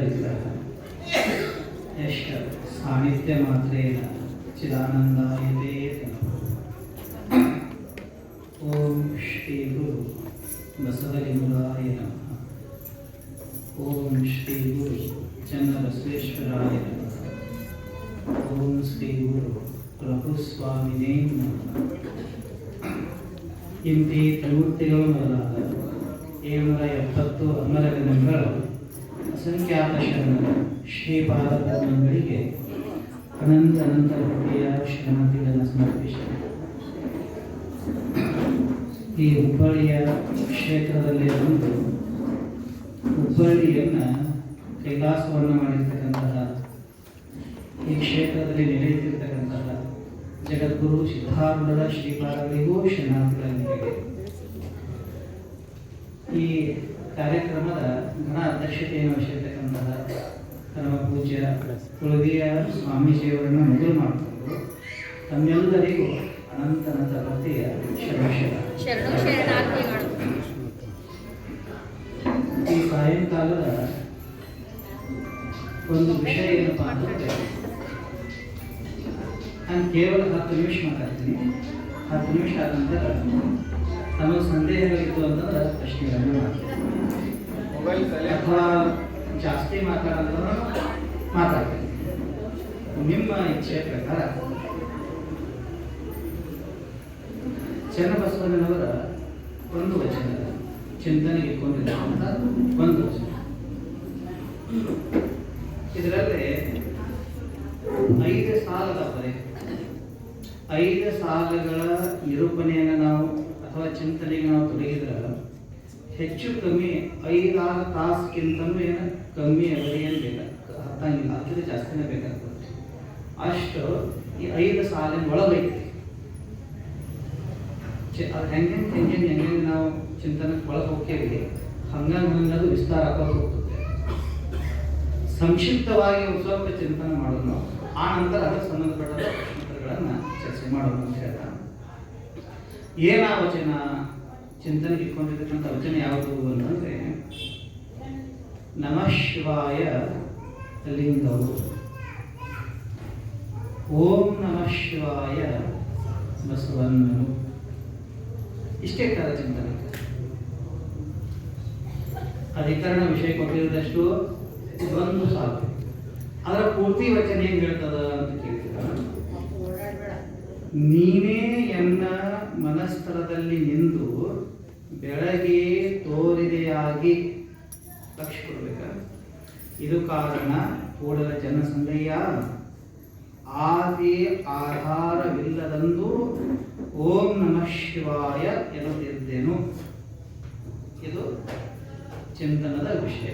ವಿಗ್ರಹ ಯಶ ಸಾನ್ನಿಧ್ಯ ಮಾತ್ರೇನ ಚಿದಾನಂದಾಯತೆ ಓಂ ಶ್ರೀ ಗುರು ಬಸವಲಿಂಗಾಯ ನಮಃ. ಓಂ ಶ್ರೀ ಗುರು ಚನ್ನಬಸವೇಶ್ವರಾಯ ನಮಃ. ಓಂ ಶ್ರೀ ಗುರು ಪ್ರಭುಸ್ವಾಮಿನೇ ನಮಃ. ಇಂತಿ ತ್ರಿಮೂರ್ತಿಗಳು ಮೊದಲಾದ 770 ಅಮರಗಣಗಳು ಅಸಂಖ್ಯಾತ ಶರಣರ ಶ್ರೀಪಾದಪದ್ಮಗಳಿಗೆ ಅನಂತ ಭಕ್ತಿಯ ಶರಣಾರ್ಥಿಗಳನ್ನು ಸಮರ್ಪಿಸಿದೆ. ಈ ಹುಬ್ಬಳ್ಳಿಯ ಕ್ಷೇತ್ರದಲ್ಲಿ ಒಂದು ಹುಬ್ಬಳ್ಳಿಯನ್ನು ಕೈಲಾಸವನ್ನು ಮಾಡಿರ್ತಕ್ಕಂತಹ ಈ ಕ್ಷೇತ್ರದಲ್ಲಿ ನೆಲೆಯುತ್ತಿರ್ತಕ್ಕಂತಹ ಜಗದ್ಗುರು ಸಿದ್ಧಾರೂಢರ ಶ್ರೀಪಾದಗಳಿಗೂ ಶರಣಾರ್ಥಿಗಳಿಗೆ ಈ ಕಾರ್ಯಕ್ರಮದ ಘನ ಅಧ್ಯಕ್ಷತೆಯನ್ನು ವಹಿಸಿರ್ತಕ್ಕಂತಹ ಪರಮ ಪೂಜ್ಯ ತುಳವಿಯ ಸ್ವಾಮೀಜಿಯವರನ್ನು ಮೊದಲು ಮಾಡಿಕೊಂಡು ತಮ್ಮೆಲ್ಲರಿಗೂ ಅನಂತ ಭಕ್ತಿಯ ಶರಣಾರ್ಥಿಗಳು. ಈ ಸಾಯಂಕಾಲದ ಒಂದು ವಿಷಯ ಏನಪ್ಪಾ ಅಂತಂದ್ರೆ, ನಾನು ಕೇವಲ 10 ನಿಮಿಷ ಮಾತಾಡ್ತೀನಿ. 10 ನಿಮಿಷ ಆದ ನಂತರ ನಮಗೆ ಸಂದೇಹಗಳಿತ್ತು ಅಂತಂದ್ರೆ ಪ್ರಶ್ನೆಗಳನ್ನು ಮಾಡ್ತೀನಿ, ಅಥವಾ ಜಾಸ್ತಿ ಮಾತಾಡೋದ್ರ ಮಾತಾಡ್ತೀನಿ ನಿಮ್ಮ ಇಚ್ಛೆಯ ಪ್ರಕಾರ. ಚನ್ನಬಸವಣ್ಣನವರ ಒಂದು ವಚನ ಚಿಂತನೆಗೆ ಇಟ್ಕೊಂಡಿರ್ತಕ್ಕಂಥ ಒಂದು ವಚನ. ಇದರಲ್ಲಿ 5 ಸಾಲದ ಪರಿ 5 ಸಾಲುಗಳ ನಿರೂಪಣೆಯನ್ನು ನಾವು ಅಥವಾ ಚಿಂತನೆಗೆ ನಾವು ತೊಡಗಿದ್ರೆ ಹೆಚ್ಚು ಕಮ್ಮಿ 5-6 ತಾಸಿಗಿಂತಲೂ ಏನು ಕಮ್ಮಿ ಅವಧಿಯನ್ನು ಬೇಕಾಗ್ತದೆ, ಹತ್ತಂಗಿಲ್ಲ, ಅದಕ್ಕೆ ಜಾಸ್ತಿನೇ ಬೇಕಾಗ್ತದೆ. ಅಷ್ಟು ಈ 5 ಸಾಲಿನ ಒಳಗೈತಿ. ಅದು ಹೆಂಗೆ ನಾವು ಚಿಂತನಕ್ಕೆ ಒಳಗೆ ಹೋಗ್ತೇವೆ, ಹಂಗದು ವಿಸ್ತಾರ ಆಗೋದು ಹೋಗ್ತದೆ. ಸಂಕ್ಷಿಪ್ತವಾಗಿ ಸ್ವಲ್ಪ ಚಿಂತನೆ ಮಾಡೋದು ನಾವು, ಆ ನಂತರ ಅದಕ್ಕೆ ಸಂಬಂಧಪಟ್ಟ ಪ್ರಶ್ನೆಗಳನ್ನು ಚರ್ಚೆ ಮಾಡೋಣ ಅಂತ ಹೇಳ್ತಾನೆ. ಏನ ವಚನ ಚಿಂತನೆಗೆ ಇಟ್ಕೊಂಡಿರ್ತಕ್ಕಂಥ ವಚನ ಯಾವುದು ಅಂತಂದ್ರೆ, ನಮಃ ಶಿವಾಯ ಲಿಂಗವು. ಓಂ ನಮಃ ಶಿವಾಯ ಬಸವಣ್ಣನು. ಇಷ್ಟೇ ಕಾಲ ಚಿಂತನೆ. ಅಧಿಕರಣ ವಿಷಯ ಕೊಟ್ಟಿರೋದಷ್ಟು ಒಂದು ಸಾಲು. ಅದರ ಪೂರ್ತಿ ವಚನ ಏನ್ ಹೇಳ್ತದ ಅಂತ ಕೇಳ್ತೀರ. ನೀನೇ ಎನ್ನ ಮನಸ್ಥಳದಲ್ಲಿ ನಿಂದು ಬೆಳಗ್ಗೆ ತೋರಿದೆಯಾಗಿ. ಲಕ್ಷ್ಯ ಕೊಡ್ಬೇಕ. ಇದು ಕಾರಣ ಕೂಡಲ ಜನಸಂಗಯ್ಯ ಆದಿ ಆಧಾರವಿಲ್ಲದಂದು ಓಂ ನಮಃ ಶಿವಾಯ ಎನ್ನುತ್ತಿದ್ದೇನು. ಇದು ಚಿಂತನದ ವಿಷಯ.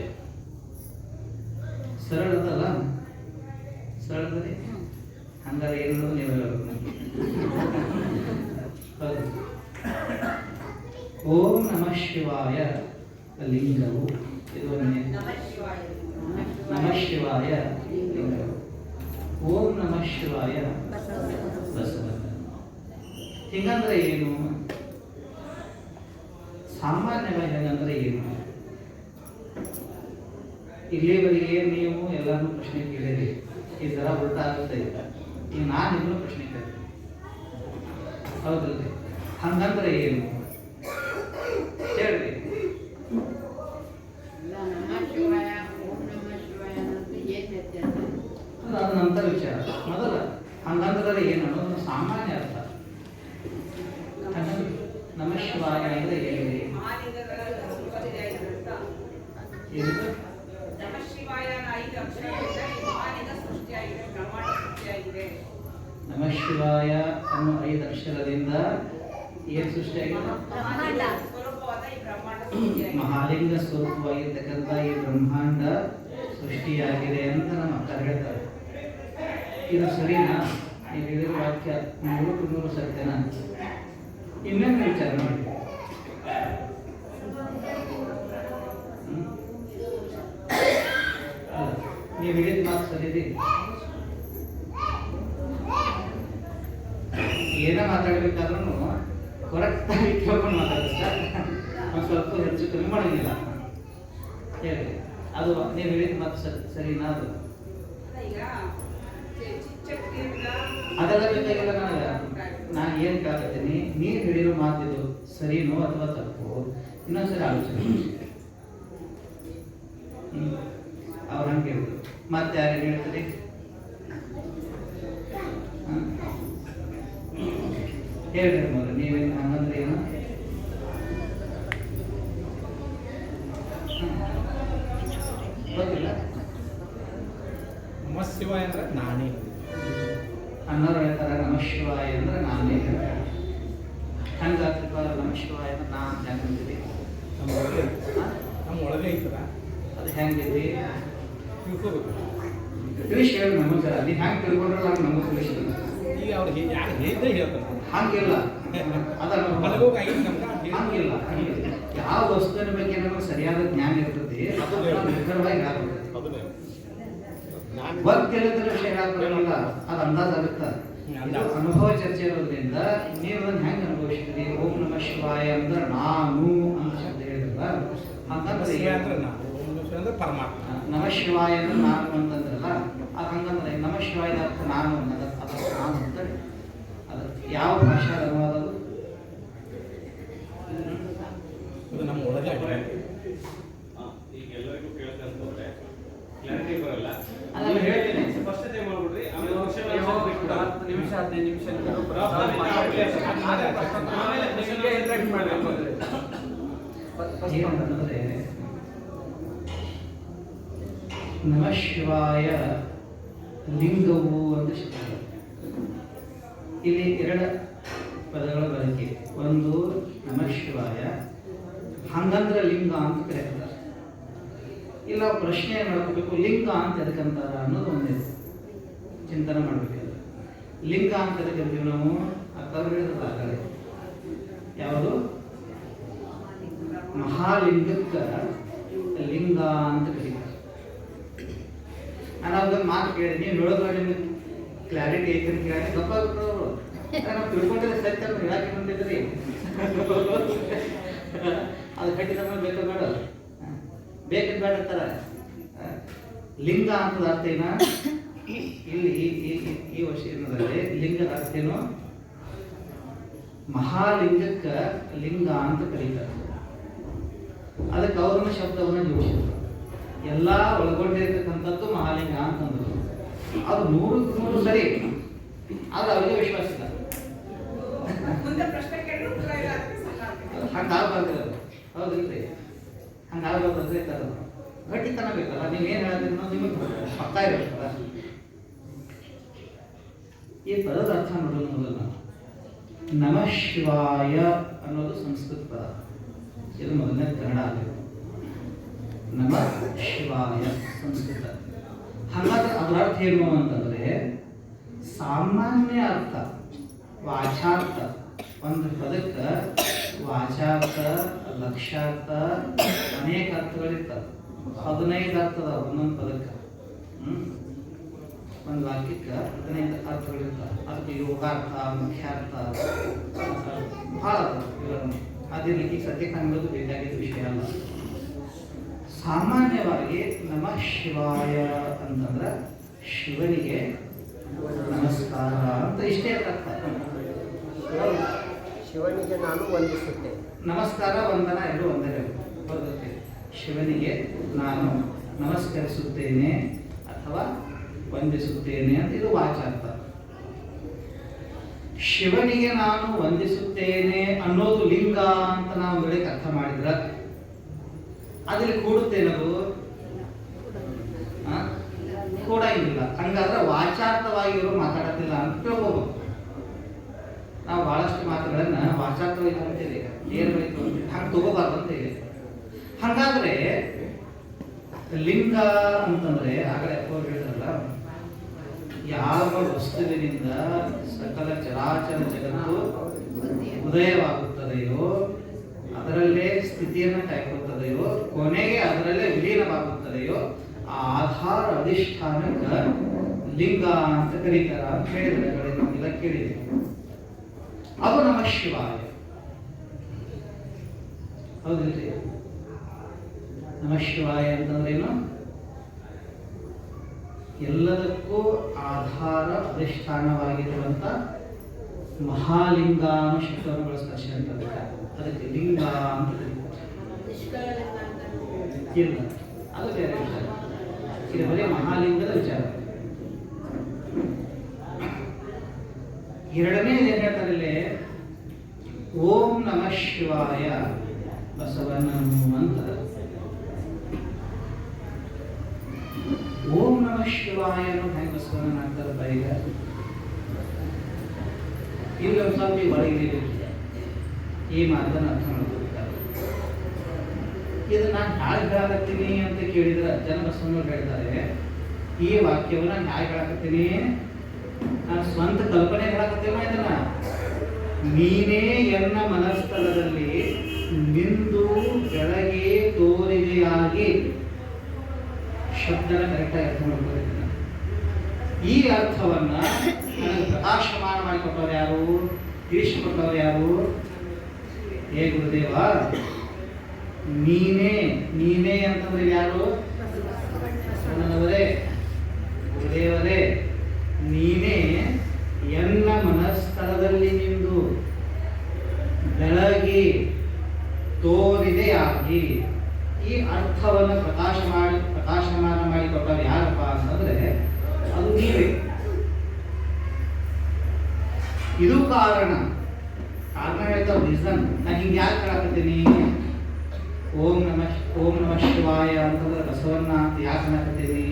ಸರಳದಲ್ಲ? ಸರಳದಲ್ಲಿ ಹಂಗಾರೆ ಏನು ನೀವು ಹೌದು. ಓಂ ನಮಃ ಶಿವಾಯ ಲಿಂಗವು. ಇದು ನಮಃ ಶಿವಾಯ ಲಿಂಗವು. ಓಂ ನಮಃ ಶಿವಾಯ ಬಸವಣ್ಣ. ಹಿಂಗಂದ್ರೆ ಏನು? ಸಾಮಾನ್ಯವಾಗಿ ಹೆಂಗಂದ್ರೆ ಏನು? ಇಲ್ಲಿವರೆಗೆ ನೀವು ಎಲ್ಲಾನು ಪ್ರಶ್ನೆ ಕೇಳಿರಿ, ಈ ತರ ಉಲ್ಟಾ ಆಗುತ್ತೆ. ಈಗ ನಾನು ಇನ್ನೂ ಪ್ರಶ್ನೆ ಕೇಳ್ತೀನಿ, ಹೌದಲ್ರಿ? ಹಂಗಂದ್ರೆ ಏನು ಹೇಳ್ರಿ. ಅದು ನಂತರ ವಿಚಾರ. ಮೊದಲ ಹಂಗಂದ್ರೆ ಏನು ಅನ್ನೋದು ಸಾಮಾನ್ಯ ಅರ್ಥ. ನಮಃ ಶಿವಾಯ ಅಂದ್ರೆ ಹೇಳಿ. ನಮಃ ಶಿವಾಯ ಅನ್ನೋ 5 ಅಕ್ಷರದಿಂದ ಏನು ಸೃಷ್ಟಿಯಾಗಿದೆ? ಮಹಾಲಿಂಗ ಸ್ವರೂಪವಾಗಿರ್ತಕ್ಕಂಥ ಈ ಬ್ರಹ್ಮಾಂಡ ಸೃಷ್ಟಿಯಾಗಿದೆ ಅಂತ ನಮ್ಮ ಅಕ್ಕ ಹೇಳ್ತಾರೆ. ಇದು ಸರಿನಾ? ನೀವು ಹೇಳಿದ ವಾಕ್ಯ 100% ಸತ್ಯನಾ? ಇನ್ನೊಂದು ವಿಚಾರ ಮಾಡಿ. ನೀವು ಹೇಳಿದ ಮಾತು ಸರಿ. ಏನ ಮಾತಾಡಬೇಕಾದ್ರೂ ಕರೆಕ್ಟಾಗಿ ಕೇಳ್ಕೊಂಡು ಮಾತಾಡಿದ್ರೆ ಒಂದು ಸ್ವಲ್ಪ ಹೆಚ್ಚು ಕಮ್ಮಿ ಮಾಡೋಂಗಿಲ್ಲ. ಹೇಳಿ. ಅದು ನೀವು ಹೇಳಿದ ಮತ್ತೆ ಸರಿನಾ? ಅದು ಅದೆಲ್ಲ ಬೇಕಾಗಿಲ್ಲ. ನಾನು ಏನು ಕೇಳ್ತೀನಿ, ನೀವು ಹೇಳಿರೋ ಮಾತಿದು ಸರಿನೋ ಅಥವಾ ತಪ್ಪು ಇನ್ನೊಂದ್ಸರಿ ಆಲೋಚನೆ. ಅವ್ರು ಹಂಗೆ ಹೇಳಿದ್ರು. ಮತ್ತೆ ಯಾರು ಹೇಳ್ತಾರೆ? ಹೇಳ್ರಿ ಮೊದಲು ನೀವೇನು ಹಂಗಂದ್ರೆ ಏನು? ಗೊತ್ತಿಲ್ಲ. ನಮಃ ಶಿವಾಯ ಅಂದ್ರೆ ನಾನೇ. ಅಣ್ಣವ್ರು ಹೇಳ್ತಾರೆ ನಮಃ ಶಿವಾಯ ಅಂದ್ರೆ ನಾನೇ. ಹಂಗಾಗ್ತಿಪ್ಪ ನಮಃ ಶಿವಾಯ ಅಂದ್ರೆ ನಾ ಅಂತ ಹೆಂಗಂತೀವಿ? ನಮ್ಮ ಒಳಗೆ ಐತದ ಅದು ಹೆಂಗಿದ್ರಿ ತಿಳ್ಕೋಬೇಕು. ತಿಳಿಸಿ ಹೇಳಿ ನಮಗೆ ಸರ್. ನೀವು ಹೆಂಗೆ ತಿಳ್ಕೊಂಡ್ರಲ್ಲ ಹಂಗೆ ನಮಗೆ ತಿಳಿಸಿ. ಈಗ ಅವ್ರಿಗೆ ಯಾರು ಹೇಳಿದ್ರೆ ಹೇಳ್ತಾರೆ. ಹಂಗಿಲ್ಲ. ಅದನ್ನು ಹಂಗಿಲ್ಲ. ಯಾವ ವಸ್ತುವಿನ ಬಗ್ಗೆ ನಮಗೆ ಸರಿಯಾದ ಜ್ಞಾನ ಇರ್ತದೆ ಅದು ನಿಖರವಾಗಿ ಆಗಬೇಕು. ಗೊತ್ತಿಲ್ಲದ ವಿಷಯ ಹೇಳಕ್ಕಾಗಲ್ಲ, ಅದು ಅಂದಾಜ್ ಆಗುತ್ತ. ಅನುಭವ ಚರ್ಚೆ ಇರೋದ್ರಿಂದ ನೀವು ಅದನ್ನ ಹೆಂಗೆ ಅನುಭವಿಸ್ತೀರಿ? ಓಂ ನಮಃ ಶಿವಾಯ ಅಂದ್ರೆ ನಾನು ಅಂತ ಶಬ್ದ ಹೇಳಿದ್ರಲ್ಲ, ಹಾಗಂದ್ರೆ ಪರಮಾತ್ಮ. ನಮಃ ಶಿವಾಯ ಅಂದ್ರೆ ನಾನು ಅಂತಂದ್ರಲ್ಲ, ಅದು ಹಂಗಂದ್ರೆ ನಮಃ ಶಿವಾಯ ಅರ್ಥ ನಾನು ಅನ್ನೋದು ಅದು ನಾನು ಅಂತ. ಅದು ಯಾವ ಭಾಷಾ ಅನುವಾದ? ಅದು ನಮ್ಮ ಒಳಗೆ ಈಗ ಎಲ್ಲರಿಗೂ ಕೇಳ್ತಾ ಅಂತಂದ್ರೆ ಕ್ಲಾರಿಟಿ ಬರಲ್ಲ. ಅದನ್ನ ಹೇಳ್ತೀನಿ. ಸ್ಪಷ್ಟತೆ ಮಾಡ್ಬಿಡ್ರಿ. ಆಮೇಲೆ 10 ನಿಮಿಷ 15 ನಿಮಿಷ ಏನಂತಂದ್ರೆ ನಮಃ ಶಿವಾಯ ಲಿಂಗವು ಅಂತ ಶಬ್ದ. ಇಲ್ಲಿ ಎರಡು ಪದಗಳ ಬಳಕೆ. ಒಂದು ನಮಃ ಶಿವಾಯ, ಹಂಗಂದ್ರೆ ಲಿಂಗ ಅಂತ ಕರೀತಾರೆ. ಇಲ್ಲ ಪ್ರಶ್ನೆ ಮಾಡ್ಕೋಬೇಕು, ಲಿಂಗ ಅಂತ ಎದಕ್ಕಂತಾರ ಅನ್ನೋದು ಒಂದೇ ಚಿಂತನೆ ಮಾಡಬೇಕು. ಲಿಂಗ ಅಂತ ಎದಕ್ಕಂತೀವಿ ನಾವು? ಅರ್ಥ ಹೇಳಿದ್ರಲ್ಲ ಆಗಲೇ, ಯಾವುದು ಮಹಾಲಿಂಗಕ್ಕೆ ಲಿಂಗ ಅಂತ ಕರೀತಾರೆ. ನಾನು ಅದೊಂದು ಮಾತು ಕೇಳಿ, ನೀವು ಹೇಳೋದ್ರಲ್ಲಿ ನಿಮಗೆ ಕ್ಲಾರಿಟಿ ಐತೆ ಅಂತ ಕೇಳಿ ಗಪ್ಪ ನಾವು ತಿಳ್ಕೊಂಡಿದ್ರೆ ಸತ್ಯ ಹೇಳಕ್ಕೆ ಬಂದಿದ್ರಿ. ಅದು ಕಟ್ಟಿ ಸಮಯ ಬೇಕು ಬೇಡ, ಬೇಕು ಬೇಡ ಅಂತಾರ. ಲಿಂಗ ಅಂತದ ಅರ್ಥ ಏನ? ಇಲ್ಲಿ ಈ ವರ್ಷದಲ್ಲಿ ಲಿಂಗದ ಅರ್ಥ ಏನು? ಮಹಾಲಿಂಗಕ್ಕೆ ಲಿಂಗ ಅಂತ ಕರೀತಾರೆ. ಅದಕ್ಕೆ ಅವ್ರನ್ನ ಶಬ್ದವನ್ನು ಜೋಡಿಸಿದ್ರು. ಎಲ್ಲ ಒಳಗೊಂಡಿರ್ತಕ್ಕಂಥದ್ದು ಮಹಾಲಿಂಗ ಅಂತಂದ್ರು. ಅದು 100% ಸರಿ, ಆದ್ರೆ ಅವರಿಗೆ ವಿಶ್ವಾಸ ಇಲ್ಲ. ಹಂಗಾಗ್ಬಾರ್ದು. ಹೌದಿಲ್ರಿ? ಹಂಗಾಗ್ಬಾರ್ದು. ಗಟ್ಟಿತನ ಬೇಕಲ್ಲ. ನೀವೇನು ಹೇಳಿದ್ರಿ ಅನ್ನೋದು ನಿಮಗೆ ಪಕ್ಕ ಇರುತ್ತಲ್ಲ. ಈ ಪದದ ಅರ್ಥ ನೋಡೋದು ಮೊದಲು ನಾವು. ನಮಃ ಶಿವಾಯ ಅನ್ನೋದು ಸಂಸ್ಕೃತ ಪದ. ಇದು ಮೊದಲನೇ ಕನ್ನಡ ಆಗಬೇಕು. ನಮಃ ಶಿವಾಯ ಸಂಸ್ಕೃತ. ಹಾಗಾದ್ರೆ ಅದರ ಅರ್ಥ ಏನು ಅಂತಂದ್ರೆ ಸಾಮಾನ್ಯ ಅರ್ಥ, ವಾಚಾರ್ಥ. ಒಂದು ಪದಕ್ಕೆ ವಾಚಾರ್ಥ, ಲಕ್ಷ್ಯಾರ್ಥ, ಅನೇಕ ಅರ್ಥಗಳಿರ್ತವೆ. 15 ಅರ್ಥದ ಒಂದೊಂದು ಪದಕ್ಕೆ. ಒಂದು ವಾಕ್ಯಕ್ಕೆ 15 ಅರ್ಥಗಳಿರ್ತವೆ. ಅದಕ್ಕೆ ಯೋಗಾರ್ಥ, ಮುಖ್ಯಾರ್ಥ ಭಾಳ ಅದ. ಅದೇ ರೀತಿ ಸದ್ಯಕ್ಕೆ ಅನ್ನೋದು ಬೇಕಾಗಿದ್ದ ವಿಷಯ ಅಲ್ಲ. ಸಾಮಾನ್ಯವಾಗಿ ನಮಃ ಶಿವಾಯ ಅಂತಂದ್ರೆ ಶಿವನಿಗೆ ನಮಸ್ಕಾರ ಅಂತ ಇಷ್ಟೇ ಅರ್ಥ. ಶಿವನಿಗೆ ನಾನು ವಂದಿಸುತ್ತೇನೆ. ನಮಸ್ಕಾರ ವಂದನ ಎರಡು ಒಂದೇ ಬರುತ್ತೆ. ಶಿವನಿಗೆ ನಾನು ನಮಸ್ಕರಿಸುತ್ತೇನೆ ಅಥವಾ ವಂದಿಸುತ್ತೇನೆ ಅಂತ ಇದು ವಾಚಾರ್ಥ. ಶಿವನಿಗೆ ನಾನು ವಂದಿಸುತ್ತೇನೆ ಅನ್ನೋದು ಲಿಂಗ ಅಂತ ನಾವು ಬೆಳಗ್ಗೆ ಅರ್ಥ ಮಾಡಿದ್ರೆ ಅದ್ರಲ್ಲಿ ಕೂಡುತ್ತೇನದು? ಕೂಡ ಇಲ್ಲ. ಹಂಗಾದ್ರೆ ವಾಚಾರ್ಥವಾಗಿ ಇವರು ಮಾತಾಡತ್ತಿಲ್ಲ ಅಂತ ತಿಳ್ಕೋಬಹುದು. ನಾವು ಬಹಳಷ್ಟು ಮಾತುಗಳನ್ನ ವಾಚಾರ್ಥವಾಗಿ ತಗೊಂತೀವಿ, ನೇರವಾಗಿ ತಗೊಂತೀವಿ. ಹಂಗೆ ತಗೋಬಾರ್ದು ಅಂತ ಹೇಳಿ. ಹಾಗಾದ್ರೆ ಲಿಂಗ ಅಂತಂದ್ರೆ ಆಗಲೇ ಅವ್ರು ಹೇಳಿದ್ರಲ್ಲ, ಯಾವ ವಸ್ತುವಿನಿಂದ ಸಕಲ ಚರಾಚರ ಜಗತ್ತು ಉದಯವಾಗುತ್ತದೆಯೋ, ಅದರಲ್ಲೇ ಸ್ಥಿತಿಯನ್ನು ಕಾಯ್ಕೊಳ್ತದೆಯೋ, ಕೊನೆಗೆ ಅದರಲ್ಲೇ ವಿಲೀನವಾಗುತ್ತದೆಯೋ, ಆ ಆಧಾರ ಅಧಿಷ್ಠಾನಕ್ಕೆ ಲಿಂಗ ಅಂತ ಕರೀತಾರ ಅಂತ ಹೇಳಿದ್ರೆ ನಮಗೆಲ್ಲ ಕೇಳಿದೆ. ಅದು ನಮಃ ಶಿವಾಯ. ಹೌದಿಲ್ರಿ? ನಮಃ ಶಿವಾಯ ಅಂತಂದ್ರೇನು? ಎಲ್ಲದಕ್ಕೂ ಆಧಾರ ಅಧಿಷ್ಠಾನವಾಗಿರುವಂಥ ಮಹಾಲಿಂಗ ಅನ್ನೋ ಶಬ್ದವನ್ನು ಬಳಸ್ತಾರೆ ಶರಣರು. ಅದಕ್ಕೆ ಲಿಂಗ ಅಂತ ಕರೀತಾರೆ. ಇಲ್ಲ, ಅದು ಬೇರೆ ವಿಚಾರ. ಇದು ಬರೀ ಮಹಾಲಿಂಗದ ವಿಚಾರ. ಎರಡನೇದು ಏನು ಹೇಳ್ತಾರೆ ಇಲ್ಲಿ? ಓಂ ನಮಃ ಶಿವಾಯ ಬಸವಣ್ಣನು ಅಂತ. ಓಂ ನಮಃ ಶಿವಾಯ ಅನ್ನೋದು ಹೆಂಗೆ ಬಸವಣ್ಣನ ಆಗ್ತಾರಪ್ಪ? ಈಗ ಇಲ್ಲೊಂದು ಸ್ವಲ್ಪ ಒಳಗೆ ಈ ಮಾತನ್ನು ಅರ್ಥ ಮಾಡ್ಕೊಳ್ತಾರೆ. ಇದು ನಾನು ಹ್ಯಾಗೆ ಹೇಳಕತ್ತೀನಿ ಅಂತ ಕೇಳಿದ್ರೆ ಜನ ಬಸವಣ್ಣವ್ರು ಹೇಳ್ತಾರೆ, ಈ ವಾಕ್ಯವನ್ನು ನಾನು ಹ್ಯಾಗೆ ಹೇಳಕತ್ತೀನಿ? ನಾನು ಸ್ವಂತ ಕಲ್ಪನೆ ಹೇಳಕತ್ತೀನೋ ಇದನ್ನ? ನೀನೇ ಎನ್ನ ಮನಸ್ಥಳದಲ್ಲಿ ನಿಂದು ಬೆಳಗ್ಗೆ ತೋರಿದೆಯಾಗಿ. ಶಬ್ದನ ಕರೆಕ್ಟಾಗಿ ಅರ್ಥ ಮಾಡ್ಕೊಳ್ತೀನಿ. ಈ ಅರ್ಥವನ್ನ ನನಗೆ ಪ್ರಕಾಶಮಾನ ಮಾಡಿಕೊಟ್ಟವ್ರು ಯಾರು? ತಿಳಿಸಿಕೊಟ್ಟವ್ರು ಯಾರು? ಹೇ ಗುರುದೇವ, ನೀನೇ ನೀನೇ ಅಂತಂದ್ರೆ ಯಾರು? ನನ್ನವರೇ, ಗುರುದೇವರೇ, ನೀನೇ ಎನ್ನ ಮನಸ್ಥಳದಲ್ಲಿ ನಿಂದು ಬೆಳಗಿ ತೋರಿದೆಯಾಗಿ. ಈ ಅರ್ಥವನ್ನು ಪ್ರಕಾಶಮಾನ ಮಾಡಿಕೊಟ್ಟವ್ರು ಯಾರಪ್ಪ ಅಂತಂದ್ರೆ ಅದು ನೀವೇ. ಇದು ಕಾರಣ ಹೇಳ್ತಾವ ರೀಸನ್. ನಾನು ಹಿಂಗೆ ಯಾಕೆ ಹೇಳಕತ್ತೀನಿ? ಓಂ ನಮಃ ಶಿವಾಯ ಅಂತಂದ್ರೆ ಬಸವಣ್ಣ ಅಂತ ಯಾಕೆ ಅನ್ನಕತ್ತೀನಿ?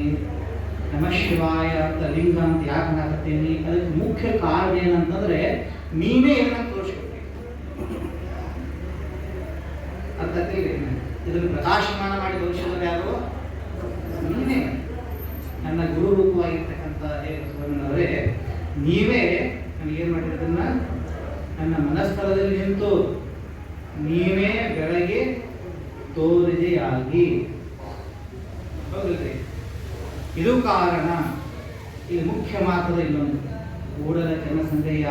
ನಮಃ ಶಿವಾಯ ಅಂತ ಲಿಂಗ ಅಂತ ಯಾಕೆ ಅನ್ನಕತ್ತೀನಿ? ಅದಕ್ಕೆ ಮುಖ್ಯ ಕಾರಣ ಏನಂತಂದ್ರೆ ನೀವೇ ಏನಂತ ತೋರಿಸ್ಕೊಡ್ತೀನಿ ಅಂತ. ಇದನ್ನು ಪ್ರಕಾಶಮಾನ ಮಾಡಿ ತೋರಿಸಿದ್ರೆ ಯಾರು? ನೀವೇ. ನನ್ನ ಗುರು ರೂಪವಾಗಿರ್ತಕ್ಕಂಥ ಹೇ ಬಸವಣ್ಣನವರೇ, ನೀವೇ ನನಗೇನು ಮಾಡಿರೋದನ್ನ ನನ್ನ ಮನಸ್ಥಳದಲ್ಲಿ ನಿಂತು ನೀವೇ ಬೆಳಗ್ಗೆ ತೋರಿದೆಯಾಗಿ. ಹೌದಿಲ್ರಿ? ಇದು ಕಾರಣ. ಇದು ಮುಖ್ಯ ಮಾತದ ಇನ್ನೊಂದು. ಕೂಡಲ ಜನಸಂದೇಹ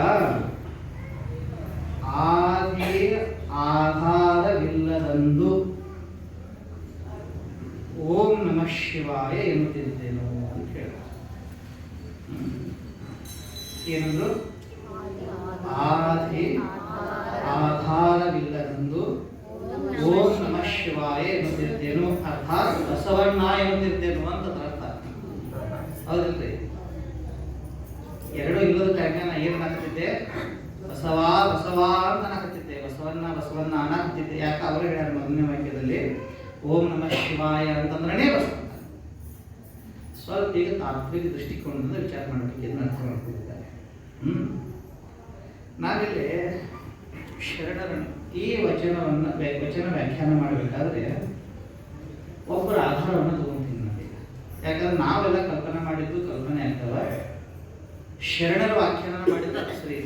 ಆದಿ ಆಧಾರವಿಲ್ಲದಂದು ಓಂ ನಮಃ ಶಿವಾಯ ಎನ್ನುತ್ತಿದ್ದೇನು ಅಂತ ಹೇಳ್ತಾರೆ. ಏನಂದ್ರು? ಆದಿ ಆಧಾರವಿಲ್ಲದಂದು ಓಂ ನಮಃ ಶಿವಾಯ ಎನ್ನುತ್ತಿದ್ದೇನು, ಅರ್ಥಾತ್ ಬಸವಣ್ಣ ಎನ್ನುತ್ತಿದ್ದೇನು ಅಂತ ಅರ್ಥ. ಹೌದಿಲ್ರಿ? ಎರಡು ಇಲ್ಲದ ಕಾರಣ ನಾ ಏನು ಹಾಕುತ್ತಿದ್ದೆ? ಬಸವ ಬಸವ ಅಂತ ಹಾಕುತ್ತಿದ್ದೆ, ಬಸವಣ್ಣ ಬಸವಣ್ಣ ಅನ್ನಕತ್ತಿದ್ದೆ. ಯಾಕೆ? ಅವರು ಹೇಳ್ಯಾರ ಮೊದಲನೇ ವಾಕ್ಯದಲ್ಲಿ ಓಂ ನಮಃ ಶಿವಾಯ ಅಂತಂದ್ರೆ ಬಸವಣ್ಣ. ಸ್ವಲ್ಪ ಈಗ ತಾತ್ವಿಕ ದೃಷ್ಟಿಕೋನದಿಂದ ವಿಚಾರ ಮಾಡಬೇಕು, ಇದನ್ನ ಅರ್ಥ ಮಾಡ್ಕೊಂಡಿದ್ದಾರೆ. ನಾವಿಲ್ಲಿ ಶರಣರನ್ನು ಈ ವಚನ ವ್ಯಾಖ್ಯಾನ ಮಾಡಬೇಕಾದ್ರೆ ಒಬ್ಬರ ಆಧಾರವನ್ನು ತಗೊಂತೀನಿ ನಾವೀಗ. ಯಾಕಂದ್ರೆ ನಾವೆಲ್ಲ ಕಲ್ಪನೆ ಮಾಡಿದ್ದು ಕಲ್ಪನೆ ಆಗ್ತವೆ, ಶರಣರ ವ್ಯಾಖ್ಯಾನ ಮಾಡಿದ್ರೆ ಅದು ಸರಿ.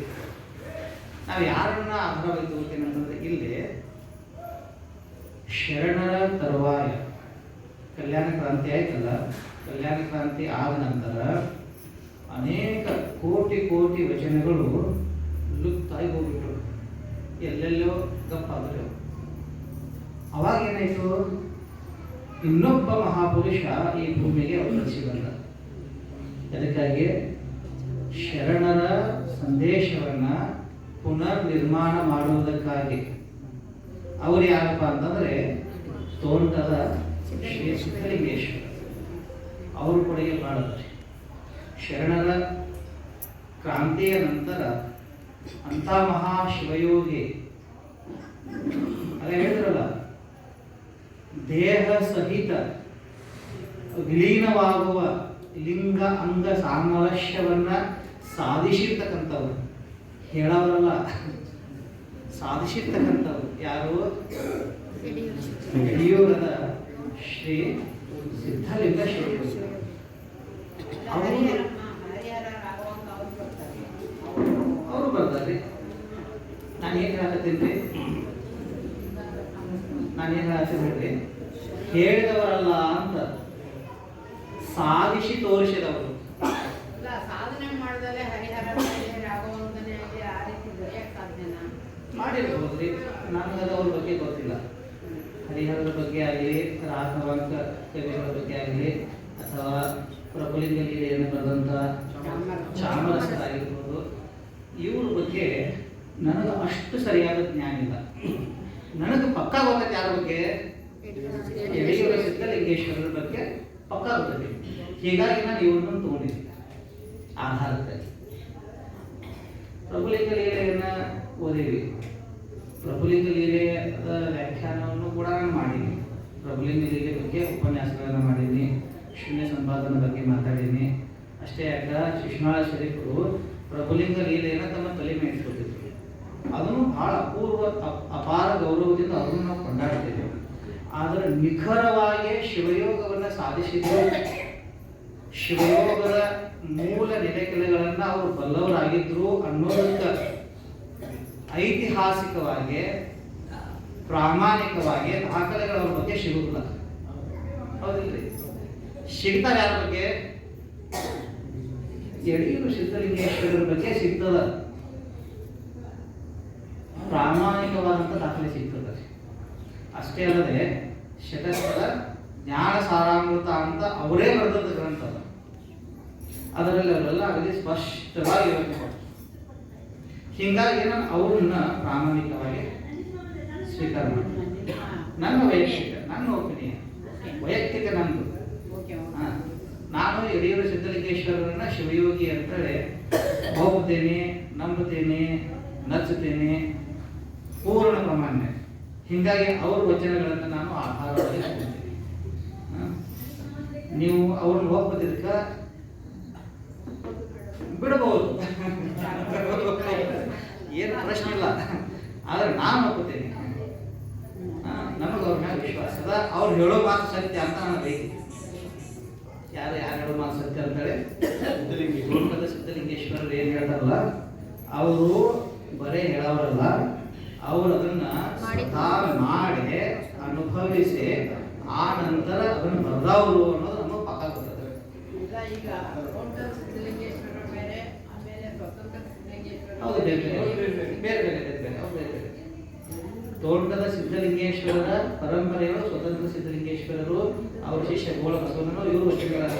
ನಾವು ಯಾರನ್ನ ಆಧಾರವಾಗಿ ತಗೋತೀನಿ ಅಂತಂದ್ರೆ ಇಲ್ಲಿ ಶರಣರ ತರುವಾಯ ಕಲ್ಯಾಣ ಕ್ರಾಂತಿ ಆಯ್ತಲ್ಲ, ಕಲ್ಯಾಣ ಕ್ರಾಂತಿ ಆದ ನಂತರ ಅನೇಕ ಕೋಟಿ ಕೋಟಿ ವಚನಗಳು ಲುಪ್ತಾಗಿ ಹೋಗ್ಬಿಟ್ರು, ಎಲ್ಲೆಲ್ಲೋ ಗಪ್ಪಾದ್ರು. ಅವಾಗ ಏನಾಯ್ತು? ಇನ್ನೊಬ್ಬ ಮಹಾಪುರುಷ ಈ ಭೂಮಿಗೆ ಅವತರಿಸಿ ಬಂದ. ಅದಕ್ಕಾಗಿ ಶರಣರ ಸಂದೇಶವನ್ನ ಪುನರ್ ನಿರ್ಮಾಣ ಮಾಡುವುದಕ್ಕಾಗಿ ಅವರು ಯಾರಪ್ಪ ಅಂತಂದ್ರೆ ತೋಂಟದ ಶ್ರೀ ಸಿದ್ಧಲಿಂಗೇಶ್ವರ ಅವರು ಕೊಡುಗೆ ಮಾಡಿದ್ರು. ಶರಣರ ಕ್ರಾಂತಿಯ ನಂತರ ಅಂತ ಮಹಾ ಶಿವಯೋಗಿ ಅದ ಹೇಳಿದ್ರಲ್ಲ, ದೇಹ ಸಹಿತ ವಿಲೀನವಾಗುವ ಲಿಂಗ ಅಂಗ ಸಾಮರಸ್ಯವನ್ನ ಸಾಧಿಸಿರ್ತಕ್ಕಂಥವ್ರು, ಹೇಳೋರಲ್ಲ, ಸಾಧಿಸಿರ್ತಕ್ಕಂಥವ್ರು ಯಾರು? ಯಡಿಯೂರದ ಶ್ರೀ ಸಿದ್ಧಲಿಂಗ ಶಿವಯೋಗಿ. ಅವರು ಬರ್ತಾರೆ. ನಾನೇನು ಹೇಳತ್ತೀನಿ? ಹೇಳ್ರಿ, ಹೇಳಿದವರಲ್ಲ ಅಂತ, ಸಾಧಿಸಿ ತೋರಿಸಿದವರು. ಸಾಧನೆ ಮಾಡಿದಲ್ಲೇ ಹರಿಹರ ರಾಘವಂತನೇ ಆ ರೀತಿ ಬರೆಯಕ್ಕೆ ಸಾಧ್ಯನಾ? ಮಾಡಿರ್ಬೋದ್ರಿ, ನನಗದ ಅವ್ರ ಬಗ್ಗೆ ಗೊತ್ತಿಲ್ಲ. ಹರಿಹರದ ಬಗ್ಗೆ ಆಗಲಿ, ರಾಘವಾಂಕ ಕವಿಗಳ ಬಗ್ಗೆ ಆಗಲಿ, ಅಥವಾ ಪ್ರಭುಲಿಂಗ ಲೀಲೆಯನ್ನು ಬರೆದಂಥ ಚಾಮರಸರಾಗಿರ್ಬೋದು, ಇವ್ರ ಬಗ್ಗೆ ನನಗೆ ಅಷ್ಟು ಸರಿಯಾದ ಜ್ಞಾನ ಇಲ್ಲ. ನನಗೆ ಪಕ್ಕಾ ಗೊತ್ತೈತೆ ಯಾರ ಬಗ್ಗೆ, ಯಡಿಯೂರ ಸಿದ್ಧಲಿಂಗೇಶ್ವರರ ಬಗ್ಗೆ ಪಕ್ಕಾ ಗೊತ್ತೈತಿ. ಹೀಗಾಗಿ ನಾನು ಇವ್ರನ್ನ ತಗೊಂಡಿದ್ದೆ ಆಧಾರದಲ್ಲಿ. ಪ್ರಭುಲಿಂಗ ಲೀಲೆಯನ್ನು ಓದಿವಿ. ಪ್ರಭುಲಿಂಗ ಲೀಲೆಯ ವ್ಯಾಖ್ಯಾನವನ್ನು ಕೂಡ ನಾನು ಮಾಡೀನಿ. ಪ್ರಭುಲಿಂಗ ಲೀಲೆ ಬಗ್ಗೆ ಉಪನ್ಯಾಸಗಳನ್ನು ಮಾಡೀನಿ, ಶೂನ್ಯ ಸಂಪಾದನೆ ಬಗ್ಗೆ ಮಾತಾಡೀನಿ. ಅಷ್ಟೇ ಯಾಕ ಶಿಶ್ನಾಳ ಶರೀಫರು ಪ್ರಭುಲಿಂಗ ಲೀಲೆಯನ್ನು ತಮ್ಮ ತಲೆ ಮೇಲೆ ಇಟ್ಕೊತಿದ್ರು. ಅದನ್ನು ಬಹಳ ಅಪಾರ ಗೌರವದಿಂದ ಅದನ್ನು ನಾವು ಕೊಂಡಾಡ್ತೇವೆ. ಆದರೆ ನಿಖರವಾಗಿ ಶಿವಯೋಗವನ್ನು ಸಾಧಿಸಿದ್ರು, ಶಿವಯೋಗದ ಮೂಲ ನೆಲೆಕೆಲೆಗಳನ್ನು ಅವರು ಬಲ್ಲವರಾಗಿದ್ರು ಅನ್ನೋದಕ್ಕೆ ಐತಿಹಾಸಿಕವಾಗಿ ಪ್ರಾಮಾಣಿಕವಾಗಿ ದಾಖಲೆಗಳ ಅವ್ರ ಬಗ್ಗೆ ಸಿಗುವುದಿಲ್ಲ. ಹೌದಿಲ್ರಿ? ಸಿಗ್ತಾರೆ ಯಾರ ಬಗ್ಗೆ? ಯಡಿಯೂರು ಸಿದ್ಧಲಿಂಗೇಶ್ವರರ ಬಗ್ಗೆ ಸಿಗ್ತದ, ಪ್ರಾಮಾಣಿಕವಾದಂಥ ದಾಖಲೆ ಸಿಗ್ತದೆ. ಅಷ್ಟೇ ಅಲ್ಲದೆ ಶತಸ್ಥಲ ಜ್ಞಾನ ಸಾರಾಮೃತ ಅಂತ ಅವರೇ ಬರೆದದ್ದು ಗ್ರಂಥ, ಅದರಲ್ಲಿ ಅವರೆಲ್ಲ ಅಗದಿ ಸ್ಪಷ್ಟವಾಗಿ ಯೋಚನೆ ಮಾಡ್ತಾರೆ. ಹೀಗಾಗಿ ನಾನು ಅವ್ರನ್ನ ಪ್ರಾಮಾಣಿಕವಾಗಿ ಸ್ವೀಕಾರ ಮಾಡ್ತೀನಿ. ನನ್ನ ವೈಯಕ್ತಿಕ, ನನ್ನ ಒಪಿನಿಯನ್, ವೈಯಕ್ತಿಕ ನಂದು. ನಾನು ಯಡಿಯೂರು ಸಿದ್ಧಲಿಂಗೇಶ್ವರರನ್ನ ಶಿವಯೋಗಿ ಅಂತೇಳಿ ಹೋಗುತ್ತೇನೆ, ನಂಬುತ್ತೇನೆ, ನಚ್ಚುತ್ತೇನೆ ಪೂರ್ಣ ಪ್ರಮಾಣ. ಹೀಗಾಗಿ ಅವ್ರ ವಚನಗಳನ್ನು ನಾನು ಆಧಾರವಾಗಿ ತಗೊಂತೀನಿ. ನೀವು ಅವ್ರನ್ನ ಹೋಗ್ಬೋದಿದ್ದಕ್ಕೆ ಬಿಡಬಹುದು, ಏನು ಪ್ರಶ್ನೆ ಇಲ್ಲ. ಆದರೆ ನಾನು ಒಪ್ಪುತ್ತೇನೆ. ನಮಗೆ ಅವ್ರ ಮೇಲೆ ವಿಶ್ವಾಸ ಅದ. ಅವ್ರು ಹೇಳೋ ಮಾತು ಸತ್ಯ ಅಂತ ನಾನು ಬೇಕು. ಯಾರು ಹೇಳೋ ಮಾತು ಸತ್ಯ ಅಂತೇಳಿ ಸಿದ್ಧಲಿಂಗೇಶ್ವರರು ಏನು ಹೇಳ್ತಾರಲ್ಲ, ಅವರು ಬರೇ ಹೇಳೋರಲ್ಲ, ಅವರು ಅದನ್ನ ಸ್ವತಃ ಮಾಡಿ ಅನುಭವಿಸಿ ಆ ನಂತರ ಅದನ್ನು ಬರೆದವರು ಅನ್ನೋದು ನಮಗೆ ಪಕ್ಕ ಗೊತ್ತದೆ. ಈಗ ಸಿದ್ಧಲಿಂಗೇಶ್ವರ ಬೇರೆ, ಆಮೇಲೆ ಸ್ವತಂತ್ರ ಸಿದ್ಧಲಿಂಗೇಶ್ವರ ಹೌದು, ಬೇರೆ ಬೇರೆ ತೋಟದ ಸಿದ್ಧಲಿಂಗೇಶ್ವರರ ಪರಂಪರೆಯವರು ಸ್ವತಂತ್ರ ಸಿದ್ಧಲಿಂಗೇಶ್ವರರು, ಅವರ ಶಿಷ್ಯ ಗೋಳ ಬಸವಣ್ಣನವರು, ಇವರು ವಚನಗಳಾದ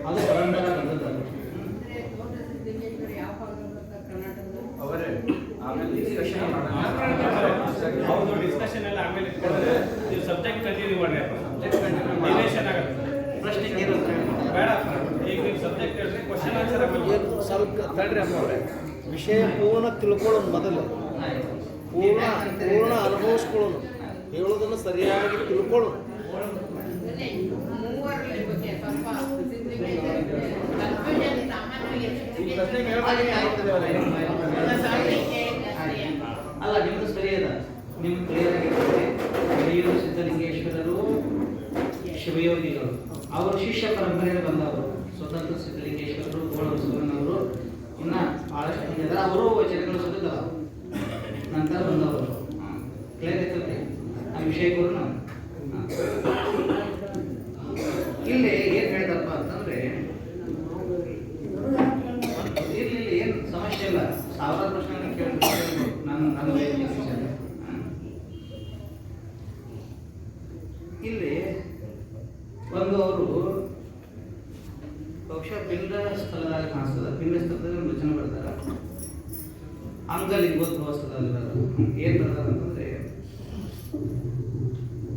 ಅದು ಪರಂಪರೆ ಬಂದದ್ದು. ತೋಟ ಸಿದ್ಧಲಿಂಗೇಶ್ವರ ಯಾವ ಭಾಗದಲ್ಲಿ ಬರ್ತಾರೆ ಕರ್ನಾಟಕದ? ಅವರೇ ಆಮೇಲೆ ಡಿಸ್ಕಷನ್ ಹೌದು, ಡಿಸ್ಕಷನ್ ಎಲ್ಲ ಆಮೇಲೆ ನೀವು ಸಬ್ಜೆಕ್ಟ್ ಕಂಟಿನ್ಯೂ ಮಾಡಿ. ಡಿವಿಷನ್ ಆಗುತ್ತೆ. ಪ್ರಶ್ನೆ ಏನು ಬೇಡ, ಈಗ ನೀವು ಸಬ್ಜೆಕ್ಟ್ ಹೇಳಿದ್ರೆ ಕ್ವಶನ್ ಆನ್ಸರ್ ಆಗುತ್ತೆ. ಸ್ವಲ್ಪ ತಡ್ರಿ ಅಮ್ಮ ಅವರೇ, ವಿಷಯ ಪೂರ್ಣ ತಿಳ್ಕೊಳ್ಳೋದು ಮೊದಲು, ಪೂರ್ಣ ಅನುಭವಿಸ್ಕೊಳ್ಳೋದು, ಹೇಳೋದನ್ನು ಸರಿಯಾಗಿ ತಿಳ್ಕೊಳ್ಳೋದು. ಮೂವರಲ್ಲಿ ಬಗ್ಗೆ ಸ್ವಲ್ಪ ಸಿದ್ಧಲಿಂಗೇಶ್ವರ ಕನ್ಫ್ಯೂಷನ್ ಸಾಮಾನ್ಯವಾಗಿ ಅಲ್ಲ, ನಿಮ್ದು ಸರಿ ಅದ, ನಿಮ್ಗೆ ಕ್ಲಿಯರ್ ಆಗಿರ್ತದೆ. ಯಡಿಯೂರು ಸಿದ್ಧಲಿಂಗೇಶ್ವರರು ಶಿವಯೋಗಿಗಳು, ಅವರ ಶಿಷ್ಯ ಪರಂಪರೆಯಲ್ಲಿ ಬಂದವರು. ಸ್ವತಂತ್ರ ಸಿದ್ಧಲಿಂಗೇಶ್ವರರು, ಗೋಳ ಬಸವಣ್ಣನವರು, ಇನ್ನ ಬಹಳಷ್ಟು ಮಂದಿ ಇದ್ದಾರೆ. ಅವರು ವಚನಗಳು ಸುತ್ತದ ನಂತರ ಬಂದವರು. ಕ್ಲಿಯರ್ ಆಗ್ತದೆ ಆ ವಿಷಯಗಳು. ನಾವು ಇಲ್ಲಿ ಏನ್ ಹೇಳ್ತಪ್ಪ ಅಂತಂದ್ರೆ, ಇಲ್ಲಿ ಏನು ಸಮಸ್ಯೆ ಇಲ್ಲ, ಸಾವಿರಾರು ಪ್ರಶ್ನೆ ಕೇಳ್ಬೋದು. ನನ್ನ ವೈಯಕ್ತಿಕ ವಿಷಯ. ಇಲ್ಲಿ ಒಂದು ಅವರು ಬಹುಶಃ ಪಿಂಡ ಸ್ಥಳದಾಗ ಕಾಣಿಸ್ತದ, ಪಿಂಡ ಸ್ಥಳದಲ್ಲಿ ಒಂದು ವಚನ ಬರ್ತಾರ, ಅಂಗಲಿಂಗೋದ್ಭವ ಸ್ಥಳದಲ್ಲಿ ಬರೋದು. ಏನ್ ಬರ್ತಾರ ಅಂತಂದ್ರೆ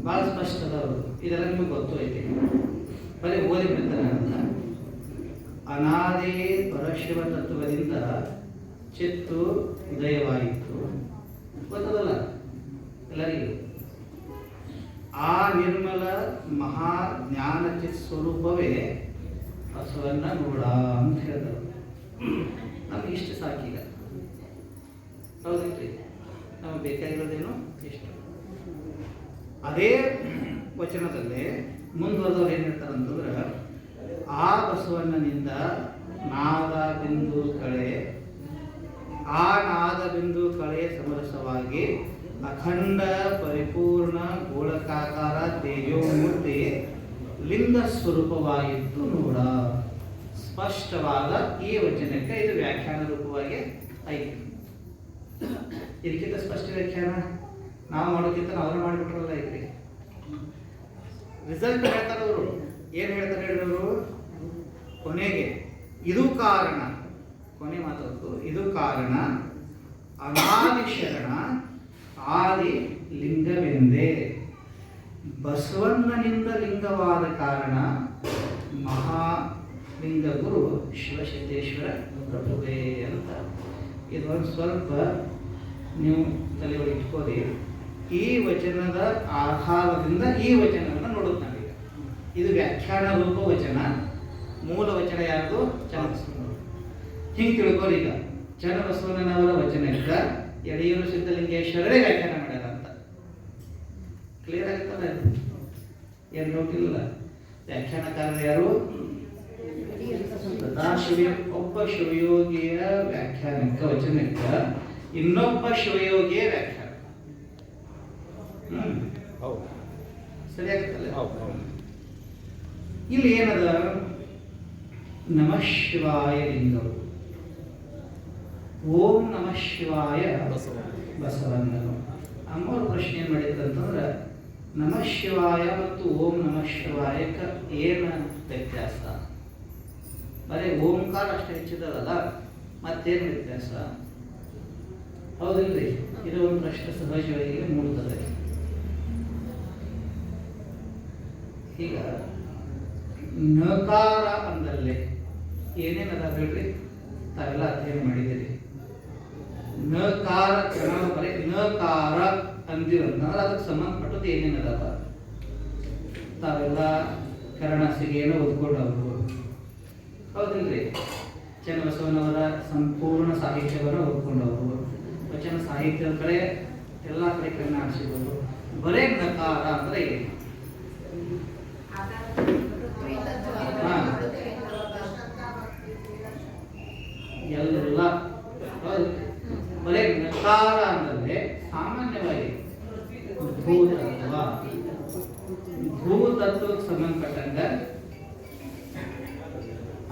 ಬಹಳ ಸ್ಪಷ್ಟ ಅದ ಅವರು. ಇದೆಲ್ಲ ನಿಮಗೆ ಗೊತ್ತು ಐತಿ, ಬರೀ ಓದಿ ಬಿಡ್ತಾರ ಅಂತ. ಅನಾದಿ ಪರಶಿವ ತತ್ವದಿಂದ ಚಿತ್ತು ಉದಯವಾಯಿತು, ಗೊತ್ತದಲ್ಲ ಎಲ್ಲರಿಗೂ. ಆ ನಿರ್ಮಲ ಮಹಾ ಜ್ಞಾನ ಚಿತ್ ಸ್ವರೂಪವೇ ಬಸವಣ್ಣ ನೋಡ ಅಂತ ಹೇಳಿದರು. ನಮ್ಗೆ ಇಷ್ಟು ಸಾಕೀಗ, ಹೌದಿಲ್ರಿ? ನಮಗೆ ಬೇಕಾಗಿರೋದೇನು ಇಷ್ಟು. ಅದೇ ವಚನದಲ್ಲೇ ಮುಂದುವರೆದವ್ರು ಏನು ಹೇಳ್ತಾರೆ ಅಂತಂದ್ರೆ, ಆ ಬಸವಣ್ಣನಿಂದ ನಾದ ಬಿಂದು ಕಳೆ, ಆ ನಾದ ಬಿಂದು ಕಳೆ ಸಮರಸವಾಗಿ ಅಖಂಡ ಪರಿಪೂರ್ಣ ಗೋಳಕಾಕಾರ ತೇಜೋಮೂರ್ತಿ ಲಿಂಗ ಸ್ವರೂಪವಾಗಿತ್ತು ನೋಡ. ಸ್ಪಷ್ಟವಾದ ಈ ವಚನಕ್ಕೆ ಇದು ವ್ಯಾಖ್ಯಾನ ರೂಪವಾಗಿ ಐತಿ. ಇದಕ್ಕಿಂತ ಸ್ಪಷ್ಟ ವ್ಯಾಖ್ಯಾನ ನಾವು ಮಾಡೋಕ್ಕಿಂತ ಅವ್ರು ಮಾಡಿಬಿಟ್ರಲ್ಲ ಐತ್ರಿ. ರಿಸಲ್ಟ್ ಹೇಳ್ತಾರೆ ಅವರು. ಏನು ಹೇಳ್ತಾರೆ ಹೇಳಿದ್ರು ಕೊನೆಗೆ ಇದು ಕಾರಣ, ಕೊನೆ ಮಾತಾಡ್ತು, ಇದು ಕಾರಣ ಅನಾದಿ ಶರಣ ಆದಿ ಲಿಂಗವೆಂದೇ ಬಸವಣ್ಣನಿಂದ ಲಿಂಗವಾದ ಕಾರಣ ಮಹಾಲಿಂಗ ಗುರು ಶಿವಸಿದ್ದೇಶ್ವರ ಪ್ರಭುವೇ ಅಂತ. ಇದೊಂದು ಸ್ವಲ್ಪ ನೀವು ತಲೆಯೊಳಗೆ ಇಟ್ಕೋರಿ. ಈ ವಚನದ ಆಧಾರದಿಂದ ಈ ವಚನವನ್ನು ನೋಡೋದು ನಾವೀಗ. ಇದು ವ್ಯಾಖ್ಯಾನ ರೂಪ ವಚನ, ಮೂಲ ವಚನ ಯಾವುದು? ಚನ್ನಬಸವನವರು. ಹಿಂಗೆ ತಿಳ್ಕೋರಿ. ಈಗ ಚನ್ನಬಸವಣ್ಣನವರ ವಚನಕ್ಕೆ ಯಡಿಯೂರು ಸಿದ್ಧಲಿಂಗೇಶ್ವರರೇ ವ್ಯಾಖ್ಯಾನ ಮಾಡ್ಯಾರ ಅಂತ ಕ್ಲಿಯರ್ ಆಗುತ್ತಲ್ಲ? ಏನು ನೋಟಿಲ್ಲ. ವ್ಯಾಖ್ಯಾನಕಾರರು ಯಾರು? ಒಬ್ಬ ಶಿವಯೋಗಿಯ ವ್ಯಾಖ್ಯಾನಕ್ಕೆ ವಚನಕ್ಕೆ ಇನ್ನೊಬ್ಬ ಶಿವಯೋಗಿಯ ವ್ಯಾಖ್ಯಾನ. ಹೌದು, ಸರಿ ಆಗ್ತಲ್ಲ? ಹೌದು. ಇಲ್ಲಿ ಏನದ? ನಮಃ ಶಿವಾಯ ಲಿಂಗವು. ಓಂ ನಮಃ ಶಿವಾಯ ಬಸವಣ್ಣನು. ಅಮ್ಮವ್ರ ಪ್ರಶ್ನೆ ಏನು ಮಾಡಿದ್ರು ಅಂತಂದ್ರೆ, ನಮಃ ಶಿವಾಯ ಮತ್ತು ಓಂ ನಮಃ ಶಿವಾಯಕ್ಕೆ ಏನು ವ್ಯತ್ಯಾಸ? ಬರೀ ಓಂಕಾರ ಅಷ್ಟು ಹೆಚ್ಚಿದಲ್ಲ, ಮತ್ತೇನು ವ್ಯತ್ಯಾಸ? ಹೌದಿಲ್ರಿ? ಇದು ಒಂದು ಪ್ರಶ್ನೆ ಸಹಜವಾಗಿ ಮೂಡುತ್ತದೆ. ಈಗ ನಕಾರ ಅಂದಲ್ಲೇ ಏನೇನದ ಹೇಳ್ರಿ? ತಾವೆಲ್ಲ ಅಧ್ಯಯನ ಮಾಡಿದ್ದೀರಿ. ನಕಾರ ಕನ್ನಡ ಬರೀ ನಕಾರ ಅಂದಿರಂತಂದ್ರೆ ಅದಕ್ಕೆ ಸಂಬಂಧಪಟ್ಟದ್ದು ಏನೇನದವ ತಾವೆಲ್ಲ ಕನ್ನಡಸಿಗೇನೋ ಓದ್ಕೊಂಡವರು. ಹೌದಿಲ್ರಿ? ಚನ್ನಬಸವನವರ ಸಂಪೂರ್ಣ ಸಾಹಿತ್ಯವನ್ನು ಓದ್ಕೊಂಡವರು. ವಚನ ಸಾಹಿತ್ಯದ ಕಡೆ ಎಲ್ಲ ಕಡೆ ಕಣ್ಣಾಡಿಸಿದವರು. ಬರೇ ನಕಾರ ಅಂದ್ರೆ ಏನು? ಎಲ್ಲ ಬರೇ ನಕಾರ ಅಂದರೆ ಸಾಮಾನ್ಯವಾಗಿ ಭೂತತ್ವಕ್ಕೆ ಸಂಬಂಧಪಟ್ಟಂಗ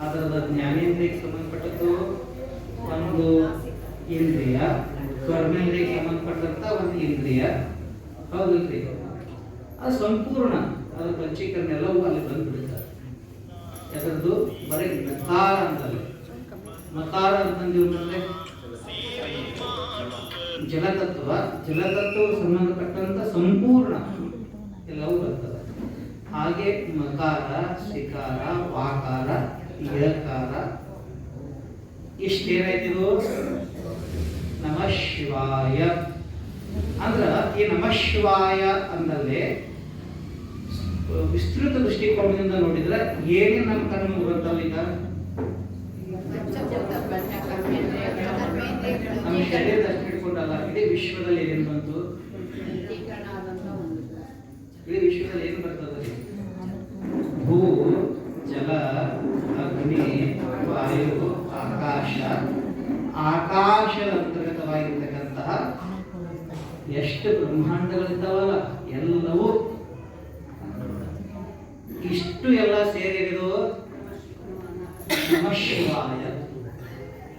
ಅದರದ ಜ್ಞಾನೇಂದ್ರಿಯಕ್ಕೆ ಸಂಬಂಧಪಟ್ಟದ್ದು ಒಂದು ಇಂದ್ರಿಯ, ಕರ್ಮೇಂದ್ರಿಯಕ್ಕೆ ಸಂಬಂಧಪಟ್ಟಂತ ಒಂದು ಇಂದ್ರಿಯ. ಹೌದಿಲ್ರಿ? ಅದು ಸಂಪೂರ್ಣ ಅದರ ಪಂಚೀಕರಣ ಎಲ್ಲವೂ ಅಲ್ಲಿ ಬಂದ್ಬಿಡುತ್ತಾರೆ. ಯಾಕಂದ್ರೆ ಬರೀ ನಕಾರ ಅಂತಲ್ಲ. ಮಕಾರ ಅಂತಂದ್ರೆ ಜಲತತ್ವ, ಜಲತತ್ವಕ್ಕೆ ಸಂಬಂಧಪಟ್ಟಂತ ಸಂಪೂರ್ಣ ಎಲ್ಲವೂ ಬರ್ತದೆ. ಹಾಗೆ ಮಕಾರ, ಸಿಕಾರ, ವಾಕಾರ, ಯಕಾರ ಇಷ್ಟೇನಾಯ್ತಿದು? ನಮಃ ಶಿವಾಯ ಅಂದ್ರ ಈ ನಮಃ ಶಿವಾಯ ಅಂದಲ್ಲೇ ವಿಸ್ತೃತ ದೃಷ್ಟಿಕೋನದಿಂದ ನೋಡಿದ್ರೆ ಏನೇನು ನಮ್ಮ ಕಣ್ಣು ಬರ್ತಲ್ಲ? ಈಗ ನಮ್ಮ ಶರೀರದ ಅಷ್ಟು ಹಿಡ್ಕೊಂಡಲ್ಲ, ಇಡೀ ವಿಶ್ವದಲ್ಲಿ ಏನೇನು ಬಂತು? ಇಡೀ ವಿಶ್ವದಲ್ಲಿ ಏನು ಬರ್ತದೆ? ಭೂ, ಜಲ, ಅಗ್ನಿ, ವಾಯು, ಆಕಾಶ. ಆಕಾಶದ ಅಂತರ್ಗತವಾಗಿರ್ತಕ್ಕಂತಹ ಎಷ್ಟು ಬ್ರಹ್ಮಾಂಡಗಳಿದ್ದಾವಲ್ಲ ಎಲ್ಲವೂ ಇಷ್ಟು ಎಲ್ಲ ಸೇರಿರೋದು ನಮಃ ಶಿವಾಯ.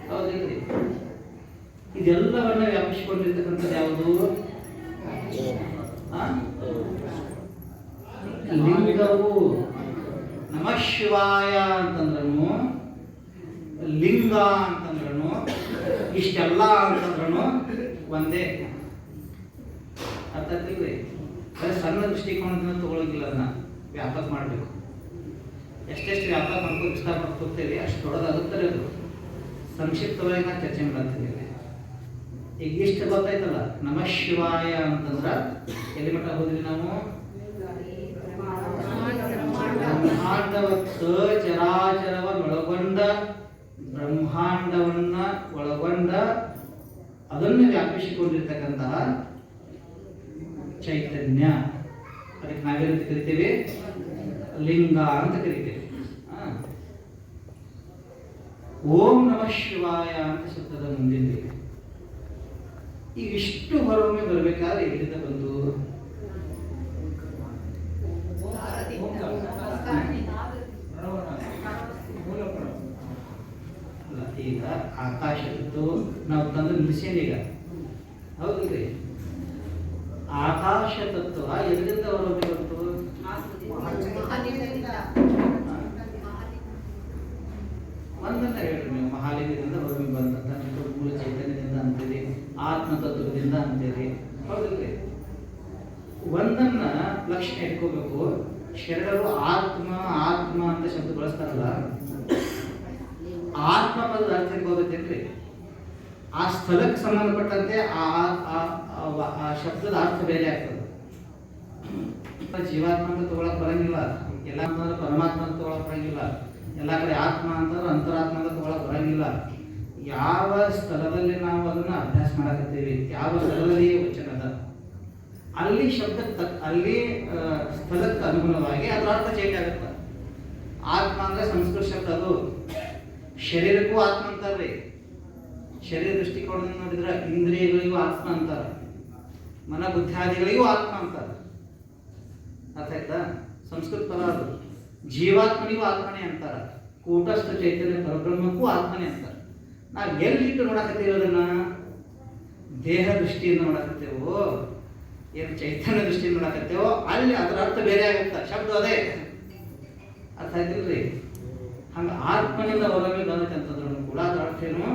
ಹೌದಿಲ್ರಿ? ಇದೆಲ್ಲವನ್ನ ವ್ಯಾಪಿಸಿಕೊಂಡಿರ್ತಕ್ಕಂಥದ್ದು ಯಾವುದು? ಲಿಂಗವು. ನಮಃ ಶಿವಾಯ ಅಂತಂದ್ರೂ, ಲಿಂಗ ಅಂತಂದ್ರೂ, ಇಷ್ಟೆಲ್ಲ ಅಂತಂದ್ರೂ ಒಂದೇ. ಅರ್ಥ ಆಗ್ತಿಲ್ರಿ? ಸಣ್ಣ ದೃಷ್ಟಿಕೋನದಿಂದ ತಗೊಳ್ಳೋಗಿಲ್ಲ, ಅದನ್ನ ವ್ಯಾಪಕ ಮಾಡಬೇಕು. ಎಷ್ಟೆಷ್ಟು ವ್ಯಾಪಕ ಮಾಡ್ಕೊಂಡು ವಿಸ್ತಾರ ಮಾಡ್ಕೊಡ್ತೇವೆ ಅಷ್ಟು ದೊಡ್ಡದಾಗುತ್ತದೆ. ಅದು ಸಂಕ್ಷಿಪ್ತವಾಗಿ ನಾನು ಚರ್ಚೆ ಮಾಡ್ತಿದ್ದೇವೆ. ಈಗ ಇಷ್ಟು ಗೊತ್ತಾಯ್ತಲ್ಲ ನಮಃ ಶಿವಾಯ ಅಂತಂದ್ರೆ ಎಲ್ಲಿ ಮಟ್ಟ ಹೋದ್ರಿ ನಾವು? ಬ್ರಹ್ಮಾಂಡವತ್ತ ಚರಾಚರವನ್ನೊಳಗೊಂಡ, ಬ್ರಹ್ಮಾಂಡವನ್ನ ಒಳಗೊಂಡ ಅದನ್ನು ವ್ಯಾಪಿಸಿಕೊಂಡಿರ್ತಕ್ಕಂತಹ ಚೈತನ್ಯ. ಅದಕ್ಕೆ ನಾವೇನಂತ ಕರಿತೇವೆ? ಲಿಂಗ ಅಂತ ಕರಿತೇವೆ. ಓಂ ನಮಃ ಶಿವಾಯ ಅಂತ ಶಬ್ದದ ಮುಂದಿನ ಈ ಇಷ್ಟು ಹೊರೊಮ್ಮೆ ಬರಬೇಕಾದ್ರೆ ಎಲ್ಲಿಂದ ಬಂದು? ಈಗ ಆಕಾಶದ್ದು ನಾವು ತಂದು ನಿಲ್ಸೇನೆ ಈಗ. ಹೌದಿಲ್ರಿ? ಆಕಾಶ ತತ್ವ ಎಲ್ಲಿಂದ ಹೊರಗೆ ಬಂತು? ಒಂದನ್ನ ಹೇಳ್ರಿ ನೀವು, ಮಹಾಲಿಂಗದಿಂದ ಹೊರಗೆ ಬಂದಂತ ಮೂಲ ಚೈತನ್ಯದಿಂದ ಅಂತೀರಿ, ಆತ್ಮ ತತ್ವದಿಂದ ಅಂತೀರಿ, ಹೌದಿಲ್ರಿ? ಒಂದನ್ನ ಲಕ್ಷಣ ಇಟ್ಕೋಬೇಕು. ಶರಣರು ಆತ್ಮ ಆತ್ಮ ಅಂತ ಶಬ್ದ ಬಳಸ್ತಾರಲ್ಲ, ಆತ್ಮ ಪದದ ಅರ್ಥ ಇಟ್ಕೋಬೇಕೇನ್ರಿ? ಆ ಸ್ಥಳಕ್ಕೆ ಸಂಬಂಧಪಟ್ಟಂತೆ ಆ ಶಬ್ದದ ಅರ್ಥ ಬೇರೆ ಆಗ್ತದೆ. ಜೀವಾತ್ಮ ಅಂತ ತಗೊಳಕ್ ಬರಂಗಿಲ್ಲ, ಎಲ್ಲ ಅಂತಂದ್ರೆ ಪರಮಾತ್ಮ ಅಂತ ತಗೊಳಕ್ ಬರಂಗಿಲ್ಲ, ಎಲ್ಲ ಕಡೆ ಆತ್ಮ ಅಂತಂದ್ರೆ ಅಂತರಾತ್ಮ ಅಂತ ತಗೊಳಕ್ ಬರಂಗಿಲ್ಲ. ಯಾವ ಸ್ಥಳದಲ್ಲಿ ನಾವು ಅದನ್ನ ಅಭ್ಯಾಸ ಮಾಡಕತ್ತೀವಿ, ಯಾವ ಸ್ಥಳದಲ್ಲಿ ವಚನದ ಅಲ್ಲಿ ಶಬ್ದ ಅಲ್ಲಿ ಸ್ಥಳಕ್ಕೆ ಅನುಗುಣವಾಗಿ ಅದರ ಅರ್ಥ ಚೇಂಜ್ ಆಗುತ್ತೆ. ಆತ್ಮ ಅಂದ್ರೆ ಸಂಸ್ಕೃತ ಶಬ್ದ, ಅದು ಶರೀರಕ್ಕೂ ಆತ್ಮ ಅಂತಾರ್ರಿ. ಶರೀರ ದೃಷ್ಟಿಕೋನದಿಂದ ನೋಡಿದ್ರೆ ಇಂದ್ರಿಯಗಳಿಗೂ ಆತ್ಮ ಅಂತಾರ, ಮನ ಬುದ್ಧಾದಿಗಳಿಗೂ ಆತ್ಮ ಅಂತಾರ. ಅರ್ಥ ಆಯ್ತಾ? ಸಂಸ್ಕೃತ ಪದ ಅದು. ಜೀವಾತ್ಮನಿಗೂ ಆತ್ಮನೇ ಅಂತಾರ, ಕೂಟಸ್ಥ ಚೈತನ್ಯ ಪರಬ್ರಹ್ಮಕ್ಕೂ ಆತ್ಮನೇ ಅಂತಾರ. ನಾವು ಎಲ್ಲಿಟ್ಟು ನೋಡಕತ್ತೀವಿ ಅದನ್ನ? ದೇಹ ದೃಷ್ಟಿಯಿಂದ ನೋಡಕತ್ತೇವೋ ಏನು ಚೈತನ್ಯ ದೃಷ್ಟಿಯಿಂದ ನೋಡಕತ್ತೇವೋ ಅಲ್ಲಿ ಅದರ ಅರ್ಥ ಬೇರೆ ಆಗುತ್ತೆ. ಶಬ್ದ ಅದೇ, ಅರ್ಥ ಆಯ್ತಿಲ್ರಿ? ಹಂಗ ಆತ್ಮನಿಂದ ಹೊರಗೆ ಬಂದಕ್ಕಂಥದ್ರು ಕೂಡ ಅದರ ಅರ್ಥ ಏನು?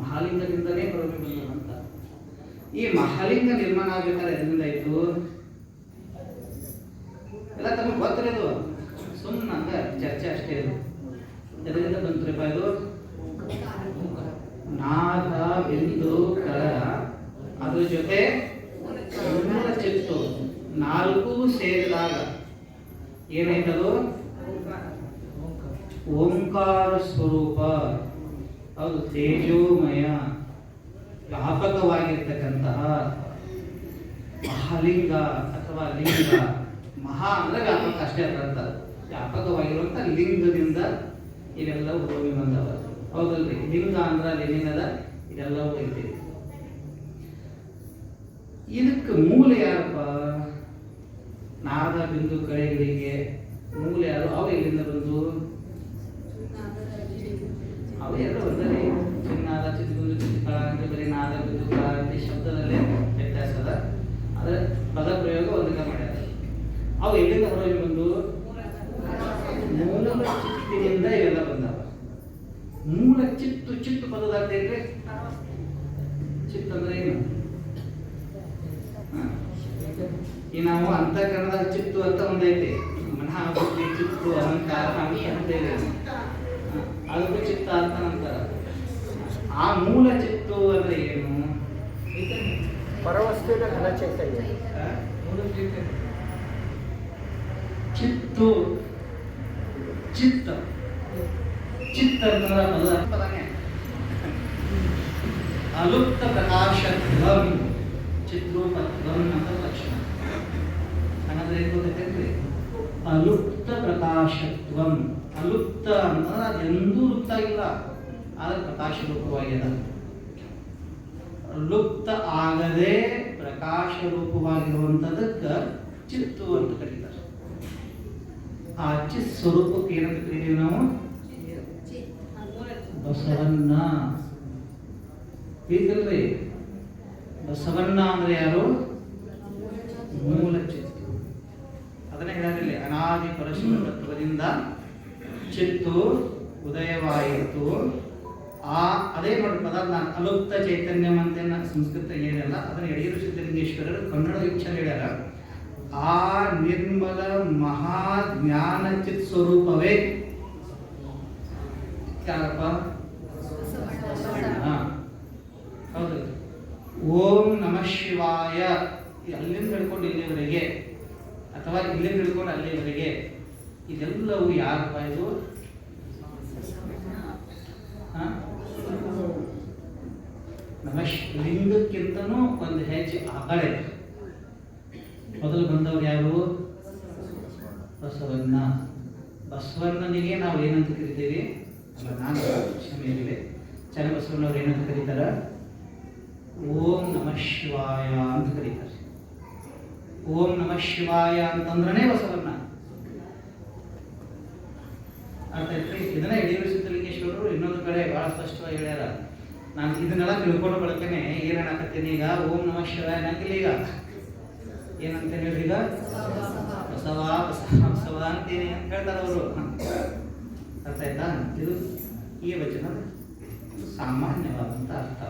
ಮಹಾಲಿಂಗದಿಂದಲೇ ಹೊರಗೆ ಬಂದಂತ. ಈ ಮಹಾಲಿಂಗ ನಿರ್ಮಾಣ ಆಗ್ಬೇಕಾದ್ರೆ ಎಲ್ಲಿಂದ ಆಯ್ತು? ಎಲ್ಲ ತಮಗೆ ಗೊತ್ತಿರೋದು, ಸುಮ್ಮನೆ ಹಂಗ ಚರ್ಚೆ ಅಷ್ಟೇ. ಇದು ಎದರಿಂದ ಬಂತ್ರಿಪ್ಪ? ಇದು ನಾದ ಬಿಂದು ಕಳ ಅದ್ರ ಜೊತೆ ಮೂಲ ಚಿತ್ತು ನಾಲ್ಕು ಸೇರಿದಾಗ ಏನಾಯ್ತದು? ಓಂಕಾರ ಸ್ವರೂಪ. ಹೌದು, ತೇಜೋಮಯ ವ್ಯಾಪಕವಾಗಿರ್ತಕ್ಕಂತಹ ಮಹಾಲಿಂಗ ಅಥವಾ ಲಿಂಗ. ಮಹಾ ಅಂದ್ರೆ ವ್ಯಾಪಕ ಅಷ್ಟೇ ಅರ್ಥ, ವ್ಯಾಪಕವಾಗಿರುವಂತ ಲಿಂಗದಿಂದ ಇವೆಲ್ಲವೂ ಹೋಗಿ ಬಂದವ. ಹೌದಲ್ರಿ? ಲಿಂಗ ಅಂದ್ರೆ ಅದೇನೇನದ ಇದೆಲ್ಲವೂ ಐತಿ. ಇದಕ್ಕೆ ಮೂಲ ಯಾರಪ್ಪ? ನಾದ ಬಿಂದು ಕಳೆಗಳಿಗೆ ಮೂಲ ಯಾರು? ಅವು ಎಲ್ಲಿಂದ ಬಂದು? ಅವು ಎರಡು ಒಂದರಿ. ಚಿನ್ನಾದ ಚಿತ್ರಬಿಂದು ಚಿತ್ರಕಳ ಅಂದ್ರೆ ಬರೀ ನಾದ ಬಿಂದು ಕಳ ಅಂತ ಶಬ್ದದಲ್ಲೇ ವ್ಯತ್ಯಾಸದ, ಅದರ ಪದ ಪ್ರಯೋಗ ಒಂದಕ್ಕೆ ಮಾಡ್ಯಾರ. ಅವು ಎಲ್ಲಿಂದ ಹೊರಗೆ ಬಂದು? ಮೂಲ ಚಿತ್ತಿನಿಂದ ಇವೆಲ್ಲ ಬಂದವ. ಮೂಲ ಚಿತ್ತು, ಚಿತ್ತು ಪದದ ಅರ್ಥ ಏನ್ರಿ? ಚಿತ್ತ ಅಂದ್ರೆ ಏನು? ಈ ನಾವು ಅಂತಃಕರಣದ ಚಿತ್ತು ಅಂತ ಒಂದೈತಿ, ಮನ ಬುದ್ಧಿ ಚಿತ್ತು ಅಹಂಕಾರ ಅಂತ ಇದೆ, ಅದಕ್ಕೂ ಚಿತ್ತ ಅಂತ ನಂತರ. ಆ ಮೂಲ ಚಿತ್ತು ಅಂದ್ರೆ ಏನು? ಪರವಸ್ತುವಿನ ಘನ ಚೈತನ್ಯ. ಚಿತ್ತು ಚಿತ್ತ ಚಿತ್ತ ಅಂತಂದ್ರೆ ಪದನೇ ಅಲುಪ್ತ ಪ್ರಕಾಶತ್ವಂ ಚಿದ್ರೂಪತ್ವಂ ಅಂತ ಲಕ್ಷಣ. ಹಾಗಾದ್ರೆ ಏನು ಗೊತ್ತೈತೇನ್ರಿ? ಅಲುಪ್ತ ಪ್ರಕಾಶತ್ವಂ. ಅಲುಪ್ತ ಅಂತಂದ್ರೆ ಅದೆಂದೂ ಲುಪ್ತ ಆಗಿಲ್ಲ, ಆದ್ರೆ ಪ್ರಕಾಶ ರೂಪವಾಗ್ಯದ. ಲುಪ್ತ ಆಗದೆ ಪ್ರಕಾಶ ರೂಪವಾಗಿರುವಂತದಕ್ಕೆ ಚಿತ್ತು ಅಂತ ಕರೀತಾರೆ. ಆ ಚಿತ್ ಸ್ವರೂಪಕ್ಕೆ ಏನಂತ ಕರೀತೀವಿ ನಾವು? ಬಸವಣ್ಣ. ಈಗಲ್ರಿ, ಬಸವಣ್ಣ ಅಂದ್ರೆ ಯಾರು? ಮೂಲ ಚಿತ್ತು. ಅದನ್ನೇ ಹೇಳಿರಲಿ, ಅನಾದಿ ಪರಶಿವ ತತ್ವದಿಂದ ಚಿತ್ತು ಉದಯವಾಯಿತು. ಅದೇ ನೋಡಿ ಪದ ಅಲುಪ್ತ ಚೈತನ್ಯಂ ಅಂತ ಸಂಸ್ಕೃತ ಹೇಳಿರಲ್ಲ, ಅದನ್ನ ಯಡಿಯೂರು ಸಿದ್ದಲಿಂಗೇಶ್ವರರು ಕನ್ನಡ ವಿಚಾರ ಹೇಳ್ಯಾರ. ಆ ನಿರ್ಮಲ ಮಹಾ ಜ್ಞಾನ ಚಿತ್ ಸ್ವರೂಪವೇ ಯಾರಪ್ಪ? ಹೌದು. ಓಂ ನಮಃ ಶಿವಾಯ ಅಲ್ಲಿಂದ ಹಿಡ್ಕೊಂಡು ಇಲ್ಲಿವರೆಗೆ, ಅಥವಾ ಇಲ್ಲಿಂದ ಹಿಡ್ಕೊಂಡು ಅಲ್ಲಿವರೆಗೆ, ಇದೆಲ್ಲವೂ ಯಾರಪ್ಪ? ಇದು ನಮಃ ಲಿಂಗಕ್ಕಿಂತನೂ ಒಂದು ಹೆಜ್ಜೆ ಆಗಡೆ ಮೊದಲು ಬಂದವರು ಯಾರು? ಬಸವಣ್ಣ. ಬಸವಣ್ಣನಿಗೆ ನಾವು ಏನಂತ ಕರಿತೀವಿ? ಅಲ್ಲ, ನಾನು ಕ್ಷಮೆ ಇರಲಿ, ಚನ್ನಬಸವಣ್ಣವ್ರು ಏನಂತ ಕರೀತಾರ? ಓಂ ನಮಃ ಶಿವಾಯ ಅಂತ ಕರೀತಾರೆ. ಓಂ ನಮಃ ಶಿವಾಯ ಅಂತಂದ್ರೆ ಬಸವಣ್ಣ. ಅರ್ಥ ಆಯ್ತು? ಇದನ್ನ ಯಡಿಯೂರು ಸಿದ್ದಲಿಂಗೇಶ್ವರರು ಇನ್ನೊಂದು ಕಡೆ ಬಹಳ ಸ್ಪಷ್ಟವಾಗಿ ಹೇಳ್ಯಾರ. ನಾನು ಇದನ್ನೆಲ್ಲ ತಿಳ್ಕೊಂಡು ಬಳಕೆನೆ ಏನ್ ಹೇಳಕತ್ತೀನಿ ಈಗ? ಓಂ ನಮಃ ಶಿವಾಯ ಅನ್ನಂಗಿಲ್ಲ ಈಗ. ಏನಂತ ಹೇಳಿ ಈಗ ಬಸವ ಬಸವ ಅಂತೇನೆ ಅಂತ ಹೇಳ್ತಾರೆ ಅವರು. ಅರ್ಥ ಆಯ್ತಾ? ಇದು ಈ ವಚನದ ಸಾಮಾನ್ಯವಾದಂಥ ಅರ್ಥ,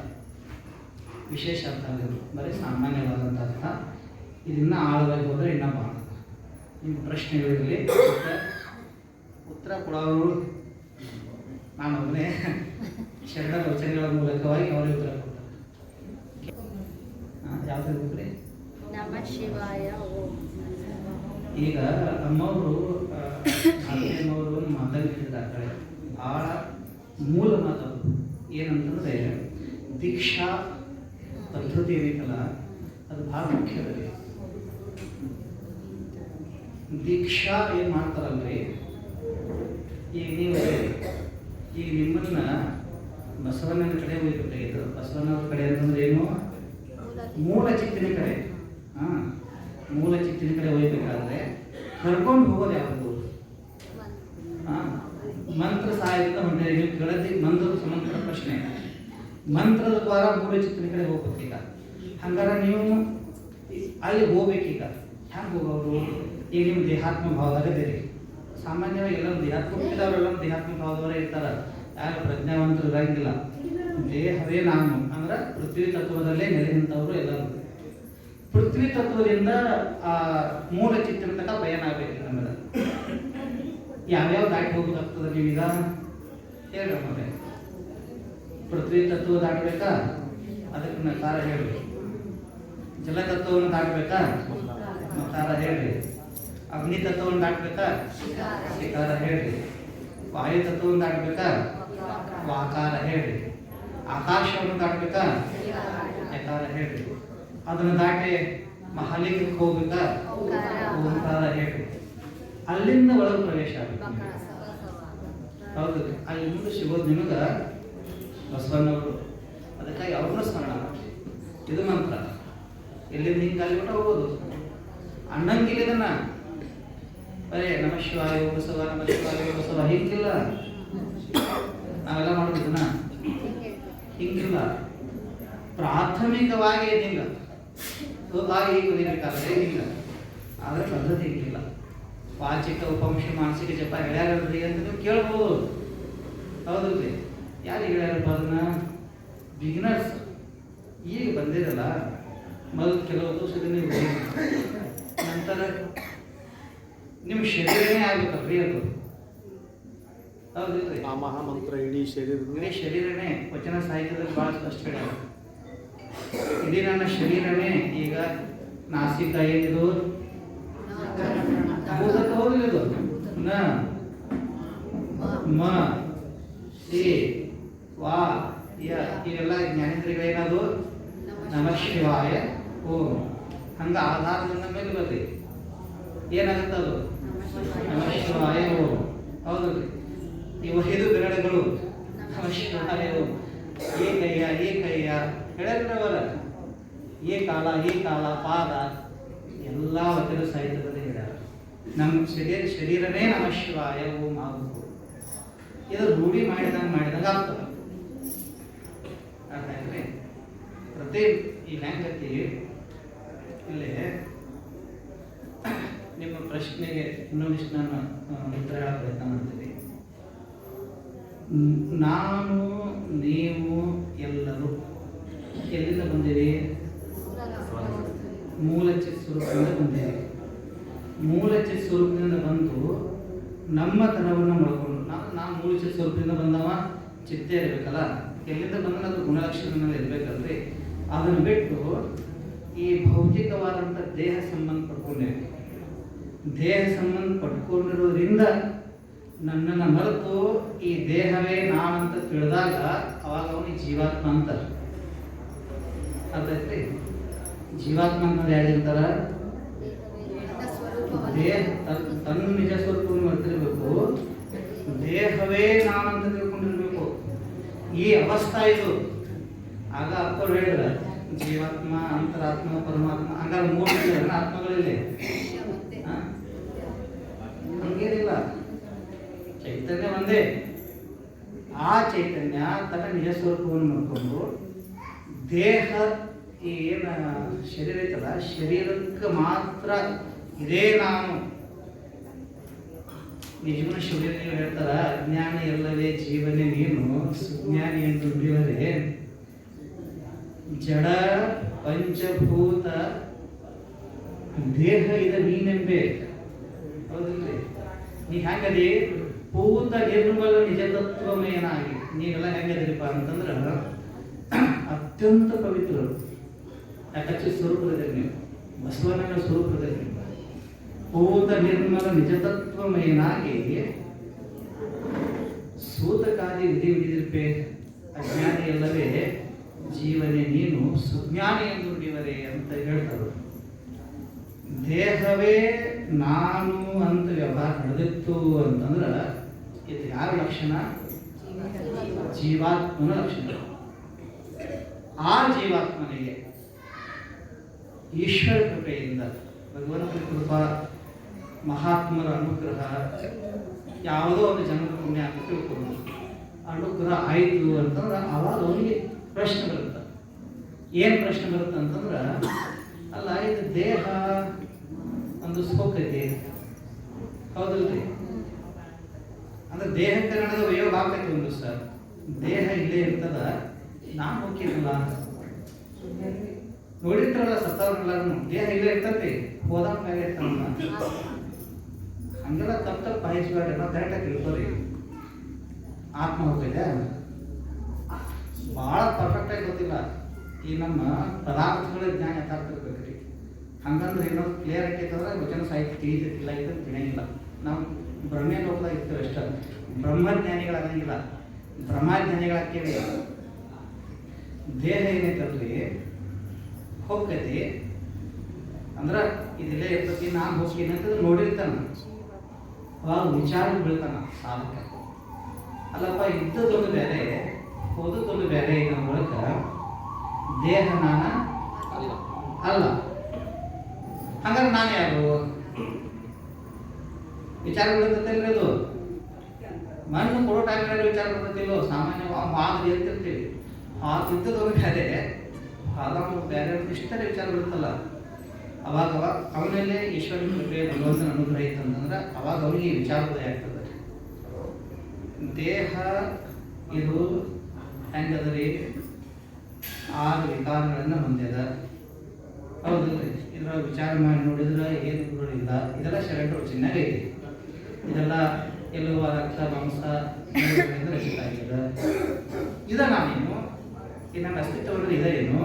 ವಿಶೇಷ ಅರ್ಥ ಅಲ್ಲ, ಬರೀ ಸಾಮಾನ್ಯವಾದಂಥ ಅರ್ಥ. ಇದನ್ನ ಆಳವಾಗಿ ಹೋದರೆ ಇನ್ನೂ ಭಾಳ ನಿಮ್ಮ ಪ್ರಶ್ನೆಗಳಿರಲಿ, ಉತ್ತರ ಕೊಡೋರು ನಾನು ಒಬ್ಬನೇ ಶರಣರ ವಚನಗಳ ಮೂಲಕವಾಗಿ ಅವರಿಗೆ ಉತ್ತರ ಕೊಡ್ತಾರೆ. ಯಾವ್ದು ಹೋಗ್ರಿ? ನಮಃ ಶಿವಾಯ ಓಂ. ಈಗ ಅಮ್ಮವರು ಅಮ್ಮವರು ಮಾತಾಡ್ತಿದ್ದಾರೆ ಭಾಳ ಮೂಲ ಮಾತಾಡೋದು ಏನಂತಂದರೆ ದೀಕ್ಷಾ ಪದ್ಧತಿ ಏನೈತಲ್ಲ ಅದು ಭಾಳ ಮುಖ್ಯದಲ್ಲಿ. ದೀಕ್ಷಾ ಏನು ಮಾಡ್ತಾರಲ್ರಿ, ಈಗ ನೀವು ಈಗ ನಿಮ್ಮನ್ನ ಬಸವಣ್ಣನ ಕಡೆ ಹೋಗ್ಬೇಕಾಗಿತ್ತು. ಬಸವಣ್ಣವ್ರ ಕಡೆ ಅಂತಂದ್ರೆ ಏನು? ಮೂಲ ಚಿತ್ತಿನ ಕಡೆ. ಮೂಲ ಚಿತ್ತಿನ ಕಡೆ ಹೋಗ್ಬೇಕಾದ್ರೆ ಕರ್ಕೊಂಡು ಹೋಗೋದು ಯಾವುದು? ಮಂತ್ರ ಸಹಾಯದಿಂದ ಹೊಂದಿದೆ. ನೀವು ಕೇಳೋದಿ ಮಂತ್ರದ ಸಂಬಂಧಪಟ್ಟ ಪ್ರಶ್ನೆ. ಮಂತ್ರದ ದ್ವಾರ ಮೂಲ ಚಿತ್ತಿನ ಕಡೆ ಹೋಗ್ಬೇಕೀಗ. ಹಂಗಾರೆ ನೀವು ಅಲ್ಲಿ ಹೋಗ್ಬೇಕೀಗ. ಹ್ಯಾಂಗೆ ಹೋಗೋರು? ಈಗ ನಿಮ್ಮ ದೇಹಾತ್ಮ ಭಾವದಾಗ ಬೇರೆ. ಸಾಮಾನ್ಯವಾಗಿ ಎಲ್ಲ ದೇಹಾತ್ಮದವರೆಲ್ಲ ದೇಹಾತ್ಮ ಭಾವದವರೇ ಇರ್ತಾರೆ, ಯಾರು ಪ್ರಜ್ಞಾವಂತರು ಇರಂಗಿಲ್ಲ. ದೇಹವೇ ನಾನು ಅಂದ್ರೆ ಪೃಥ್ವಿ ತತ್ವದಲ್ಲೇ ನೆಲೆ ನಿಂತವರು ಎಲ್ಲರೂ. ಪೃಥ್ವಿ ತತ್ವದಿಂದ ಆ ಮೂಲ ಚಿತ್ತಿನ ತನಕ ಭಯನ ಆಗ್ಬೇಕು. ನಮಗೆ ಯಾವ್ಯಾವ ದಾಟಿ ಹೋಗೋದಾಗ್ತದೆ ನೀವೀಗ ಹೇಳಿ ನಮಗೆ. ಪೃಥ್ವಿ ತತ್ವ ದಾಟಬೇಕಾ? ಅದಕ್ಕೆ ನಕಾರ ಹೇಳಿ. ಜಲತತ್ವವನ್ನು ದಾಟಬೇಕಾ? ನಕಾರ ಹೇಳಿ. ಅಗ್ನಿ ತತ್ವವನ್ನು ದಾಟಬೇಕಾ? ಶಿಕಾರ ಹೇಳಿ. ವಾಯು ತತ್ವವನ್ನು ದಾಟಬೇಕಾ? ವಾಕಾರ ಹೇಳಿ. ಆಕಾಶವನ್ನು ದಾಟಬೇಕಾ? ಯಕಾರ ಹೇಳಿ. ಅದನ್ನು ದಾಟಿ ಮಹಾಲಿಂಗಕ್ಕೆ ಹೋಗ್ಬೇಕಾ? ಓಂಕಾರ ಹೇಳಿ. ಅಲ್ಲಿಂದ ಒಳಗೆ ಪ್ರವೇಶ ಆಗಬೇಕು. ಹೌದು, ಅಲ್ಲಿ ಮುಂದೆ ಸಿಗೋದು ನಿಮಗೆ ಬಸವಣ್ಣವರು. ಅದಕ್ಕಾಗಿ ಅವ್ರನ್ನ ಸ್ಮರಣ ಮಾಡಿ. ಇದು ಮಂತ್ರ. ಎಲ್ಲಿಂದ ಹಿಂಗೆ ಅಲ್ಲಿ ಬಿಟ್ಟು ಹೋಗೋದು ಅನ್ನಂಗಿಲ್ಲ. ಇದನ್ನ ಬರೇ ನಮಃ ಶಿವಾಯ ಬಸವ, ನಮಃ ಶಿವಾಯ ಬಸವ ಹಿಂಗಿಲ್ಲ. ನಾವೆಲ್ಲ ಮಾಡೋದಿದ್ದನ್ನ ಹಿಂಗಿಲ್ಲ. ಪ್ರಾಥಮಿಕವಾಗಿ ಹಿಂಗ ಈಗ ಕುದಿಬೇಕಾದ್ರೆ ಹಿಂಗ. ಆದರೆ ಪದ್ಧತಿ ಹಿಂಗಿಲ್ಲ. ವಾಚಿಕ ಉಪಂಶ ಮಾನಸಿಕ ಜಪ ಹೇಳ್ಯಾರಲ್ರಿ ಅಂತ ನೀವು ಕೇಳ್ಬೋದು. ಹೌದಲ್ರಿ? ಯಾರು ಹೇಳ್ಯಾರಪ್ಪ ಅದನ್ನ? ಬಿಗಿನರ್ಸ್. ಈಗ ಬಂದಿರಲ್ಲ, ಮೊದಲು ಕೆಲವು ದಿವಸದಿಂದ ನಂತರ ನಿಮ್ಮ ಶರೀರನೇ ಆಗ್ಬೇಕಲ್ರಿ ಅದು. ಹೌದಿಲ್ರಿ? ಆ ಮಹಾಮಂತ್ರ ಇಡೀ ಶರೀರನೇ ವಚನ ಸಾಹಿತ್ಯದಲ್ಲಿ ಬಹಳ ಸ್ಪಷ್ಟ ಹೇಳ್ಯಾರ. ಇಡೀ ನನ್ನ ಶರೀರನೇ. ಈಗ ನಾಸಿಕ ಏನಿದು? ಭೂತಕ್ಕೆ ಹೋಗಿಲ್ಲ ಇದು. ನ ಮ ಸಿ ವಾ ಯ ಇವೆಲ್ಲ ಜ್ಞಾನೇಂದ್ರಿಯಗಳೇನದು? ನಮಃ ಶಿವಾಯ ಓಂ. ಹಂಗ ಆಧಾರದಿಂದ ಮೇಲೆ ಬರ್ರಿ ಏನಾಗುತ್ತೆ ಅದು? ನಮಃ ಶಿವಾಯ ಓಂ. ಹೌದಲ್ರಿ? ಇವು 5 ಬೆರಳುಗಳು ನಮಃ ಶಿವಾಯ ಓಂ. ಏಕಯ್ಯ ಏಕಯ್ಯ ಹೇಳ್ಯಾರವರ. ಏಕಾಲ ಪಾದ ಎಲ್ಲ ವಚನ ಸಾಹಿತ್ಯದಲ್ಲಿ ಹೇಳ್ಯಾರ. ನಮ್ಮ ಶರೀರನೇ ನಮಃ ಶಿವಾಯ ಓಂ ಆಗಬೇಕು. ಇದು ರೂಢಿ ಮಾಡಿದಂಗೆ ಆಗ್ತದೆ. ಅರ್ಥ ಆಯ್ತ್ರಿ? ಪ್ರತಿ ಈ ಲ್ಯಾಂಗತಿ ಇಲ್ಲಿ ನಿಮ್ಮ ಪ್ರಶ್ನೆಗೆ ಇನ್ನೊಂದಿಷ್ಟು ನಾನು ಉತ್ತರ ಹೇಳೋ ಪ್ರಯತ್ನ ಮಾಡ್ತೀನಿ. ನಾನು ನೀವು ಎಲ್ಲರೂ ಎಲ್ಲಿಂದ ಬಂದಿರಿ? ಮೂಲ ಚಿತ್ ಸ್ವರೂಪದಿಂದ ಬಂದಿರಿ. ಮೂಲ ಚಿತ್ ಸ್ವರೂಪದಿಂದ ಬಂದು ನಮ್ಮ ತನವನ್ನು ಮಾಡ್ಕೊಂಡು ನಾನು ಮೂಲ ಚಿತ್ ಸ್ವರೂಪದಿಂದ ಬಂದವ ಚಿತ್ತೆ ಇರಬೇಕಲ್ಲ. ಎಲ್ಲಿಂದ ಬಂದ ಅದು ಗುಣಲಕ್ಷಣದಲ್ಲಿ ಇರಬೇಕಲ್ರಿ. ಅದನ್ನು ಬಿಟ್ಟು ಈ ಭೌತಿಕವಾದಂಥ ದೇಹ ಸಂಬಂಧ ಪಡ್ಕೊಂಡೇವೆ. ದೇಹ ಸಂಬಂಧ ಪಡ್ಕೊಂಡಿರೋದ್ರಿಂದ ನನ್ನನ್ನು ಮರೆತು ಈ ದೇಹವೇ ನಾನಂತ ತಿಳಿದಾಗ ಅವಾಗ ಅವನಿಗೆ ಜೀವಾತ್ಮ ಅಂತಾರೆ. ಅರ್ಥೈತ್ರಿ? ಜೀವಾತ್ಮ ಅಂತಂದ್ರೆ ಯಾರಿರ್ತಾರ? ದೇಹ ತನ್ನ ನಿಜ ಸ್ವರೂಪವನ್ನು ಮರೆತಿರ್ಬೇಕು. ದೇಹವೇ ನಾನಂತ ತಿಳ್ಕೊಂಡಿರ್ಬೇಕು. ಈ ಅವಸ್ಥಾ ಇದು. ಆಗ ಅಪ್ಪರು ಹೇಳಿದ್ರ ಜೀವಾತ್ಮ, ಅಂತರಾತ್ಮ, ಪರಮಾತ್ಮ. ಹಂಗಾರೆ 3 ಆತ್ಮಗಳಿಲ್ಲ. ಹಂಗೇನಿಲ್ಲ. ಚೈತನ್ಯ ಒಂದೇ. ಆ ಚೈತನ್ಯ ತನ್ನ ನಿಜ ಸ್ವರೂಪವನ್ನು ನೋಡಿಕೊಂಡು ದೇಹ ಈ ಏನು ಶರೀರ ಐತಲ್ಲ, ಶರೀರಕ್ಕೆ ಮಾತ್ರ ಇದೇ ನಾನು. ನಿಜವನ ಶಿವಲಿಂಗ ಹೇಳ್ತಾರ, ಅಜ್ಞಾನ ಎಲ್ಲವೇ ಜೀವನೇ ನೀನು, ಸುಜ್ಞಾನಿ ಎಂದು ನುಡಿವರೆ ಜಡ ಪಂಚಭೂತ ದೇಹ ಇದ ನೀನೆಂಬೆ. ಹೌದಿಲ್ರಿ? ನೀ ಹೆಂಗದಿ? ಭೂತ ನಿರ್ಮಲ ನಿಜತತ್ವಮಯನಾಗಿ. ನೀವೆಲ್ಲ ಹೆಂಗದಿರಿಪ್ಪ ಅಂತಂದ್ರ ಅತ್ಯಂತ ಪವಿತ್ರರು. ಯಾಕಂದ್ರೆ ಸ್ವರೂಪದಲ್ಲಿ ನೀವು ಬಸವಣ್ಣನ ಸ್ವರೂಪದಲ್ಲಿ ನೀವು ಭೂತ ನಿರ್ಮಲ ನಿಜತತ್ವಮಯನಾಗಿ ಸೂತಕಾದಿ ವಿಧಿ ವಿಧಿರ್ಪೆ ಅಜ್ಞಾನಿ ಎಲ್ಲವೇ ಜೀವನೇ ನೀನು ಸುಜ್ಞಾನಿ ಎಂದು ನುಡಿವರೆ ಅಂತ ಹೇಳ್ತಾರೆ. ದೇಹವೇ ನಾನು ಅಂತ ವ್ಯವಹಾರ ನಡೆದಿತ್ತು ಅಂತಂದ್ರ ಇದು ಯಾರ ಲಕ್ಷಣ? ಜೀವಾತ್ಮನ ಲಕ್ಷಣ. ಆ ಜೀವಾತ್ಮನಿಗೆ ಈಶ್ವರ ಕೃಪೆಯಿಂದ, ಭಗವಂತನ ಕೃಪಾ, ಮಹಾತ್ಮರ ಅನುಗ್ರಹ, ಯಾವುದೋ ಒಂದು ಜನ್ಮ ಪುಣ್ಯ ಅಂತ ತಿಳ್ಕೊಂಡು ಅನುಗ್ರಹ ಆಯಿತು ಅಂತಂದ್ರೆ ಅವಾಗ ಅವನಿಗೆ ಪ್ರಶ್ನೆ ಬರುತ್ತೆ. ಏನು ಪ್ರಶ್ನೆ ಬರುತ್ತೆ ಅಂತಂದ್ರೆ, ಅಲ್ಲ ಇದು ದೇಹ ಒಂದು ಸೋಕೈತಿ, ಹೌದಲ್ರಿ? ಅಂದ್ರೆ ದೇಹಕ್ಕೆ ನನಗೆ ವಯೋಗ ಆಗ್ತೈತಿ ಒಂದು ಸರ್. ದೇಹ ಇಲ್ಲೇ ಇರ್ತದ, ನಾನು ಹೋಗಿರಲ್ಲ. ನೋಡಿರ್ತಾರಲ್ಲ ಸತ್ತವ್ರನ್ನೆಲ್ಲ, ದೇಹ ಇಲ್ಲೇ ಇರ್ತೈತಿ, ಹೋದಾಗ ಮೇಲೆ ಇರ್ತಾನಲ್ಲ. ಹಂಗೆಲ್ಲ ತಪ್ಪು ಪಾಯಿಸ್ಬೇಡ್ರಿ, ನಾವು ಕರೆಕ್ಟಾಗಿ ತಿಳ್ಕೊರಿ. ಆತ್ಮ ಹೋಗಿದೆ ಭಾಳ ಪರ್ಫೆಕ್ಟಾಗಿ ಗೊತ್ತಿಲ್ಲ. ಈ ನಮ್ಮ ಪದಾರ್ಥಗಳ ಜ್ಞಾನ ಯಥಾರ್ಥ ಇರ್ಬೇಕ್ರಿ. ಹಂಗಂದ್ರೆ ಏನೋ ಕ್ಲಿಯರ್ ಆಕೈತಂದ್ರೆ ವಚನ ಸಾಹಿತ್ಯ ತಿಳಿದಿಲ್ಲ, ಇದನ್ನು ತಿಳಿಯಂಗಿಲ್ಲ. ನಾವು ಬ್ರಹ್ಮೇ ಲೋಕದಾಗ ಇರ್ತೀವಿ ಅಷ್ಟ, ಬ್ರಹ್ಮಜ್ಞಾನಿಗಳಾಗಂಗಿಲ್ಲ. ಬ್ರಹ್ಮಜ್ಞಾನಿಗಳಾಗ್ತೀವಿ. ದೇಹ ಏನೈತಲ್ರಿ ಹೋಗ್ತೈತಿ ಅಂದ್ರೆ ಇದೆಲ್ಲ ಇರ್ತೈತಿ, ನಾನು ಹೋಗ್ತೀನಿ ಅಂತ ನೋಡಿರ್ತಾನ. ಅವಾಗ ವಿಚಾರ ಬೀಳ್ತಾನ ಸಾಧಕ. ಅಲ್ಲಪ್ಪ ಇದ್ದದೊಂದು ಬೇರೆ, ಹೋದದೊಂದು ಬೇರೆ ಇದರ ಮೂಲಕ ದೇಹ ನಾನ ಅಲ್ಲ. ಹಂಗಾರೆ ನಾನು ಯಾರು? ವಿಚಾರ ಬೀಳ್ತೈತಿಲ್ರಿ ಅದು. ಮಣ್ಣು ಕೊಡೋ ಟೈಮ್ನಲ್ಲಿ ವಿಚಾರ ಬರ್ತೈತಿಲ್ಲೋ? ಸಾಮಾನ್ಯ ಹಾಗೆ ಇರ್ತಿರ್ತೀವಿ. ಹಾಗೆ ಇದ್ದದೊಂದು ಬೇರೆ, ಆದಾಮ ಬೇರೆ ಇಷ್ಟರೇ ವಿಚಾರ ಬರುತ್ತಲ್ಲ. ಅವಾಗ ಅವನಲ್ಲೇ ಈಶ್ವರನ ಕೃಪೆ, ಭಗವಂತನ ಅನುಗ್ರಹ ಇತ್ತಂತಂದ್ರೆ ಅವಾಗ ಅವನಿಗೆ ವಿಚಾರೋದಯ ಆಗ್ತದೆ. ದೇಹ ಇದು ಹೆಂಗದರಿ? 6 ವಿಕಾರಗಳನ್ನು ಹೊಂದ್ಯದ, ಹೌದಿಲ್ಲ? ಇದರ ವಿಚಾರ ಮಾಡಿ ನೋಡಿದ್ರೆ ಏನು ಇಲ್ಲ. ಇದೆಲ್ಲ ಶರಣರು ಚಿನ್ನಾಗೈತಿ. ಇದೆಲ್ಲ ಎಲ್ಲುವ ರಕ್ತ ಮಾಂಸ ರಚಿತ ಆಗಿದೆ. ಇದ ನಾನೇನು? ಈ ನನ್ನ ಅಸ್ತಿತ್ವದಲ್ಲಿ ಇದೆ ಏನು?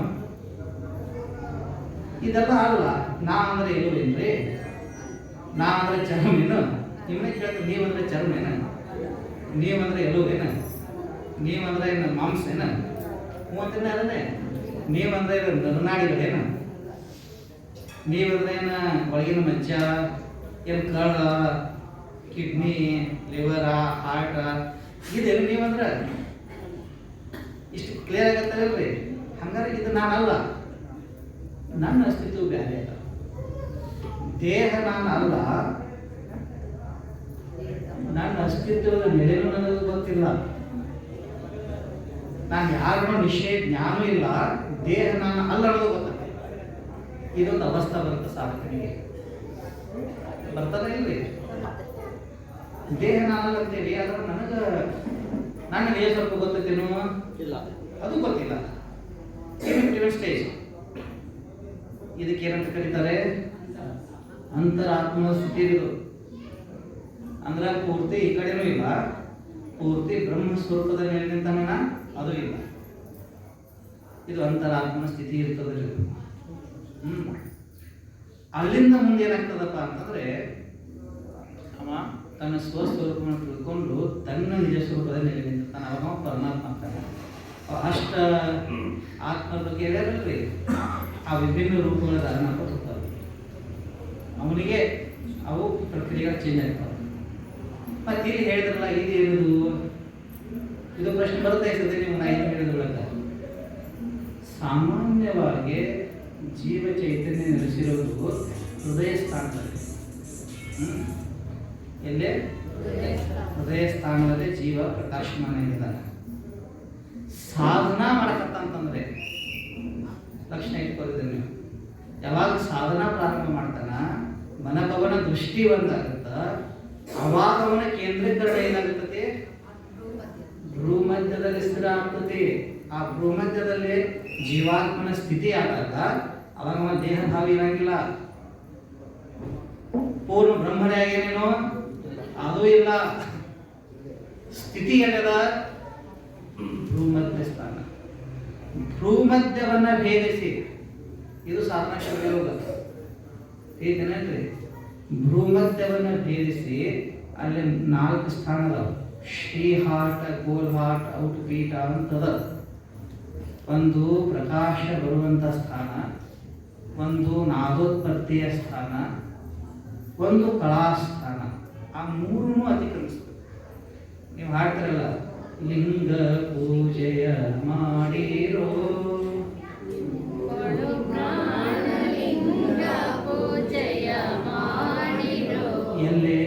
ಇದೆಲ್ಲ ಅಲ್ಲ. ನಾ ಅಂದ್ರೆ ಎಲ್ಲೇನ್ರಿ? ನಾ ಅಂದ್ರೆ ಚರ್ಮೇನು? ನಿಮ್ಮನೆ ಕೇಳ್ತಾರೆ, ನೀವಂದ್ರೆ ಚರ್ಮೇನ? ನೀವಂದ್ರೆ ಎಲ್ಲೋವೇನ? ನೀವಂದ್ರೆ ಏನು ಮಾಂಸ ಏನ? ಮೂವತ್ತಿನ ಅದನ್ನೇ ನೀವಂದ್ರೆ ನರನಾಡಿಗಳೇನ? ನೀವಂದ್ರೆ ಏನ ಒಳಗಿನ ಮಜ್ಜ, ಏನು ಕಳ, ಕಿಡ್ನಿ, ಲಿವರ, ಹಾರ್ಟ, ಇದೇನು ನೀವಂದ್ರೆ? ಇಷ್ಟು ಕ್ಲಿಯರ್ ಆಗತ್ತಲ್ರಿ? ಹಂಗಾರೆ ಇದು ನಾನಲ್ಲ. ನನ್ನ ಅಸ್ತಿತ್ವ ಬೇರೆ ಅಲ್ಲ. ದೇಹ ನಾನು ಅಲ್ಲ. ನನ್ನ ಅಸ್ತಿತ್ವದ ನೆಲೆನೂ ನನಗೆ ಗೊತ್ತಿಲ್ಲ. ನಾನು ಯಾರನ್ನೋ ನಿಶ್ಚಯ ಜ್ಞಾನೂ ಇಲ್ಲ. ದೇಹ ನಾನು ಅಲ್ಲ ಅನ್ನೋದು ಗೊತ್ತಾಗ್ತದೆ. ಇದೊಂದು ಅವಸ್ಥೆ ಬರುತ್ತೆ ಸಾಧಕನಿಗೆ. ಬರ್ತದ ಇಲ್ರಿ? ದೇಹ ನಾನಲ್ಲ ಅಂತೇಳಿ, ಆದ್ರೆ ನನಗೆ ನನ್ನ ನಿಜ ಸ್ವಲ್ಪ ಗೊತ್ತೈತೇನೋ? ಇಲ್ಲ, ಅದು ಗೊತ್ತಿಲ್ಲ. ಇಮಿಟೇಟಿವ್ ಸ್ಟೇಜ್. ಇದಕ್ಕೆ ಏನಂತ ಕರೀತಾರೆ? ಅಂತರಾತ್ಮ ಸ್ಥಿತಿ. ಇದು ಅಂದ್ರೆ ಪೂರ್ತಿ ಈ ಕಡೆನೂ ಇಲ್ಲ, ಪೂರ್ತಿ ಬ್ರಹ್ಮ ಸ್ವರೂಪದ ಮೇಲೆ ನಿಂತಾನ ಅದು ಇಲ್ಲ. ಇದು ಅಂತರಾತ್ಮನ ಸ್ಥಿತಿ ಇರ್ತದೆ. ಅಲ್ಲಿಂದ ಮುಂದೆ ಏನಾಗ್ತದಪ್ಪ ಅಂತಂದ್ರೆ, ಅವ ತನ್ನ ಸ್ವಸ್ವರೂಪವನ್ನು ತಿಳ್ಕೊಂಡು ತನ್ನ ನಿಜ ಸ್ವರೂಪದ ಮೇಲೆ ನಿಂತಾನ. ಅವಾಗ ಪರಮಾತ್ಮ ಆಗ್ತಾನೆ. ಅಷ್ಟ ಆತ್ಮದ ಬಗ್ಗೆ ಹೇಳ್ಯಾರಲ್ರಿ, ಆ ವಿಭಿನ್ನ ರೂಪಗಳ ಧಾರಣ ಹೋಗ್ತಾರೆ. ಅವನಿಗೆ ಅವು ಪ್ರಕ್ರಿಯೆಗಳು ಚೇಂಜ್ ಆಗ್ತವೆ. ಮತ್ತೆ ಇಲ್ಲಿ ಹೇಳಿದ್ರಲ್ಲ, ಇದೇನು? ಇದು ಪ್ರಶ್ನೆ ಬರುತ್ತೆ ಇರ್ತದೆ ನೀವು. ನಾ ಏನು ಹೇಳಿದ್ರೊಳಗ ಸಾಮಾನ್ಯವಾಗಿ ಜೀವ ಚೈತನ್ಯ ನೆಲೆಸಿರೋದು ಹೃದಯ ಸ್ಥಾನದಲ್ಲಿ. ಎಲ್ಲೇ? ಹೃದಯ ಸ್ಥಾನದಲ್ಲಿ ಜೀವ ಪ್ರಕಾಶಮಾನ ಇದ್ದಾನೆ. ಸಾಧನಾ ಮಾಡಕತ್ತ ಅಂತಂದ್ರೆ ಲಕ್ಷಣ ಇಟ್ಕೊಳ್ತೀನಿ ನೀವು. ಯಾವಾಗ ಸಾಧನಾ ಪ್ರಾರಂಭ ಮಾಡ್ತಾನ ಮನಕವನ ದೃಷ್ಟಿ ಒಂದಾಗುತ್ತ, ಅವಾಗ ಅವನ ಕೇಂದ್ರೀಕರಣ ಏನಾಗುತ್ತದೆ, ಭ್ರೂಮಧ್ಯದಲ್ಲಿ ಸ್ಥಿರ ಆಗ್ತದೆ. ಆ ಭ್ರೂಮಧ್ಯದಲ್ಲಿ ಜೀವಾತ್ಮನ ಸ್ಥಿತಿ ಆದಾಗ ಅವಾಗ ಅವನ ದೇಹ ಭಾವ ಇರಂಗಿಲ್ಲ. ಪೂರ್ಣ ಬ್ರಹ್ಮನೇ ಆಗೇನೇನೋ ಅದು ಇಲ್ಲ. ಸ್ಥಿತಿ ಏನದ, ಭ್ರೂಮಧ್ಯ ಸ್ಥಾನ. ಭ್ರೂಮಧ್ಯವನ್ನ ಭೇದಿಸಿ, ಇದು ಸಾಧನಾ ಶಿವಯೋಗ ಏನೇನ್ರಿ, ಭ್ರೂಮಧ್ಯವನ್ನ ಭೇದಿಸಿ ಅಲ್ಲಿ 4 ಸ್ಥಾನ ಅದಾವ. ಶ್ರೀಹಾಟ, ಗೋಲ್ಹಾಟ, ಔಟ್ಪೀಠ ಅಂತದ. ಒಂದು ಪ್ರಕಾಶ ಬರುವಂತ ಸ್ಥಾನ, ಒಂದು ನಾದೋತ್ಪತ್ತಿಯ ಸ್ಥಾನ, ಒಂದು ಕಲಾಸ್ಥಾನ. ಆ 3 ಅತಿಕ್ರಮಿಸ್ತದೆ. ನೀವು ಹಾಡ್ತಾರಲ್ಲ, ಲಿಂಗ ಪೂಜೆಯ ಮಾಡಿರೋ ಎಲ್ಲೇ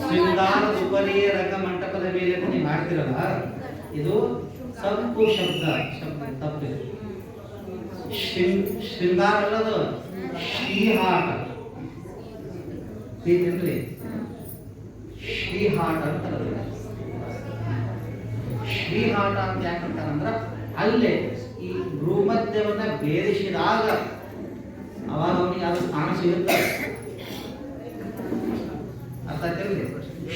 ಶೃಂಗಾರದ ಉಪರಿಯ ರಂಗಮಂಟಪದ ಮೇಲೆ ನೀವು ಹಾಡ್ತಿರಲ್ಲ, ಇದು ತಪ್ಪು ಶಬ್ದ ತಪ್ಪಿದೆ. ಶೃಂಗಾರ ಅಲ್ಲದು, ಶ್ರೀಹಾಟ. ಏನ್ರಿ ಶ್ರೀಹಾಟ ಅಂತಾರ. ಶ್ರೀಹಾಟ ಅಂತ ಯಾಕಂತಾರಂದ್ರ ಅಲ್ಲೇ ಈ ಭ್ರೂಮಧ್ಯವನ್ನ ಭೇದಿಸಿದಾಗ ಅವಾಗ ಅವನಿಗೆ ಅದು ಸ್ಥಾನ ಸಿಗುತ್ತೆ. ಅರ್ಥ ಆಯ್ತಿಲ್ರಿ?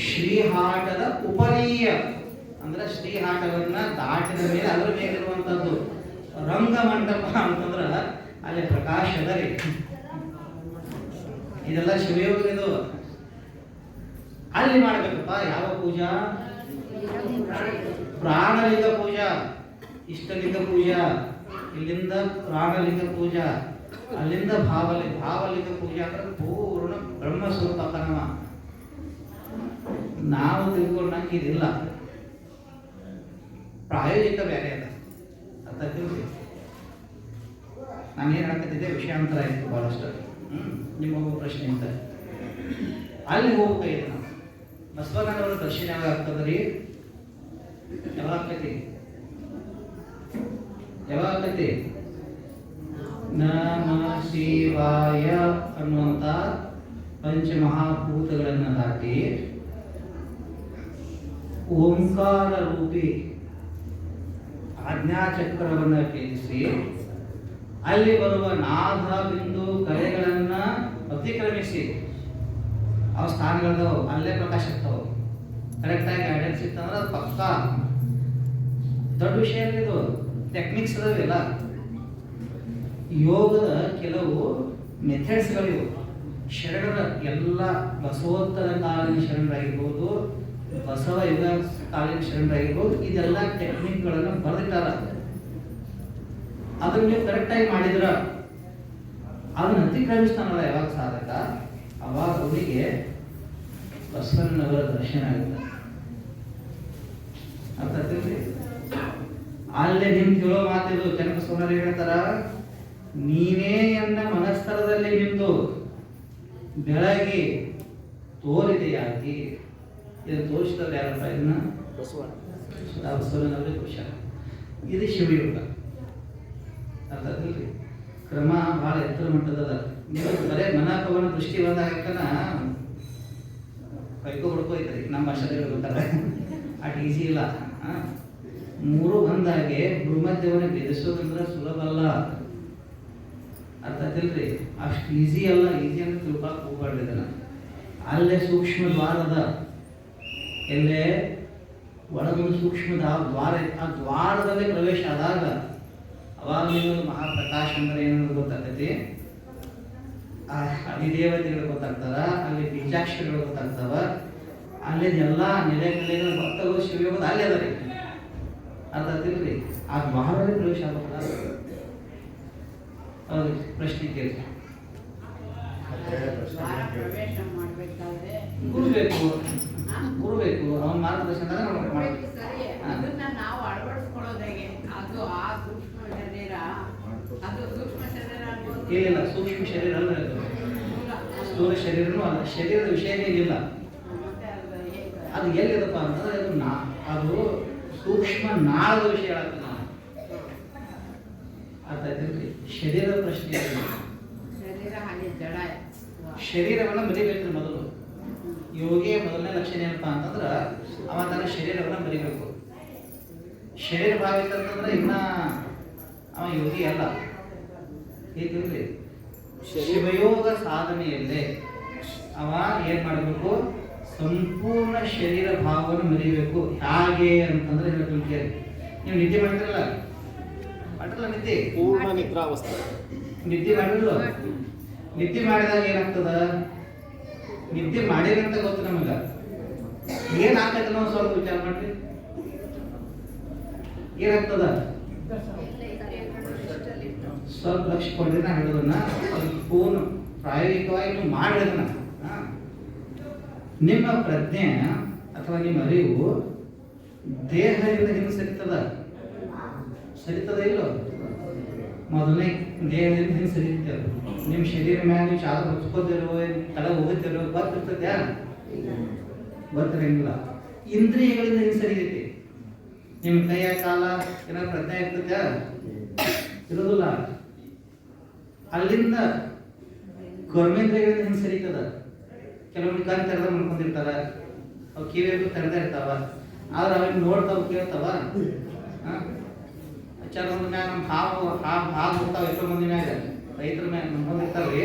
ಶ್ರೀಹಾಟದ ಉಪರೀಯ ಅಂದ್ರೆ ಶ್ರೀಹಾಟವನ್ನ ದಾಟಿದ ಮೇಲೆ ಅದರ ಮೇಲಿರುವಂತದ್ದು ರಂಗಮಂಟಪ ಅಂತಂದ್ರ ಅಲ್ಲಿ ಪ್ರಕಾಶ ಅದ ರೀ. ಇದೆಲ್ಲ ಶಿವಯೋಗ. ಇದು ಅಲ್ಲಿ ಮಾಡ್ಬೇಕಪ್ಪ. ಯಾವ ಪೂಜಾ? ಪ್ರಾಣಲಿಂಗ ಪೂಜಾ, ಇಷ್ಟಲಿಂಗ ಪೂಜಾ. ಇಲ್ಲಿಂದ ಪ್ರಾಣಲಿಂಗ ಪೂಜಾ, ಅಲ್ಲಿಂದ ಭಾವಲಿಂಗ ಪೂಜಾ ಅಂದ್ರೆ ಪೂರ್ಣ ಬ್ರಹ್ಮ ಸ್ವರೂಪ ಕರ್ಮ. ನಾವು ತಿಳ್ಕೊಂಡಂಗೆ ಇದಿಲ್ಲ, ಪ್ರಾಯೋಗಿಕ ಬೇರೆ ಅದ. ಅರ್ಥ ತಿಳ್ರಿ. ನಾನೇನು ಹೇಳಕತ್ತಿದ್ದೆ, ವಿಷಯಾಂತರ ಆಯ್ತು ಬಹಳಷ್ಟು. ನಿಮಗೂ ಪ್ರಶ್ನೆ ಅಂತ ಅಲ್ಲಿ ಹೋಗ್ಬೇಕಾಗಿದೆ. ನಾವು ಬಸವಣ್ಣನವರ ದರ್ಶನ ಯಾವಾಗ ಆಗ್ತದ್ರಿ? ಯಾವಾಗ ಆಕತಿ? ನಮ ಶಿವಾಯ ಅನ್ನುವಂತ ಪಂಚಮಹಾಭೂತಗಳನ್ನ ದಾಟಿ ಓಂಕಾರ ರೂಪಿ ಆಜ್ಞಾಚಕ್ರವನ್ನ ಭೇದಿಸಿ ಅಲ್ಲಿ ಬರುವ ನಾದ ಬಿಂದು ಕಲೆಗಳನ್ನ ಅತಿಕ್ರಮಿಸಿ ಅವ ಸ್ಥಾನಗಳದಾವ, ಅಲ್ಲೇ ಪ್ರಕಾಶ ಆಗ್ತಾವ. ಕರೆಕ್ಟಾಗಿ ಗೈಡೆನ್ಸ್ ಇತ್ತಂದ್ರೆ ಅದು ಪಕ್ಕಾ ದೊಡ್ಡ ವಿಷಯ. ಇದು ಟೆಕ್ನಿಕ್ಸ್ ಅದಾವೆಲ್ಲ. ಯೋಗದ ಕೆಲವು ಮೆಥಡ್ಸ್ಗಳಿವು. ಶರಣರ ಎಲ್ಲ ಬಸವೋತ್ತರ ಕಾಲಿನ ಶರಣರಾಗಿರ್ಬೋದು, ಬಸವ ಯುಗ ಕಾಲಿನ ಶರಣರಾಗಿರ್ಬೋದು, ಇದೆಲ್ಲ ಟೆಕ್ನಿಕ್ಗಳನ್ನು ಬರೆದಿಟ್ಟಾರ. ಅದನ್ನ ನೀವು ಕರೆಕ್ಟಾಗಿ ಮಾಡಿದ್ರ ಅದನ್ನ ಅತಿಕ್ರಮಿಸ್ತಾನಲ್ಲ ಯಾವಾಗ ಸಾಧಕ, ಅವಾಗ ಅವನಿಗೆ ಬಸವಣ್ಣನವರ ದರ್ಶನ ಆಗುತ್ತೆ. ಅರ್ಥ ಆಗ್ತೈತಿ? ಅಲ್ಲೇ ನಿಮ್ ಕೇಳೋ ಮಾತಿದು ಚನ್ನಬಸವಣ್ಣರು ಹೇಳ್ತಾರ, ನೀನೇ ಎನ್ನ ಮನಸ್ಥಳದಲ್ಲಿ ನಿಂತು ಬೆಳಗಿ ತೋರಿದೆಯಾಗಿ. ಇದನ್ನು ತೋರಿಸಿದವ್ರು ಯಾರಪ್ಪ? ಇದನ್ನ ಬಸವಣ್ಣನವರೇ ಖುಷಿ. ಇದು ಶಿವಯೋಗ. ಅರ್ಥ ಆಗ್ತೈತಿ? ಕ್ರಮ ಬಹಳ ಎತ್ತರ ಮಟ್ಟದ. ನೀವು ಬರೇ ಮನಕವನ ದೃಷ್ಟಿ ಬಂದಾಗಕ್ಕನ ಕೈಕೋ ಹೊಡ್ಕೋಯ್ತರಿ. ನಮ್ಮ ಭಾಷೆದಲ್ಲಿ ಹೇಳ್ತಾರೆ ಅಟ್ ಈಸಿ ಇಲ್ಲ. 3 ಬಂದಾಗೆ ಭೂಮಧ್ಯವನ್ನ ಭೇದಿಸೋದಂದ್ರೆ ಸುಲಭ ಅಲ್ಲ. ಅರ್ಥ ಆಗ್ತಿಲ್ರಿ? ಅಷ್ಟು ಈಸಿ ಅಲ್ಲ. ಈಸಿ ಅಂದ್ರೆ ತಿಳ್ಕೊಳಕ್ ಹೋಗ್ಬಾರ್ದಿದನ. ಅಲ್ಲೇ ಸೂಕ್ಷ್ಮ ದ್ವಾರ ಅದ. ಎಲ್ಲೇ ಒಳಗೊಂದು ಸೂಕ್ಷ್ಮ ದ್ವಾರ. ಆ ದ್ವಾರದಲ್ಲಿ ಪ್ರವೇಶ ಆದಾಗ ಅವಾಗ ನಿಮ್ಮದು ಮಹಾಪ್ರಕಾಶ ಅಂದ್ರೆ ಏನಂದ್ರೆ ಗೊತ್ತಾಗ್ತೈತಿ. ಅಧಿದೇವತೆಗಳು ಗೊತ್ತಾಗ್ತಾರ, ಅಲ್ಲಿ ಬೀಜಾಕ್ಷರಗಳು ಗೊತ್ತಾಗ್ತಾವ, ಅಲ್ಲಿ ಎಲ್ಲ ನೆಲೆಗಳ ಭಕ್ತಗಳು ಶಿವಯೋಗದ ಅಲ್ಲಿ ಅದ ರೀ. ಅರ್ಥ ಆಗ್ತಿಲ್ರಿ? ಆ ದ್ವಾರದಲ್ಲಿ ಪ್ರವೇಶ ಆಗಲ್ಲ. ಹೌದು, ಪ್ರಶ್ನೆ ಕೇಳಿ. ಪ್ರವೇಶ ಮಾಡ್ಬೇಕಾದ್ರೆ ಗುರು ಬೇಕು. ಅವನ ಮಾರ್ಗದರ್ಶನ ಮಾಡ್ಬೇಕು. ಸರಿ, ಅದನ್ನ ನಾವು ಅಳವಡಿಸ್ಕೊಳ್ಳೋದು ಹೇಗೆ? ಅದು ಆ ಸೂಕ್ಷ್ಮ ಶರೀರ, ಅದು ಸೂಕ್ಷ್ಮ ಶರೀರ ಅನ್ಬೋದು. ಇಲ್ಲ, ಸೂಕ್ಷ್ಮ ಶರೀರ ಅಲ್ಲ. ಅಲ್ಲ, ಸ್ಥೂಲ ಶರೀರನೂ ಅಲ್ಲ, ಶರೀರದ ವಿಷಯನೇ ಇಲ್ಲ. ಅದು ಎಲ್ಲಿದಪ್ಪ ಅಂತಂದ್ರೆ ಅದು ಸೂಕ್ಷ್ಮ ನಾಳದ ವಿಷಯ ಹೇಳತ್ತೆ ನಾವು. ಅರ್ಥ ಆಯ್ತಲ್ರಿ? ಶರೀರದ ಪ್ರಶ್ನೆ ಇಲ್ಲ. ಶರೀರ ಹಾಗೆ ಜಡ. ಶರೀರವನ್ನ ಮರಿಬೇಕ್ರಿ ಮೊದಲು. ಯೋಗಿಯ ಮೊದಲನೇ ಲಕ್ಷಣ ಏನಪ್ಪಾ ಅಂತಂದ್ರ ಅವ ತನ್ನ ಶರೀರವನ್ನ ಮರಿಬೇಕು. ಶರೀರ ಭಾವಿತ ಅಂತಂದ್ರೆ ಇನ್ನ ಅವ ಯೋಗಿ ಅಲ್ಲ. ಹೇಗಿಲ್ರಿ? ಶಿವಯೋಗ ಸಾಧನೆಯಲ್ಲೇ ಅವ ಏನ್ ಮಾಡಬೇಕು? ಸಂಪೂರ್ಣ ಶರೀರ ಭಾವವನ್ನು ಮರಿಬೇಕು. ಹೇಗೆ ಅಂತಂದ್ರೆ ಹೇಳ್ತೀನಿ ಕೇಳಿ. ನೀವು ನಿದ್ದೆ ಮಾಡ್ತಿರಲ್ಲ, ನಿದ್ದೆ ಪೂರ್ಣ ನಿದ್ರಾವಸ್ಥೆ. ನಿದ್ದೆ ಮಾಡಿರಲ್ಲ, ನಿದ್ದೆ ಮಾಡಿದಾಗ ಏನಾಗ್ತದ? ನಿದ್ದೆ ಮಾಡಿರಂತ ಗೊತ್ತು ನಮಗ. ಏನ್ ಆಗ್ತದ ನಾವು ಸ್ವಲ್ಪ ವಿಚಾರ ಮಾಡ್ರಿ. ಏನಾಗ್ತದ? ಸ್ವಲ್ಪ ಲಕ್ಷ ಕೊಡ್ರಿ. ನಾ ಹೇಳೋದನ್ನ ಫೋನ್ ಪ್ರಾಯೋಗಿಕವಾಗಿ ನೀವು ಮಾಡಿದನ್ನ ನಿಮ್ಮ ಪ್ರಜ್ಞೆ ಅಥವಾ ನಿಮ್ಮ ಅರಿವು ದೇಹದಿಂದ ಹಿಂದೆ ಸರಿತದ ಇಲ್ಲೋ? ಮೊದಲನೇ ದೇಹದಿಂದ ಹಿಂದೆ ಸರಿತದೆ. ನಿಮ್ಮ ಶರೀರ ಮ್ಯಾಲ ನೀವು ಚಾದ ಹೊಚ್ಕೋತಿರೋ ತಡ ಹೋಗುತ್ತಿರೋ ಗೊತ್ತಿರ್ತದ್ಯಾ? ಗೊತ್ತಿರಂಗಿಲ್ಲ. ಇಂದ್ರಿಯಗಳಿಂದ ಹಿಂದೆ ಸರಿತೈತಿ. ನಿಮ್ಮ ಕೈಯ ಕಾಲ ಏನಾದ್ರು ಪ್ರಜ್ಞೆ ಇರ್ತದ್ಯಾ? ಇರೋದಿಲ್ಲ. ಅಲ್ಲಿಂದ ಕರ್ಮೇಂದ್ರಿಯಗಳಿಂದ ಹಿಂದೆ ಸರಿತದ. ಕೆಲವೊಂದು ಕಣ್ ತೆರೆದ ಮಾಡ್ಕೊಂಡಿರ್ತಾರ, ಅವು ಕಿವಿಯಾಗೂ ತೆರೆದ ಇರ್ತಾವ, ಆದ್ರೆ ಅವಾಗ ನೋಡ್ತಾವ ಕೇಳ್ತಾವ. ಕೆಲವೊಂದು ಮ್ಯಾಗ ನಮ್ಮ ಹಾವು ಹೋಗ್ತಾವ. ಎಷ್ಟೋ ಮಂದಿ ಮ್ಯಾಗ ರೈತರ ಮ್ಯಾಗ ನಂಬ್ಕೊಂಡಿರ್ತಾವ್ರಿ,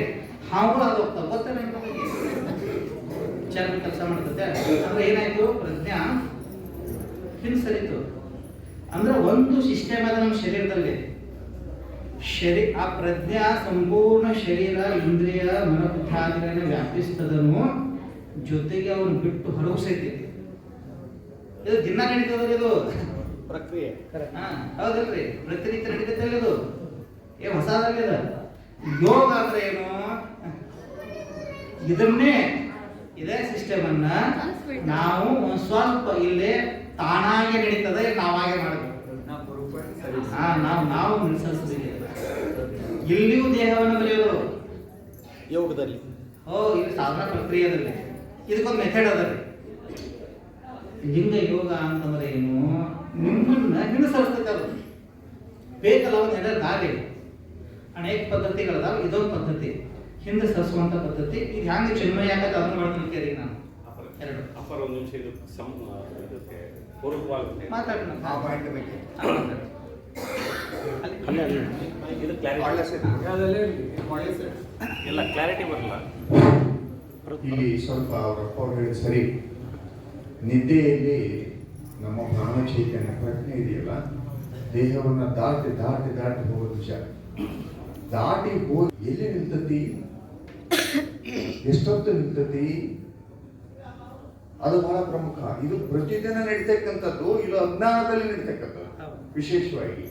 ಹಾವುಗಳು ಅದು ಹೋಗ್ತಾವ. ಗೊತ್ತಲ್ಲ ನಿಮಗೆ? ಚರ್ಮ ಕೆಲಸ ಮಾಡ್ತದೆ ಅಂದ್ರೆ ಏನಾಯ್ತು? ಪ್ರಜ್ಞಾ ಹಿಂದೆ ಸರಿತು. ಅಂದ್ರೆ ಒಂದು ಸಿಸ್ಟಮ್ ಅದ ನಮ್ಮ ಶರೀರದಲ್ಲಿ. ಆ ಪ್ರಜ್ಞಾ ಸಂಪೂರ್ಣ ಶರೀರ, ಇಂದ್ರಿಯ, ಮನೋಬುದ್ಧಾದಿಗಳನ್ನು ವ್ಯಾಪಿಸ್ತದನು. ಜೊತೆಗೆ ಅವನು ಬಿಟ್ಟು ಹೊರಗಿಸೈತಿ. ಇದು ದಿನ ನಡೀತದ್ರಿ, ಇದು ಪ್ರಕ್ರಿಯೆ. ಹೌದಲ್ರಿ? ಪ್ರತಿನಿತ್ಯ ನಡೀತೈತಲ್ಲ ಇದು. ಏನ್ ಹೊಸದಾಗಲಿದ? ಯೋಗ ಅಂದ್ರೆ ಏನು? ಇದನ್ನೇ ಇದೇ ಸಿಸ್ಟಮ್ ಅನ್ನ ನಾವು ಒಂದ್ ಸ್ವಲ್ಪ ಇಲ್ಲೇ ತಾನಾಗೆ ನಡೀತದೆ, ನಾವಾಗೆ ಮಾಡಬೇಕು. ನಾವು ಅನುಸರಿಸಬೇಕು. ಇಲ್ಲಿಯೂ ದೇಹವನ್ನು ಮರೆಯೋದು ಯೋಗದಲ್ಲಿ. ಇಲ್ಲಿ ಸಾಧನಾ ಪ್ರಕ್ರಿಯೆಯಲ್ಲಿ ಇದಕ್ಕೊಂದು ಮೆಥಡ್ ಅದ. ಲಿಂಗ ಯೋಗ ಅಂತಂದ್ರೆ ಏನು? ನಿಮ್ಮನ್ನ ಹಿಂಸರಿಸ್ತೈತೆ. ಅದು ಬೇಕಲ್ಲ, ಒಂದು ಎಲ್ಲ ದಾರಿ. ಅನೇಕ ಪದ್ಧತಿಗಳದಾವ. ಇದೊಂದು ಪದ್ಧತಿ, ಹಿಂದೆ ಸರಿಸುವಂತ ಪದ್ಧತಿ. ಇದು ಹ್ಯಾಂಗೆ ಚಿನ್ಮಯ ಆಗತ್ತೆ ಅದನ್ನ ಮಾಡ್ತೀನಿ ನಾನು. ಎರಡು ಅಪರ ಒಂದು ನಿಮಿಷ ಇದು ಪೂರ್ವಕವಾಗುತ್ತೆ. ಮಾತಾಡೋಣ. ಇದು ಎಲ್ಲ ಕ್ಲಾರಿಟಿ ಬರಲ್ಲ. ಇಲ್ಲಿ ಸ್ವಲ್ಪ ಅವರಪ್ಪ ಅವ್ರು ಹೇಳಿದ ಸರಿ. ನಿದ್ದೆಯಲ್ಲಿ ನಮ್ಮ ಪ್ರಾಣ ಚೈತನ್ಯ ಪ್ರಜ್ಞೆ ಇದೆಯಲ್ಲ, ದೇಹವನ್ನು ದಾಟಿ ದಾಟಿ ದಾಟಿ ಹೋಗೋದು ವಿಚಾರ. ದಾಟಿ ಹೋಗಿ ಎಲ್ಲಿ ನಿಲ್ತತಿ, ಎಷ್ಟೊತ್ತು ನಿಲ್ತತಿ, ಅದು ಬಹಳ ಪ್ರಮುಖ. ಇದು ಪ್ರತಿದಿನ ನಡೀತಕ್ಕಂಥದ್ದು, ಇದು ಅಜ್ಞಾನದಲ್ಲಿ ನಡೀತಕ್ಕಂಥದ್ದು ವಿಶೇಷವಾಗಿ.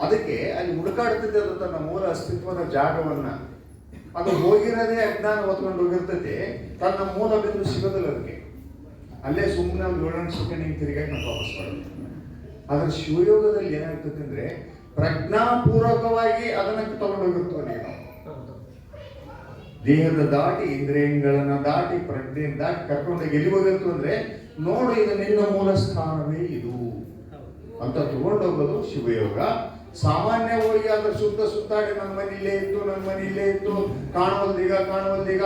ಅದಕ್ಕೆ ಅಲ್ಲಿ ಹುಡುಕಾಡ್ತದೆ ಅದು ತನ್ನ ಮೂಲ ಅಸ್ತಿತ್ವದ ಜಾಗವನ್ನ. ಅದು ಹೋಗಿರೋದೇ ಅಜ್ಞಾನ ಹೊತ್ಕೊಂಡು ಹೋಗಿರ್ತೈತೆ, ತನ್ನ ಮೂಲ ಬಿಂದು ಸಿಗೋದಿಲ್ಲ ಅದಕ್ಕೆ. ಅಲ್ಲೇ ಸುಮ್ಮನೆ ಒಂದು 7 ಸೆಕೆಂಡ್ ಹಿಂಗೆ ತಿರುಗಾಡಿ ನಾವು ವಾಪಸ್ ಮಾಡೋದು. ಆದ್ರೆ ಶಿವಯೋಗದಲ್ಲಿ ಏನಾಗ್ತದೆ ಅಂದ್ರೆ ಪ್ರಜ್ಞಾಪೂರ್ವಕವಾಗಿ ಅದನ್ನ ತಗೊಂಡೋಗಿರ್ತೀವಿ ನಾವು. ದೇಹದ ದಾಟಿ, ಇಂದ್ರಿಯಗಳನ್ನ ದಾಟಿ, ಪ್ರಜ್ಞೆಯನ್ನು ದಾಟಿ ಕರ್ಕೊಂಡೋಗಿ ಎಲ್ಲಿ ಹೋಗಿರ್ತು ಅಂದ್ರೆ, ನೋಡು ಇದು ನಿನ್ನ ಮೂಲ ಸ್ಥಾನವೇ ಇದು ಅಂತ ತಗೊಂಡೋಗೋದು ಶಿವಯೋಗ. ಸಾಮಾನ್ಯವಾಗಿ ಅದ್ರ ಸುತ್ತಾಡಿ ನನ್ನ ಮನೆ ಇಲ್ಲೇ ಇತ್ತು ಕಾಣುವಲ್ದೀಗ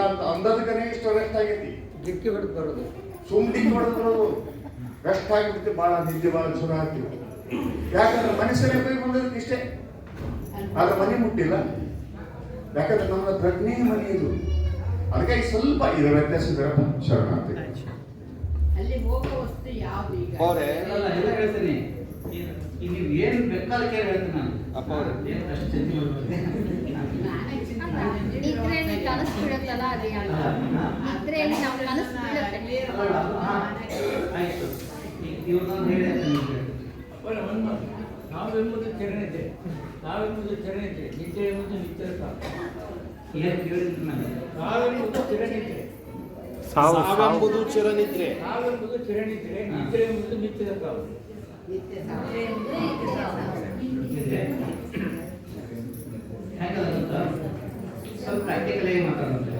ಅಂತ ಅಂದದಕ್ಕನೇ ಇಷ್ಟ ರೆಸ್ಟ್ ಆಗೈತಿ. ಡಿಕ್ಕಿ ಹೊಡೆದು ಬರೋದು, ಡಿಕ್ಕಿ ಹೊಡೆದು ಬರೋದು, ರೆಸ್ಟ್ ಆಗಿಬಿಡ್ತೀವಿ. ಭಾಳ ನಿದ್ದೆ ಭಾಳ ಶುರು ಆಗ್ತೀವಿ. ಯಾಕಂದ್ರೆ ಮನುಷ್ಯನೇ ಕೈ ಬಂದದಕ್ಕೆ ಇಷ್ಟೇ, ಆದ್ರೆ ಮನೆ ಮುಟ್ಟಿಲ್ಲ. ಯಾಕಂದ್ರೆ ನಮ್ಮ ಪ್ರಜ್ಞೆ ಮನೆ ಇದು. ಅದಕ್ಕಾಗಿ ಸ್ವಲ್ಪ ಇದರ ವ್ಯತ್ಯಾಸ ಇದರಪ್ಪ ಶರಣಾರ್ಥಿ. ಅಲ್ಲಿ ಹೋಗೋ ವಸ್ತು ಯಾವ್ದು? ಈಗ ಎಲ್ಲ ಹೇಳ್ತೀನಿ. ನೀವು ಏನು ಬೇಕಾದ ಕೇಳಿ ಹೇಳ್ತೀನಿ ನಾನು. ಅಪ್ಪ ಅವ್ರೆ, ಅಷ್ಟು ಚಿಂತೆ ಮಾಡ್ಬೇಡಿ. ನಿದ್ರೆಯಲ್ಲಿ ಕನಸು ಬಿಡುತ್ತಲ್ಲ, ಅದೇ ನಿದ್ರೆಯಲ್ಲಿ ನಾವು ಕನಸು ಬಿಡುತ್ತೆ. ಆಯ್ತು, ಇವ್ರನ್ನ ಹೇಳಿ ನಾವೆಂಬುದು ಚರಣತೆ, ನಾವೆಂಬುದು ಚರಣತೆ, ನಿದ್ದೆ ಎಂಬುದು ನಿತ್ಯದ. ಏನು ಕೇಳಿದ್ರು ನಾನು. ನಾವೆಂಬುದು ಚಿರನಿದ್ರೆ, ಸಾವೆಂಬುದು ಚಿರನಿದ್ರೆ, ನಾವೆಂಬುದು ಚಿರನಿದ್ರೆ, ನಿದ್ರೆ ಎಂಬುದು ನಿತ್ಯದ ಕಾಲ. ಹೆಂಗದ ಸ್ವಲ್ಪ ಪ್ರಾಕ್ಟಿಕಲ್ ಆಗಿ ಮಾತಾಡೋದು.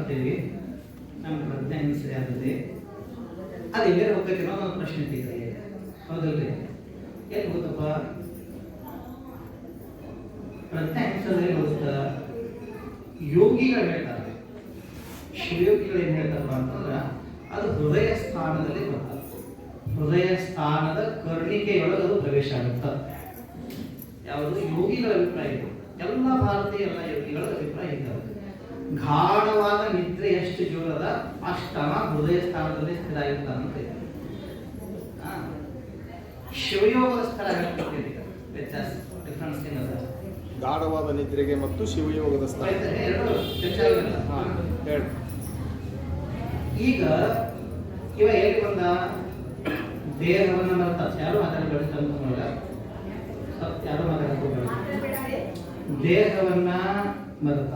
ಮಾಡ್ತೇವೆ, ನಮ್ಮ ಪ್ರಜ್ಞೆ ಅನಿಸರಿ ಆಗಿದೆ, ಅದು ಎಲ್ಲೇ ಹೋಗ್ಬೇಕು ಅನ್ನೋ ಒಂದು ಪ್ರಶ್ನೆ ಐತೆ. ಹೌದಲ್ರಿ? ಎಲ್ಲಿ ಹೋಗುತ್ತಪ್ಪ? ಪ್ರಜ್ಞೆ ಅನಿಸೋದೇ ಹೋಗುತ್ತಾ? ಯೋಗಿಗಳು ಹೇಳ್ತಾರೆ, ಶಿವಯೋಗಿಗಳು ಏನು ಹೇಳ್ತಾರಪ್ಪ ಅಂತಂದ್ರೆ ಅದು ಹೃದಯ ಸ್ಥಾನದಲ್ಲಿ ಬರ್ತದೆ. ಹೃದಯ ಸ್ಥಾನದ ಕರ್ಣಿಕೆಯೊಳಗೆ ಅದು ಪ್ರವೇಶ ಆಗುತ್ತೆ. ಯಾವುದು? ಯೋಗಿಗಳ ಅಭಿಪ್ರಾಯ ಇದೆ. ಎಲ್ಲ ಭಾರತೀಯ ಎಲ್ಲ ಯೋಗಿಗಳ ಅಭಿಪ್ರಾಯ ಇದ್ದಾವೆ. ಗಾಢವಾದ ನಿದ್ರೆ ಎಷ್ಟು ಜೋರದ ಅಷ್ಟಮ ಹೃದಯ ಸ್ಥಾನದಲ್ಲಿ ಸ್ಥಿರ ಆಗಿರ್ತಾನಂತೆ. ಶಿವಯೋಗದ ಸ್ಥಳ ಹೇಳ್ಕೊಟ್ಟಿದ್ದೀಗ ವ್ಯತ್ಯಾಸ, ಡಿಫ್ರೆನ್ಸ್ ಏನದ? ಗಾಢವಾದ ನಿದ್ರೆಗೆ ಮತ್ತು ಶಿವಯೋಗದ ಸ್ಥಳ ಎರಡು ಹೆಚ್ಚಾಗಿಲ್ಲ. ಹೇಳಿ. ಈಗ ಇವ ಹೇಗೆ ಬಂದ? ದೇಹವನ್ನು ಮರೆತ. ಯಾರು ಮಾತಾಡಬೇಡ, ಯಾರು ಮಾತಾಡಬೇಡ. ದೇಹವನ್ನ ಮರೆತ,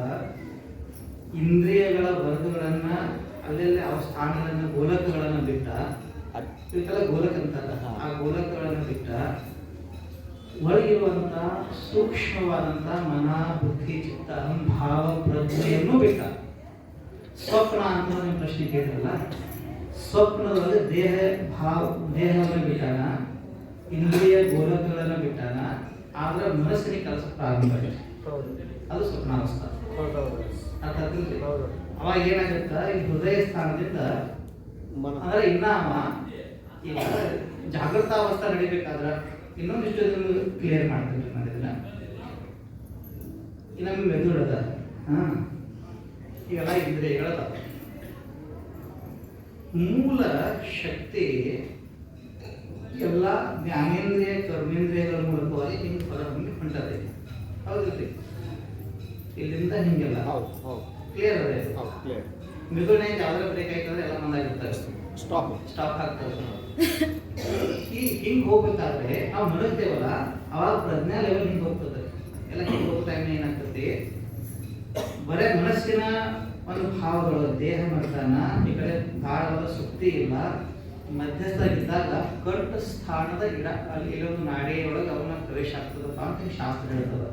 ಇಂದ್ರಿಯಗಳ ವರ್ಗಗಳನ್ನ ಅಲ್ಲೆಲ್ಲ ಅವ ಸ್ಥಾನಗಳನ್ನ ಗೋಲಕಗಳನ್ನ ಬಿಟ್ಟ, ಇವಕ್ಕೆಲ್ಲ ಗೋಲಕ ಅಂತಾರ, ಆ ಗೋಲಕಗಳನ್ನು ಬಿಟ್ಟ ಒಳಗಿರುವಂತ ಸೂಕ್ಷ್ಮವಾದಂತ ಮನ, ಬುದ್ಧಿ, ಚಿತ್ತ, ಭಾವ, ಪ್ರಜ್ಞೆಯನ್ನು ಬಿಟ್ಟ. ಸ್ವಪ್ನ ಅಂತ ನೀವು ಪ್ರಶ್ನೆ ಕೇಳಿದ್ರಲ್ಲ, ಸ್ವಪ್ನದಲ್ಲಿ ದೇಹವನ್ನು ಬಿಟ್ಟಾನ, ಇಂದ್ರಿಯ ಗೋಲಕಗಳನ್ನು ಬಿಟ್ಟಾನ, ಆದ್ರೆ ಮನಸ್ಸಿನ ಕೆಲಸ ಪ್ರಾರಂಭ ಆಗಿದೆ. ಅದು ಸ್ವಪ್ನಾವಸ್ಥೆ. ಅವಾಗ ಏನಾಗುತ್ತ? ಈ ಹೃದಯ ಸ್ಥಾನದಿಂದ ಅಂದ್ರೆ ಇನ್ನ ಈಗ ಜಾಗೃತಾವಸ್ಥೆ ನಡಿಬೇಕಾದ್ರ ಇನ್ನೊಂದಿಷ್ಟು ಕ್ಲಿಯರ್ ಮಾಡ್ತೀನಿ ನಾನು ಇದನ್ನ. ನಮ್ಮ ಮೆದುಳದ ಇವೆಲ್ಲ ಇಂದ್ರಿಯಗಳದ ಮೂಲ ಶಕ್ತಿ ಎಲ್ಲ ಜ್ಞಾನೇಂದ್ರಿಯ ಕರ್ಮೇಂದ್ರಿಯಗಳ ಮೂಲಕವಾಗಿ ಹಿಂಗೆ ಹೊರಗೆ ಹೊಂಟದೆ. ಹೌದಿಲ್ರಿ? ಇಲ್ಲಿಂದ ಹಿಂಗೆಲ್ಲ ಕ್ಲಿಯರ್ ಅದೇ. ಮೆದುಳಿನ ಯಾವ್ದಾರ ಬ್ರೇಕ್ ಆಯ್ತಂದ್ರೆ ಎಲ್ಲ ಮಂದಾಗಿರ್ತಾರೆ, ಸ್ಟಾಪ್ ಆಗ್ತದೆ. ಹಿಂಗೆ ಹೋಗ್ಬೇಕಾದ್ರೆ ನಾವು ಮಲಗ್ತೇವಲ್ಲ, ಅವಾಗ ಪ್ರಜ್ಞಾ ಲೆವೆಲ್ ಹಿಂಗೆ ಹೋಗ್ತದೆ. ಎಲ್ಲ ಹಿಂಗೆ ಹೋಗೋ ಟೈಮ್ ಏನಾಗ್ತದೆ? ಬರೇ ಮನಸ್ಸಿನ ಒಂದು ಭಾವಗಳು, ದೇಹ ಮರ್ತಾನ, ಈ ಕಡೆ ಗಾಢವಾದ ಸುಕ್ತಿ ಇಲ್ಲ, ಮಧ್ಯಸ್ಥಗಿದ್ದಾಗ ಕಟ್ಟು ಸ್ಥಾನದ ಗಿಡ ಅಲ್ಲಿ ಇಲ್ಲೊಂದು ನಾಡಿಯೊಳಗೆ ಅವನ್ನ ಪ್ರವೇಶ ಆಗ್ತದಪ್ಪ ಅಂತ ಶಾಸ್ತ್ರ ಹೇಳ್ತದ.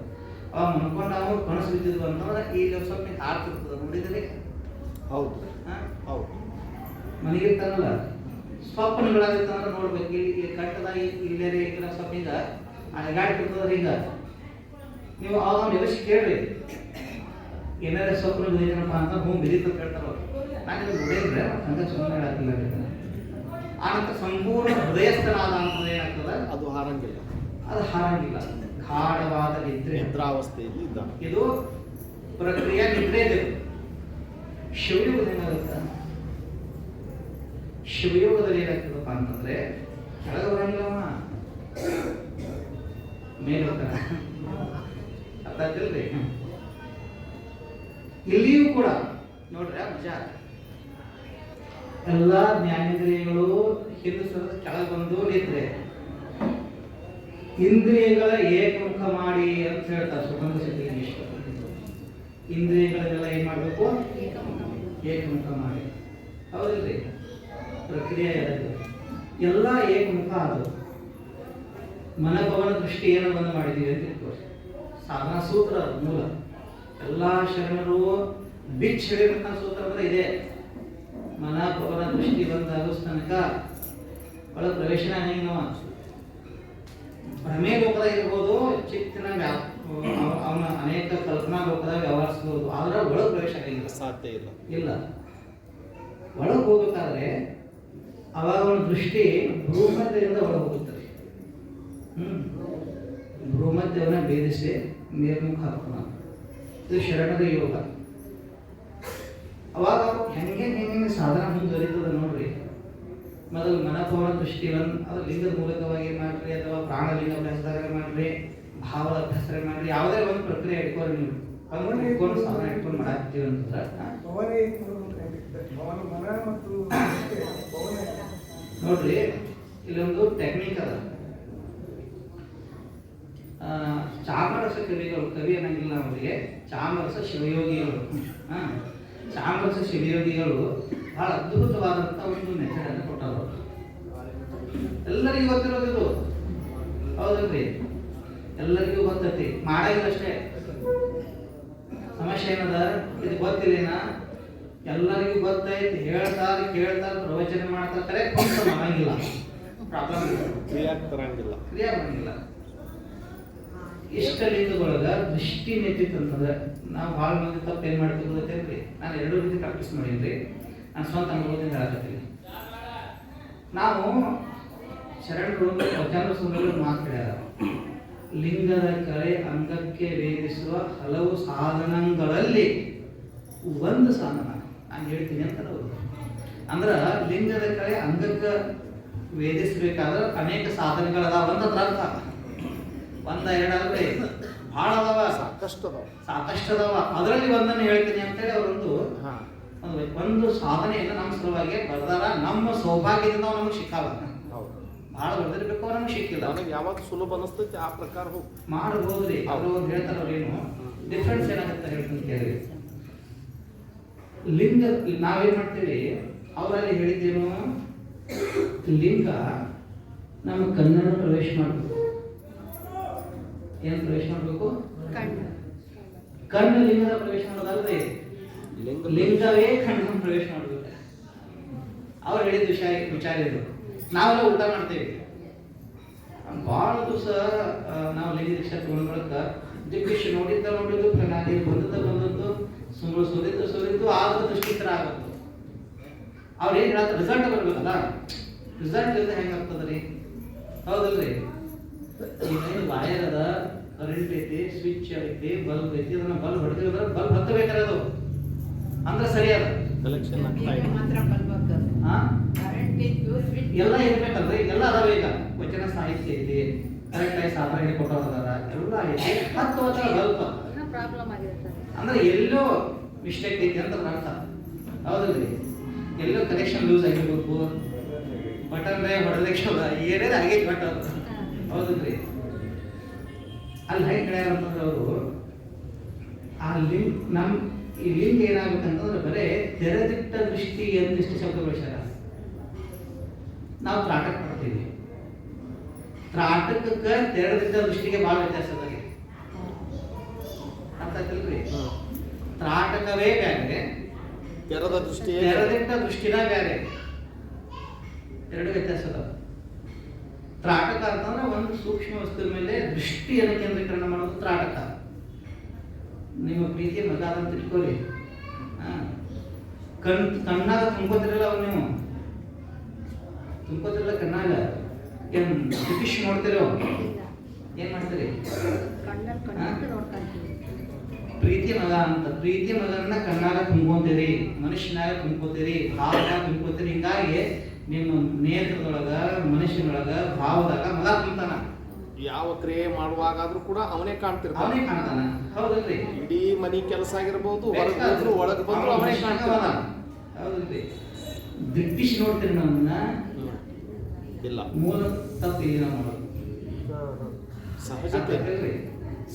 ಅವಾಗ ಮನ್ಕೊಂಡು ನಾವು ಕನಸು ಬಿದ್ದಿದ್ವು ಅಂತಂದ್ರೆ ಈಗ ಸ್ವಲ್ಪ ಹಾರ್ತಿರ್ತದ. ನೋಡಿದ್ರೆ ಹೌದು ಹೌದು, ಮನೆಗಿರ್ತಾನಲ್ಲ, ಸ್ವಪ್ನಗಳಾಗಿರ್ತಂದ್ರೆ ನೋಡ್ಬೇಕು. ಇಲ್ಲಿ ಕಟ್ಟದಾಗ ಇಲ್ಲೇ ಈಗ ಸ್ವಲ್ಪ ಹಿಂಗ ಅಡಗಾಡ್ತಿರ್ತದ. ಹಿಂಗ ನೀವು ಅವಾಗ ವ್ಯವಸ್ಥೆ ಕೇಳ್ರಿ, ಏನಾರ ಸ್ವಪ್ನ ಬಿದ್ದಿದ್ದೀನಪ್ಪ ಅಂತ ಬಿದ್ದಿತ್ತ ಕೇಳ್ತಾರ. ನಾನು ನೋಡಿದ್ರೆ ಹಂಗ ಸುಮ್ಮನೆ ಹೇಳತ್ತಿಲ್ಲ. ಆನಂತರ ಸಂಪೂರ್ಣ ಹೃದಯಸ್ಥನಾದ ಅಂತಂದ್ರೆ ಏನಾಗ್ತದ? ಅದು ಹಾರಂಗಿಲ್ಲ. ಗಾಢವಾದ ನಿದ್ರಾವಸ್ಥೆಯಲ್ಲಿ ಇದ್ದ. ಇದು ಪ್ರಕ್ರಿಯೆ ನಿದ್ರೆ ಇದೆ. ಶಿವಯೋಗದ ಏನಾಗುತ್ತ? ಶಿವಯೋಗದಲ್ಲಿ ಏನಾಗ್ತದಪ್ಪ ಅಂತಂದ್ರೆ ಕೆಳಗೆ ಬರಂಗಿಲ್ಲವ, ಮೇಲೆ ಹೋಗ್ತಾರ. ಅರ್ಥಾಗ್ತಿಲ್ರಿ? ಇಲ್ಲಿಯೂ ಕೂಡ ನೋಡ್ರಿ ಮಜಾ. ಎಲ್ಲ ಜ್ಞಾನೇಂದ್ರಿಯಗಳು ಹಿಂದೆ ಸರದ ಕೆಳಗೆ ಬಂದು ನಿದ್ರೆ, ಇಂದ್ರಿಯಗಳ ಏಕಮುಖ ಮಾಡಿ ಅಂತ ಹೇಳ್ತಾರೆ ಸುಗಂಧ ಸಿದ್ಧಲಿಂಗೇಶ್ವರ. ಇಂದ್ರಿಯಗಳನ್ನೆಲ್ಲ ಏನ್ ಮಾಡ್ಬೇಕು? ಏಕಮುಖ ಮಾಡಿ. ಹೌದಿಲ್ರಿ? ಪ್ರಕ್ರಿಯೆ ಎಲ್ಲ ಏಕಮುಖ ಆದವು. ಮನಭವನ ದೃಷ್ಟಿ ಏನೋ ಬಂದು ಮಾಡಿದೀವಿ ಅಂತ ಇಟ್ಕೊಳ್ಳಿ. ಸಾಧನಾ ಸೂತ್ರ ಮೂಲ. ಎಲ್ಲ ಶರಣರು ಬಿಚ್ಚ ಹೇಳಿರ್ತಕ್ಕಂಥ ಸೂತ್ರ ಅಂದ್ರೆ ಇದೆ. ಮನಭವನ ದೃಷ್ಟಿ ಬಂದಾಗೋ ತನಕ ಒಳಗೆ ಪ್ರವೇಶನ ಹೆಂಗೆ ನಾವು ಭ್ರಮೆ ಲೋಕದಾಗ ಇರ್ಬೋದು, ಚಿತ್ತಿನ ಅವನ ಅನೇಕ ಕಲ್ಪನಾ ಲೋಕದಾಗ ವ್ಯವಹರಿಸಬಹುದು, ಆದ್ರೆ ಒಳಗೆ ಪ್ರವೇಶ ಆಗಿಲ್ಲ, ಸಾಧ್ಯ ಇಲ್ಲ. ಒಳಗೆ ಹೋಗ್ಬೇಕಾದ್ರೆ ಅವಾಗ ಅವನ ದೃಷ್ಟಿ ಭ್ರೂಮಧ್ಯದಿಂದ ಒಳಗೆ ಹೋಗುತ್ತದೆ. ಭ್ರೂಮಧ್ಯವನ್ನ ಭೇದಿಸಿ ಮೇಲ್ಮುಖ ಹಾಕೋಣ. ಇದು ಶರಣರ ಯೋಗ. ಅವಾಗ ಹೆಂಗೆ ಸಾಧನ ಮುಂದುವರಿತದ ನೋಡ್ರಿ. ಮೊದಲು ಮನಭವನ ದೃಷ್ಟಿಯನ್ನು ಅದು ಲಿಂಗದ ಮೂಲಕವಾಗಿ ಮಾಡ್ರಿ, ಅಥವಾ ಪ್ರಾಣಲಿಂಗ ಅಭ್ಯಾಸದಾಗ ಮಾಡ್ರಿ, ಭಾವದ ಅಭ್ಯಾಸ ಮಾಡ್ರಿ, ಯಾವುದೇ ಒಂದು ಪ್ರಕ್ರಿಯೆ ಇಟ್ಕೊಂಡು ನೀವು ಅದನ್ನು ಇಟ್ಕೊಂಡು ಸಾಧನ ಇಟ್ಕೊಂಡು ಮಾಡಾಕ್ತೀವಿ ಅಂತಂದ್ರೆ ನೋಡ್ರಿ, ಇಲ್ಲೊಂದು ಟೆಕ್ನಿಕ್ ಅದ. ಚಾಮರಸ ಕವಿ ಅನ್ನಂಗಿಲ್ಲ ಅವರಿಗೆ, ಚಾಮರಸ ಶಿವಯೋಗಿಗಳು. ಚಾಮರಸ ಶಿವಯೋಗಿಗಳು ಬಹಳ ಅದ್ಭುತವಾದಂತ ಒಂದು ಮೆಥಡ್ ಅನ್ನು ಕೊಟ್ಟರು. ಎಲ್ಲರಿಗೂ ಗೊತ್ತಿರೋದು, ಹೌದಲ್ರಿ? ಎಲ್ಲರಿಗೂ ಗೊತ್ತೈತಿ, ಮಾಡಾಗಿಲ್ಲ ಅಷ್ಟೇ. ಸಮಸ್ಯೆ ಏನದ? ಇದು ಗೊತ್ತಿಲ್ಲೇನ? ಎಲ್ಲರಿಗೂ ಗೊತ್ತೈತಿ, ಹೇಳ್ತಾರೆ ಕೇಳ್ತಾರೆ ಪ್ರವಚನ ಮಾಡ್ತಾರೆ, ಕರೆ ಕೊಂತ ಮಾಡಂಗಿಲ್ಲ, ಪ್ರಾಬ್ಲಮ್ ಕ್ರಿಯಾಕ್ ತರಂಗಿಲ್ಲ. ಕ್ರಿಯೆ ಮಾಡಂಗಿಲ್ಲ. ಇಷ್ಟಲಿಂಗದೊಳಗ ದೃಷ್ಟಿ ನೆತ್ತಿತ್ತಂತಂದ್ರೆ ನಾವು ಭಾಳ ಮಂದಿ ತಪ್ಪು ಏನು ಮಾಡ್ತೀವಿ ಗೊತ್ತೈತ್ರಿ. ನಾನು 2 ರೀತಿ ಪ್ರಾಕ್ಟೀಸ್ ಮಾಡೀನಿ, ನಾನು ಸ್ವಂತ ಅನುಭವದಿಂದ ಹೇಳಕತ್ತೀನಿ. ನಾವು ಶರಣರು ವಚನ ಸುಂದರ ಮಾತು ಹೇಳ್ಯಾರ, ಲಿಂಗದ ಕಲೆ ಅಂಗಕ್ಕೆ ವೇದಿಸುವ ಹಲವು ಸಾಧನಗಳಲ್ಲಿ ಒಂದು ಸಾಧನ ನಾನು ಹೇಳ್ತೀನಿ ಅಂತ ಅವರು. ಅಂದ್ರೆ ಲಿಂಗದ ಕಲೆ ಅಂಗಕ್ಕೆ ವೇದಿಸಬೇಕಾದ್ರೆ ಅನೇಕ ಸಾಧನಗಳದಾವ ಅಂತ ಅರ್ಥ. 1 2 ಅಲ್ರಿ, ಭಾಳ ಅದಾವ, ಸಾಕಷ್ಟು ಅದಾವ. ಸಾಕಷ್ಟು ಅದಾವ. ಅದರಲ್ಲಿ ಒಂದನ್ನು ಹೇಳ್ತೀನಿ ಅಂತೇಳಿ ಅವರೊಂದು ಹಾ. ಒಂದು ಸಾಧನೆಯನ್ನು ನಮ್ಮ ಸಲುವಾಗಿ ಬರ್ದಾರ. ನಮ್ಮ ಸೌಭಾಗ್ಯದಿಂದ ನಾವು ನಮಗೆ ಸಿಕ್ಕಾವ. ಹೌದು. ಭಾಳ ಬರ್ದಿರ್ಬೇಕು, ಅವ್ರು ನಮ್ಗೆ ಸಿಕ್ಕಿಲ್ಲ. ನನಗೆ ಯಾವಾಗ ಸುಲಭ ಅನಿಸ್ತೈತಿ ಆ ಪ್ರಕಾರ ಹೋಗಿ ಮಾಡ್ಬೋದ್ರಿ. ಅವರು ಒಂದು ಹೇಳ್ತಾರೆ, ಅವ್ರೇನು ಡಿಫ್ರೆನ್ಸ್ ಏನಾಗುತ್ತೆ ಹೇಳ್ತೀನಿ ಕೇಳಿ. ಲಿಂಗ ನಾವೇನ್ ಮಾಡ್ತೀವಿ, ಅವರಲ್ಲಿ ಹೇಳಿದ್ದೇನು, ಲಿಂಗ ನಮ್ಮ ಕನ್ನಡ ಪ್ರವೇಶ ಮಾಡಬೇಕು. ಏನು ಪ್ರವೇಶ ಮಾಡಬೇಕು? ಕಣ್ಣು ಲಿಂಗದ ಪ್ರವೇಶ ಮಾಡೋದಲ್ರಿ, ಲಿಂಗವೇ ಕಣ್ಣು ಪ್ರವೇಶ ಮಾಡಬೇಕು. ಅವ್ರು ಹೇಳಿದ ವಿಚಾರ ಇದು. ನಾವೆಲ್ಲ ಊಟ ಮಾಡ್ತೇವೆ, ಭಾಳ ದಿವಸ ನಾವು ಲಿಂಗ ದೀಕ್ಷೆ ತಗೊಂಡ್ಬಳಕ ದಿಗ್ವಿಷ ನೋಡಿದ್ದು ಪ್ರನಾದಿ ಬಂದದ್ದು ಸುರಿದ್ದು ಆದ್ರೂ ದೃಷ್ಟಿತರ ಆಗುತ್ತೆ. ಅವ್ರು ಏನು ಹೇಳತ್ತ, ರಿಸಲ್ಟ್ ಬರ್ಬೇಕಲ್ಲ, ರಿಸಲ್ಟ್ ಇಲ್ಲದೆ ಹೆಂಗಾಗ್ತದ್ರಿ? ಹೌದಲ್ರಿ? ಈಗ ವಾಯರ್ ಅದ, ಕರೆಂಟ್ ಐತಿ, ಸ್ವಿಚ್ ಐತಿ, ಬಲ್ಬ್ ಐತಿ, ಅದನ್ನ ಬಲ್ಬ್ ಹೊಡೆದ್ರೆ ಬಲ್ಬ್ ಹತ್ತಬೇಕಾರೆ ಅದು ಅಂದ್ರೆ ಸರಿ ಅದ. ಕಲೆಕ್ಷನ್ ಆಗ್ತಾ ಈಗ ಇದೆ. ಮಾತ್ರ ಬಲ್ಬ್ ಹಾ, ಕರೆಂಟ್ ಇದ್ದು ಸ್ವಿಚ್ ಎಲ್ಲ ಇರ್ಬೇಕಲ್ರಿ, ಎಲ್ಲ ಅದಾವ. ಈಗ ವಚನ ಸಾಹಿತ್ಯ ಐತಿ, ಕರೆಕ್ಟಾಗಿ ಸಾಧನೆ ಹೇಳಿಕೊಟ್ಟವ್ರದಾರ, ಎಲ್ಲ ಐತಿ. 10 ವರ್ಷ ಬಲ್ಬ್ ಪ್ರಾಬ್ಲಮ್ ಆಗಿರುತ್ತೆ. ಅಂದ್ರೆ ಎಲ್ಲೋ ಮಿಸ್ಟೇಕ್ ಐತಿ ಅಂತ ಅರ್ಥ. ಹೌದಲ್ರಿ? ಎಲ್ಲೋ ಕನೆಕ್ಷನ್ ಲೂಸ್ ಆಗಿರ್ಬೇಕು, ಬಟನ್ ಹೊಡೆದಕ್ಕೆ ಏನೇನು ಆಗೈತಿ ಬಟ್ ಅದು. ಹೌದಲ್ರಿ? ಅಲ್ಲಿ ಹೆಂಗೆ ಹೇಳ್ಯಾರ ಅಂತಂದ್ರೆ ಅವರು, ಆ ಲಿಂಗ್ ಈ ಲಿಂಗ್ ಏನಾಗುತ್ತೆ ಅಂತಂದ್ರೆ ಬರೇ ತೆರೆದಿಟ್ಟ ದೃಷ್ಟಿ ಎಂದಿಷ್ಟು ಶಬ್ದ ಬಳಸ್ಯಾರ. ನಾವು ತ್ರಾಟಕ ಮಾಡ್ತೀವಿ, ತ್ರಾಟಕಕ್ಕೆ ತೆರೆದಿಟ್ಟ ದೃಷ್ಟಿಗೆ ಭಾಳ ವ್ಯತ್ಯಾಸ ಅದ. ಅರ್ಥ ಆಯ್ತಲ್ರಿ? ತ್ರಾಟಕವೇ ಬೇರೆ, ತೆರೆದ ದೃಷ್ಟಿ ತೆರೆದಿಟ್ಟ ದೃಷ್ಟಿನ ಬೇರೆ, 2 ವ್ಯತ್ಯಾಸ ಅದಾವ. ತ್ರಾಟಕ ಅಂತಂದ್ರೆ ಒಂದು ಸೂಕ್ಷ್ಮ ವಸ್ತುವಿನ ಮೇಲೆ ದೃಷ್ಟಿಯನ್ನು ಕೇಂದ್ರೀಕರಣ ಮಾಡೋದು ತ್ರಾಟಕ. ನಿಮ್ಮ ಪ್ರೀತಿಯ ಮಗ ಅಂತ ತಿಳ್ಕೊಳ್ಳಿ, ಕಣ್ಣಾಗ ತುಂಬ್ಕೋತಿರಲ್ಲ ಅವ್ರು, ನೀವು ತುಂಬ್ಕೋತಿರಲ್ಲ ಕಣ್ಣಾಗ, ಏನು ಬ್ರಿಟಿಷ್ ನೋಡ್ತಿರೋ, ಏನ್ ಮಾಡ್ತೀರಿ? ಪ್ರೀತಿ ಮಗ ಅಂತ, ಪ್ರೀತಿ ಮಗನ ಕಣ್ಣಾಗ ತುಂಬ್ಕೊಂತೀರಿ, ಮನುಷ್ಯನಾಗ ತುಂಬ್ಕೋತೀರಿ, ಭಾವನಾಗ ತುಂಬ್ಕೋತೀರಿ. ಹಿಂಗಾಗಿ ನಿಮ್ಮ ನೇತ್ರದೊಳಗ, ಮನುಷ್ಯನೊಳಗ, ಭಾವದಾಗ ಮಗ ತುಂಬ್ತಾನ. ಯಾವ ಕ್ರಿಯೆ ಮಾಡುವಾಗಾದ್ರೂ ಕೂಡ ಅವನೇ ಕಾಣ್ತಿರ್ತಾನೆ, ಅವನೇ ಕಾಣ್ತಾನ. ಹೌದಲ್ರಿ? ಇಡೀ ಮನಿ ಕೆಲಸ ಆಗಿರ್ಬೋದು, ಒಳಗೆ ಬಂದ್ರು ಅವನೇ ಕಾಣ್ತಾನ. ಹೌದಲ್ರಿ? ಬ್ರಿಟಿಷ್ ನೋಡ್ತೀರಿ ನಮ್ಮನ್ನ, ಇಲ್ಲ ಮೂಲ ತಪ್ಪು ಇಲ್ಲಿ ನಾವು ಮಾಡೋದು. ಸಹಜತೆ.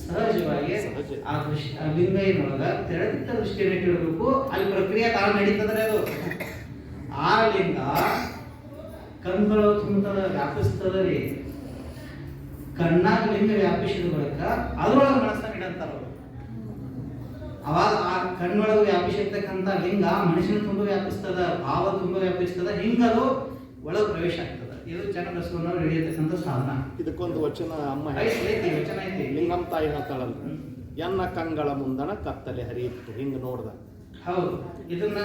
ಸಹಜವಾಗಿ ಸಹಜ. ಆ ಲಿಂಗ ಏನೊಳಗ ತೆರೆದಿಟ್ಟ ದೃಷ್ಟಿಯನ್ನು ಇಟ್ಟಿರಬೇಕು. ಅಲ್ಲಿ ಪ್ರಕ್ರಿಯೆ ತಾನು ನಡೀತದ್ರೆ ಅದು ಆ ಲಿಂಗ ಕಣ್ಗಳು ತುಂಬದ ವ್ಯಾಪಿಸ್ತದ ರೀ. ಕಣ್ಣಾಗ ಲಿಂಗ ವ್ಯಾಪಿಸಿದ ಬಳಿಕ ಅದ್ರೊಳಗೆ ಮನಸ್ಸನ್ನ ಇಡಂತಾರ ಅವರು. ಅವಾಗ ಆ ಕಣ್ಣೊಳಗೆ ವ್ಯಾಪಿಸಿರ್ತಕ್ಕಂಥ ಲಿಂಗ ಮನುಷ್ಯನ ತುಂಬ ವ್ಯಾಪಿಸ್ತದ, ಭಾವ ತುಂಬ ವ್ಯಾಪಿಸ್ತದ, ಹಿಂಗದು ಒಳಗೆ ಪ್ರವೇಶ ಆಗ್ತದ. ಇದು ಚನ್ನಬಸವಣ್ಣವ್ರು ಹಿಡಿಯತಕ್ಕಂಥ ಸಾಧನ. ಇದಕ್ಕೊಂದು ವಚನ ಅಮ್ಮ ಐತಿ, ವಚನ ಐತಿ. ಲಿಂಗಂ ತಾಯಿ ಹೇಳ್ತಾಳಲ್ಲ, ಎನ್ನ ಕಂಗಳ ಮುಂದಣ ಕತ್ತಲೆ ಹರಿಯಿತ್ತು, ಹಿಂಗ ನೋಡ್ದ. ಹೌದು, ಇದನ್ನ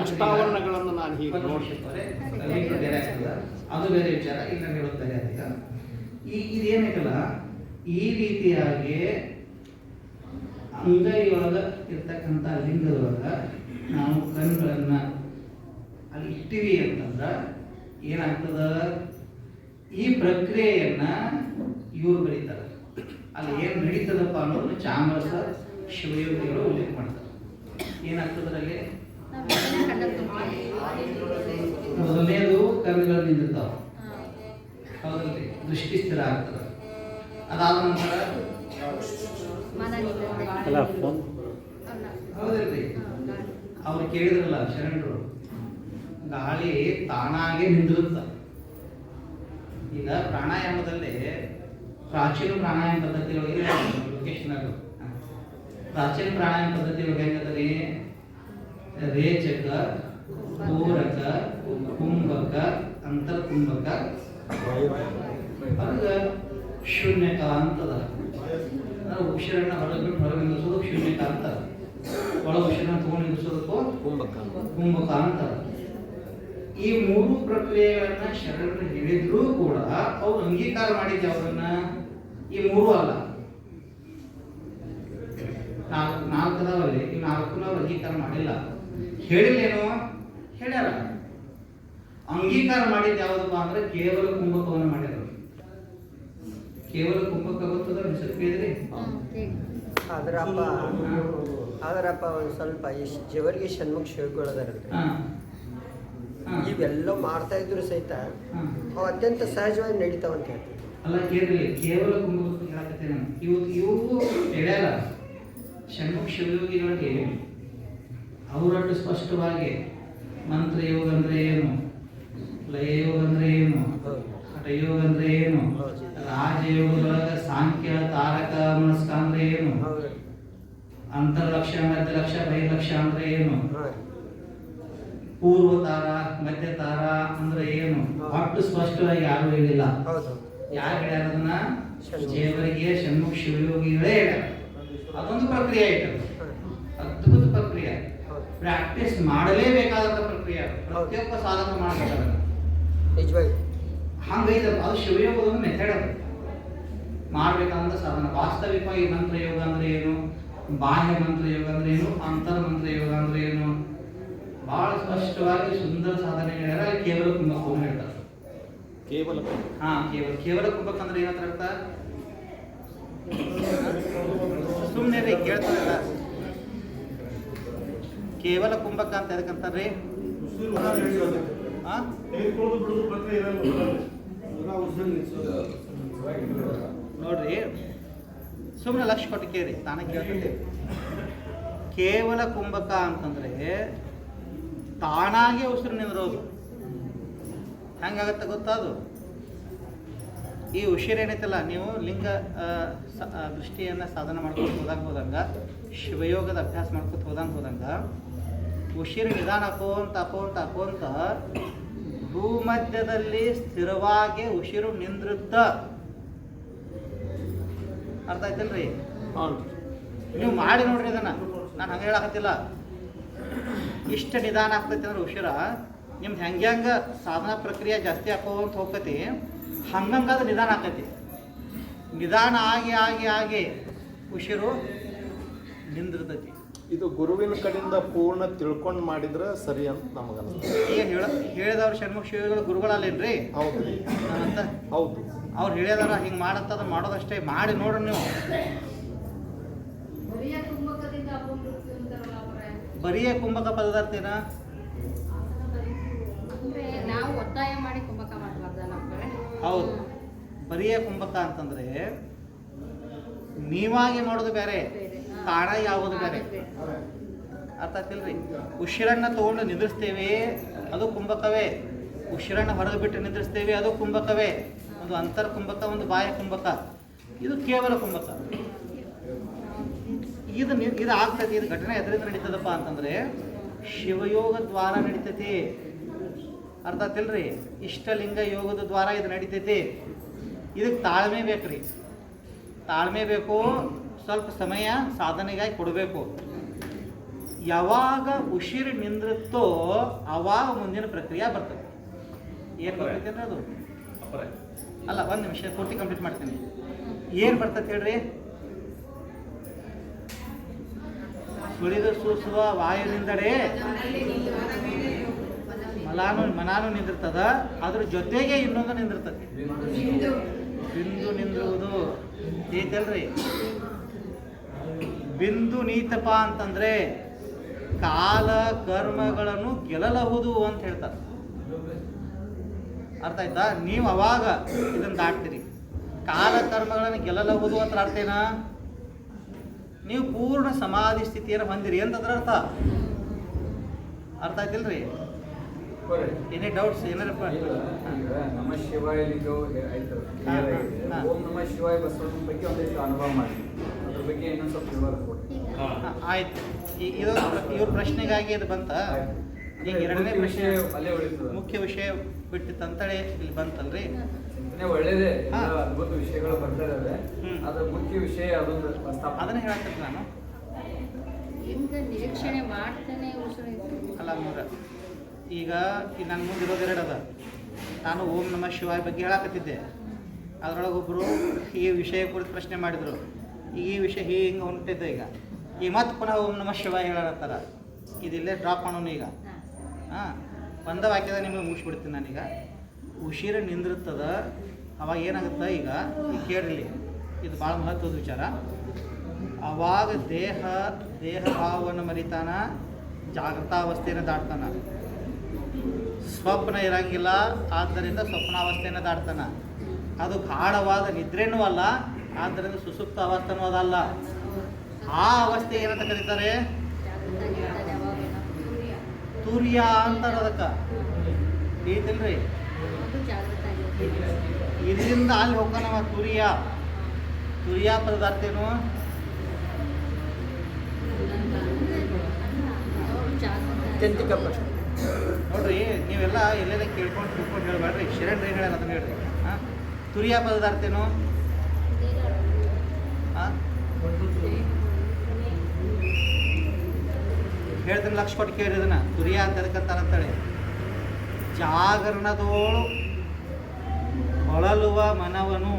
ಅಷ್ಟಾವರಣಗಳನ್ನು ನಾನು ಹೀಗೆ ನೋಡ್ತಿರ್ತಾರೆ. ಅದು ಬೇರೆ ವಿಚಾರ, ಇಲ್ಲ ಹೇಳುತ್ತಾರೆ ಅದೀಗ. ಇದೇನೈತಲ್ಲ, ಈ ರೀತಿಯಾಗಿ ಅಂಗೈಯೊಳಗ ಇರ್ತಕ್ಕಂಥ ಲಿಂಗದೊಳಗ ನಾವು ಕಣ್ಣುಗಳನ್ನ ಅಲ್ಲಿ ಇಟ್ಟಿವಿ ಅಂತಂದ್ರ ಏನಾಗ್ತದ, ಈ ಪ್ರಕ್ರಿಯೆಯನ್ನ ಇವ್ರು ಬರೀತಾರೆ. ಅಲ್ಲಿ ಏನ್ ನಡೀತದಪ್ಪ ಅನ್ನೋದನ್ನ ಚಾಮರಸ ಶಿವಯೋಗಿಗಳು ಉಲ್ಲೇಖ ಮಾಡ್ತಾರೆ. ಏನಾಗ್ತದ್ರಲ್ಲಿ ಮೊದಲನೇದು ಕಣ್ಣುಗಳು ನಿಂದಿರ್ತಾವ, ಹೌದಲ್ರಿ? ದೃಷ್ಟಿ ಸ್ಥಿರ ಆಗ್ತದ. ಅದಾದ ನಂತರ ಹೌದಲ್ರಿ? ಅವ್ರು ಕೇಳಿದ್ರಲ್ಲ ಶರಣರು, ಗಾಳಿ ತಾನಾಗೆ ನಿಂದಿರುತ್ತ. ಈಗ ಪ್ರಾಣಾಯಾಮದಲ್ಲಿ ಪ್ರಾಚೀನ ಪ್ರಾಣಾಯಾಮ ಪದ್ಧತಿ ಒಳಗೆ ಲೊಕೇಶನ್ ಪ್ರಾಚೀನ ಪ್ರಾಣಾಯಾಮ ಪದ್ಧತಿ ಒಳಗೆ ಹೆಂಗದ್ರಿ, ರೇಚಕ, ಪೂರಕ, ಕುಂಭಕ, ಅಂತರ್ಕುಂಭಕ, ಅದಕ್ಕೆ ಶೂನ್ಯಕ ಅಂತದ. ನಾವು ಉಸಿರನ್ನ ಹೊರಗೆ ನಿಲ್ಲಿಸೋದು ಶೂನ್ಯಕ ಅಂತ, ಒಳ ಉಸಿರನ್ನ ತಗೊಂಡು ನಿಲ್ಲಿಸೋದಕ್ಕೂ ಕುಂಭಕ ಅಂತ. ಈ ಮೂರು ಪ್ರಕ್ರಿಯೆಗಳನ್ನ ಶರಣರು ಹೇಳಿದ್ರೂ ಕೂಡ ಅವ್ರು ಅಂಗೀಕಾರ ಮಾಡಿದ್ದೆ ಅವರನ್ನ. ಈ ಮೂರು ಅಲ್ಲ, ನಾಲ್ಕದವಲ್ಲಿ ಈ ನಾಲ್ಕು ನಾವು ಅಂಗೀಕಾರ ಮಾಡಿಲ್ಲ. ಹೇಳಿಲ್ಲೇನೋ ಹೇಳ್ಯಾರ. ಅಂಗೀಕಾರ ಮಾಡಿದ್ದು ಯಾವುದಪ್ಪ ಅಂದ್ರೆ ಕೇವಲ ಕುಂಭಕವನ್ನು ಮಾಡ್ಯಾರ. ಕೇವಲ ಕುಂಭಕ ಗೊತ್ತದ ಹೆಸರು ಕೇಳಿದ್ರಿ? ಆದ್ರಪ್ಪ ಒಂದು ಸ್ವಲ್ಪ ಜವರಿಗೆ ಷಣ್ಮುಖ ಶಿವಗಳದಾರಲ್ರಿ, ಇವೆಲ್ಲ ಮಾಡ್ತಾ ಇದ್ರು ಸಹಿತ ಅವು ಅತ್ಯಂತ ಸಹಜವಾಗಿ ನಡೀತಾವಂತ ಹೇಳ್ತೀವಿ. ಅಲ್ಲ ಕೇಳಿರಿ, ಕೇವಲ ಕುಂಭಕ ಹೇಳಕತ್ತೆ ನಾನು. ಇವು ಹೇಳ್ಯಾರ ಷಣ್ಮುಖ ಶಿವಯೋಗಿಗಳಿಗೆ. ಅವರಟ್ಟು ಸ್ಪಷ್ಟವಾಗಿ ಮಂತ್ರಯೋಗ ಅಂದ್ರೆ ಏನು, ಲಯಯೋಗ ಅಂದ್ರೆ ಏನು, ಹಠಯೋಗ ಅಂದ್ರೆ ಏನು, ರಾಜಯೋಗದೊಳಗ ಸಾಂಖ್ಯ ತಾರಕ ಮನಸ್ಕ ಅಂದ್ರೆ ಏನು, ಅಂತರ್ಲಕ್ಷ ಮಧ್ಯಲಕ್ಷ ಬಹಿರ್ಲಕ್ಷ ಅಂದ್ರೆ ಏನು, ಪೂರ್ವ ತಾರ ಮಧ್ಯ ತಾರ ಅಂದ್ರೆ ಏನು, ಅಷ್ಟು ಸ್ಪಷ್ಟವಾಗಿ ಯಾರು ಹೇಳಿಲ್ಲ. ಯಾರು ಹೇಳ್ಯಾರ ಅದನ್ನ? ದೇವರಿಗೆ ಷಣ್ಮುಖ ಶಿವಯೋಗಿಗಳೇ ಹೇಳ್ಯಾರ. ಅದೊಂದು ಪ್ರಕ್ರಿಯೆ ಆಯ್ತು, ಅದ್ಭುತ ಪ್ರಕ್ರಿಯೆ. ಪ್ರಾಕ್ಟೀಸ್ ಮಾಡಲೇಬೇಕಾದಂತ ಪ್ರಕ್ರಿಯೆ. ಪ್ರತಿಯೊಬ್ಬ ಸಾಧಕ ಮಾಡ್ತಾರೆ ನಿಜವಾಗಿ. ಹಂಗೈತೆ ಅದು ಶಿವಯೋಗದ ಒಂದು ಮೆಥಡ್. ಅದು ಮಾಡ್ಬೇಕಾದಂತ ಸಾಧನ. ವಾಸ್ತವಿಕವಾಗಿ ಮಂತ್ರಯೋಗ ಅಂದ್ರೆ ಏನು, ಬಾಹ್ಯ ಮಂತ್ರಯೋಗ ಅಂದ್ರೆ ಏನು, ಅಂತರ್ ಮಂತ್ರಯೋಗ ಅಂದ್ರೆ ಏನು, ಬಹಳ ಸ್ಪಷ್ಟವಾಗಿ ಸುಂದರ ಸಾಧನೆ ಹೇಳ್ಯಾರ. ಕೇವಲ ಕುಂಭಕವನ್ನು ಹೇಳ್ತಾರೆ. ಕೇವಲ ಕುಂಭಕ ಅಂದ್ರೆ ಏನಂತ ಅರ್ಥ? ಸುಮ್ಮನೆ ರೀ ಕೇಳ್ತಾರಲ್ಲ, ಕೇವಲ ಕುಂಭಕ ಅಂತ ಎದಕ್ಕಂತಾರ್ರಿ? ನೋಡ್ರಿ, ಸುಮ್ಮನೆ ಲಕ್ಷ್ಯ ಕೊಟ್ಟು ಕೇಳಿ, ತಾನೇ ಕೇಳ್ತೇವೆ. ಕೇವಲ ಕುಂಭಕ ಅಂತಂದ್ರೆ ತಾನಾಗೆ ಉಸಿರು ನಿಂದ್ರೋದು. ಹೆಂಗಾಗತ್ತೆ ಗೊತ್ತಾ? ಅದು ಈ ಉಸಿರು ಏನೈತಲ್ಲ, ನೀವು ಲಿಂಗ ದೃಷ್ಟಿಯನ್ನ ಸಾಧನ ಮಾಡ್ಕೊಂಡು ಹೋದಂಗ ಶಿವಯೋಗದ ಅಭ್ಯಾಸ ಮಾಡ್ಕೊತ ಹೋದಂಗ ಉಸಿರು ನಿಧಾನ ಹಾಕೋಂತ ಭೂಮಧ್ಯದಲ್ಲಿ ಸ್ಥಿರವಾಗಿ ಉಸಿರು ನಿಂದ್ರುತ್ತ. ಅರ್ಥ ಆಯ್ತಲ್ರಿ? ನೀವು ಮಾಡಿ ನೋಡ್ರಿ ಅದನ್ನ, ನಾನು ಹಂಗೆ ಹೇಳಕತ್ತಿಲ್ಲ. ಇಷ್ಟ ನಿಧಾನ ಆಗ್ತೈತಿ ಅಂದ್ರೆ ಉಸಿರ ನಿಮ್ದು ಹೆಂಗ ಸಾಧನಾ ಪ್ರಕ್ರಿಯೆ ಜಾಸ್ತಿ ಹಾಕೋಂತ ಹೋಗ್ತೈತಿ, ಹಂಗಂಗಾದ್ರೆ ನಿಧಾನ ಆಕೈತಿ. ನಿಧಾನ ಆಗಿ ಉಸಿರು ನಿಂದಿರ್ತೈತಿ. ಇದು ಗುರುವಿನ ಕಡೆಯಿಂದ ಪೂರ್ಣ ತಿಳ್ಕೊಂಡು ಮಾಡಿದ್ರೆ ಸರಿ ಅಂತ ನಮಗನ್ಸುತ್ತೆ. ಈಗ ಹೇಳಿದವ್ರು ಷಣ್ಮುಖ ಶಿವಗಳು ಗುರುಗಳಲ್ಲೇನ್ರಿ? ಹೌದು ಅಂತ ಹೌದು. ಅವ್ರು ಹೇಳಿದಾರ ಹಿಂಗೆ ಮಾಡಂತದ ಮಾಡೋದಷ್ಟೇ. ಮಾಡಿ ನೋಡ್ರಿ ನೀವು. ಬರಿಯ ಕುಂಭಕ ಪದಾರ್ಥೇನ ನಾವು ಒತ್ತಾಯ ಮಾಡಿ ಕುಂಭಕ ಮಾಡಬಾರ್ದಲ್ಲ. ಹೌದು. ಬರಿಯ ಕುಂಭಕ ಅಂತಂದ್ರೆ ನೀವಾಗಿ ಮಾಡೋದು ಬೇರೆ, ತಾನಾಗಿ ಆಗೋದು ಬೇರೆ. ಅರ್ಥ ಆಗ್ತಿಲ್ರಿ? ಉಸಿರನ್ನ ತಗೊಂಡು ನಿಂದಿರ್ತೇವೆ, ಅದು ಕುಂಭಕವೇ. ಉಸಿರನ್ನ ಹೊರಗೆ ಬಿಟ್ಟು ನಿಂದಿರ್ತೇವೆ, ಅದು ಕುಂಭಕವೇ. ಒಂದು ಅಂತರ್ ಕುಂಭಕ, ಒಂದು ಬಾಹ್ಯ ಕುಂಭಕ. ಇದು ಕೇವಲ ಕುಂಭಕ. ಇದು ಆಗ್ತೈತಿ. ಇದು ಘಟನೆ ಎದರಿಂದ ನಡೀತದಪ್ಪ ಅಂತಂದ್ರೆ ಶಿವಯೋಗ ದ್ವಾರ ನಡೀತೈತಿ. ಅರ್ಥ ಆಗ್ತಿಲ್ರಿ? ಇಷ್ಟಲಿಂಗ ಯೋಗದ ದ್ವಾರ ಇದು ನಡೀತೈತಿ. ಇದಕ್ಕೆ ತಾಳ್ಮೆ ಬೇಕ್ರಿ. ತಾಳ್ಮೆ ಬೇಕು, ಸ್ವಲ್ಪ ಸಮಯ ಸಾಧನೆಗಾಗಿ ಕೊಡಬೇಕು. ಯಾವಾಗ ಉಸಿರು ನಿಂದಿರುತ್ತೋ ಅವಾಗ ಮುಂದಿನ ಪ್ರಕ್ರಿಯೆ ಬರ್ತದೆ. ಏನು ಬರ್ತೈತೆ ಅಂದ್ರೆ ಅದು ಅಲ್ಲ, ಒಂದು ನಿಮಿಷ ಪೂರ್ತಿ ಕಂಪ್ಲೀಟ್ ಮಾಡ್ತೀನಿ. ಏನು ಬರ್ತೈತೆ ಹೇಳ್ರಿ? ಸುಳಿದು ಸೂಸುವ ವಾಯುವಿನಿಂದಲೇ ಮನಾನು ನಿಂದಿರ್ತದ, ಅದ್ರ ಜೊತೆಗೆ ಇನ್ನೊಂದು ನಿಂದಿರ್ತದೆ. ಬಿಂದು ನಿಂದಿರುವುದು ಐತಲ್ರಿ? ಬಿಂದು ನೀತಪ ಅಂತಂದ್ರೆ ಕಾಲ ಕರ್ಮಗಳನ್ನು ಗೆಲ್ಲಬಹುದು ಅಂತ ಹೇಳ್ತಾರೆ. ಅರ್ಥ ಆಯ್ತಾ? ನೀವು ಅವಾಗ ಇದನ್ನ ದಾಟ್ತೀರಿ. ಕಾಲ ಕರ್ಮಗಳನ್ನು ಗೆಲ್ಲಬಹುದು ಅಂತ ಅರ್ಥ ಏನ? ನೀವು ಪೂರ್ಣ ಸಮಾಧಿ ಸ್ಥಿತಿಯನ್ನು ಹೊಂದಿರಿ ಅಂತಂದ್ರೆ ಅರ್ಥ. ಅರ್ಥ ಆಯ್ತಿಲ್ರಿ? ಏನೇ ಡೌಟ್ಸ್ ಏನಾರಪ್ಪ? ಈಗ ನಮ ಶಿವಾಯ ಲಿಂಗ ಆಯ್ತು ಕ್ಲಿಯರ್ ಆಗಿದೆ. ಹಾ. ಓಂ ನಮ ಶಿವಾಯ ಬಸವನ ಬಗ್ಗೆ ಒಂದಿಷ್ಟು ಅನುಭವ ಮಾಡಿ ಅದ್ರ ಬಗ್ಗೆ ಇನ್ನೊಂದು ಸ್ವಲ್ಪ ವಿವರ ಕೊಡಿ. ಆಯ್ತು. ಇದು ಇವ್ರ ಪ್ರಶ್ನೆಗಾಗಿ ಅದು ಬಂತ. ಈಗ ಎರಡನೇ ಪ್ರಶ್ನೆ ಅಲ್ಲೇ ಉಳಿತದೆ. ಮುಖ್ಯ ವಿಷಯ ಬಿಟ್ಟಿತ್ತಂತೇಳಿ ಇಲ್ಲಿ ಬಂತಲ್ರಿ. ಚಿಂತನೆ ಒಳ್ಳೇದೇ, ಹಾ. ಅದ್ಭುತ ವಿಷಯಗಳು ಬರ್ತಾ ಇದಾವೆ. ಹ್ಮ್. ಅದ್ರ ಮುಖ್ಯ ವಿಷಯ ಅದೊಂದು ಪ್ರಸ್ತಾಪ. ಅದನ್ನ ಹೇಳತ್ತೀನಿ ನಾನು. ಲಿಂಗ ನಿರೀಕ್ಷಣೆ ಮಾಡ್ತಾನೆ ಉಸಿರು ಅಲ್ಲ ಮೂರ ಈಗ ನನ್ನ ಮುಂದೆ ಇರೋದು ಎರಡು ಅದ. ನಾನು ಓಂ ನಮಃ ಶಿವಾಯ ಬಗ್ಗೆ ಹೇಳಕತ್ತಿದ್ದೆ. ಅದರೊಳಗೆ ಒಬ್ಬರು ಈ ವಿಷಯ ಕುರಿತು ಪ್ರಶ್ನೆ ಮಾಡಿದರು. ಈ ವಿಷಯ ಹಿಂಗೆ ಹೊಂಟಿದ್ದೆ. ಈಗ ಮತ್ತೆ ಪುನಃ ಓಂ ನಮಃ ಶಿವಾಯ ಹೇಳತ್ತಾರ. ಇದಿಲ್ಲೇ ಡ್ರಾಪ್ ಮಾಡೋಣ ಈಗ. ಹಾಂ, ಒಂದ ವಾಕ್ಯದ ನಿಮಗೆ ಮುಗಿಸ್ಬಿಡ್ತೀನಿ ನಾನೀಗ. ಉಸಿರು ನಿಂದಿರ್ತದ, ಅವಾಗ ಏನಾಗುತ್ತೆ ಈಗ ಕೇಳಿರಲಿ, ಇದು ಭಾಳ ಮಹತ್ವದ ವಿಚಾರ. ಅವಾಗ ದೇಹ ಭಾವವನ್ನು ಮರಿತಾನ, ಜಾಗೃತಾವಸ್ಥೆಯನ್ನು ದಾಟ್ತಾನ. ಸ್ವಪ್ನ ಇರಂಗಿಲ್ಲ, ಆದ್ದರಿಂದ ಸ್ವಪ್ನಾವಸ್ಥೆಯನ್ನು ದಾಟ್ತಾನ. ಅದು ಗಾಢವಾದ ನಿದ್ರೆನೂ ಅಲ್ಲ, ಆದ್ದರಿಂದ ಸುಸುಪ್ತ ಅವಸ್ಥೆನೂ ಅದಲ್ಲ. ಆ ಅವಸ್ಥೆ ಏನಂತ ಕರೀತಾರೆ? ತುರ್ಯ ಅಂತಾರೆ ಅದಕ್ಕೆ. ಐತಿಲ್ರಿ, ಇದರಿಂದ ಅಲ್ಲಿ ಹೋಗ್ತಾನವ ತುರ್ಯ. ತುರ್ಯ ಪದಾರ್ಥ ಏನು? ಅತ್ಯಂತಿಕ ಪ್ರಶ್ನೆ. ನೋಡ್ರಿ, ನೀವೆಲ್ಲ ಎಲ್ಲೆಲ್ಲ ತಿಳ್ಕೊಂಡು ಹೇಳ್ಬೇಡ್ರಿ. ಶರಣ್ ಏನು ಹೇಳಲ್ಲ ಅದನ್ನ ಹೇಳ್ರಿ. ಹಾಂ, ತುರಿಯ ಪದಾರ್ಥ ಏನು? ಹಾಂ, ಹೇಳ್ತೀನಿ, ಲಕ್ಷ ಕೊಟ್ಟು ಕೇಳಿ ಇದನ್ನ. ತುರಿಯ ಅಂತ ಎದಕ್ಕಂತಾರಂತೇಳಿ, ಜಾಗರಣದೋಳು ಬಳಲುವ ಮನವನು,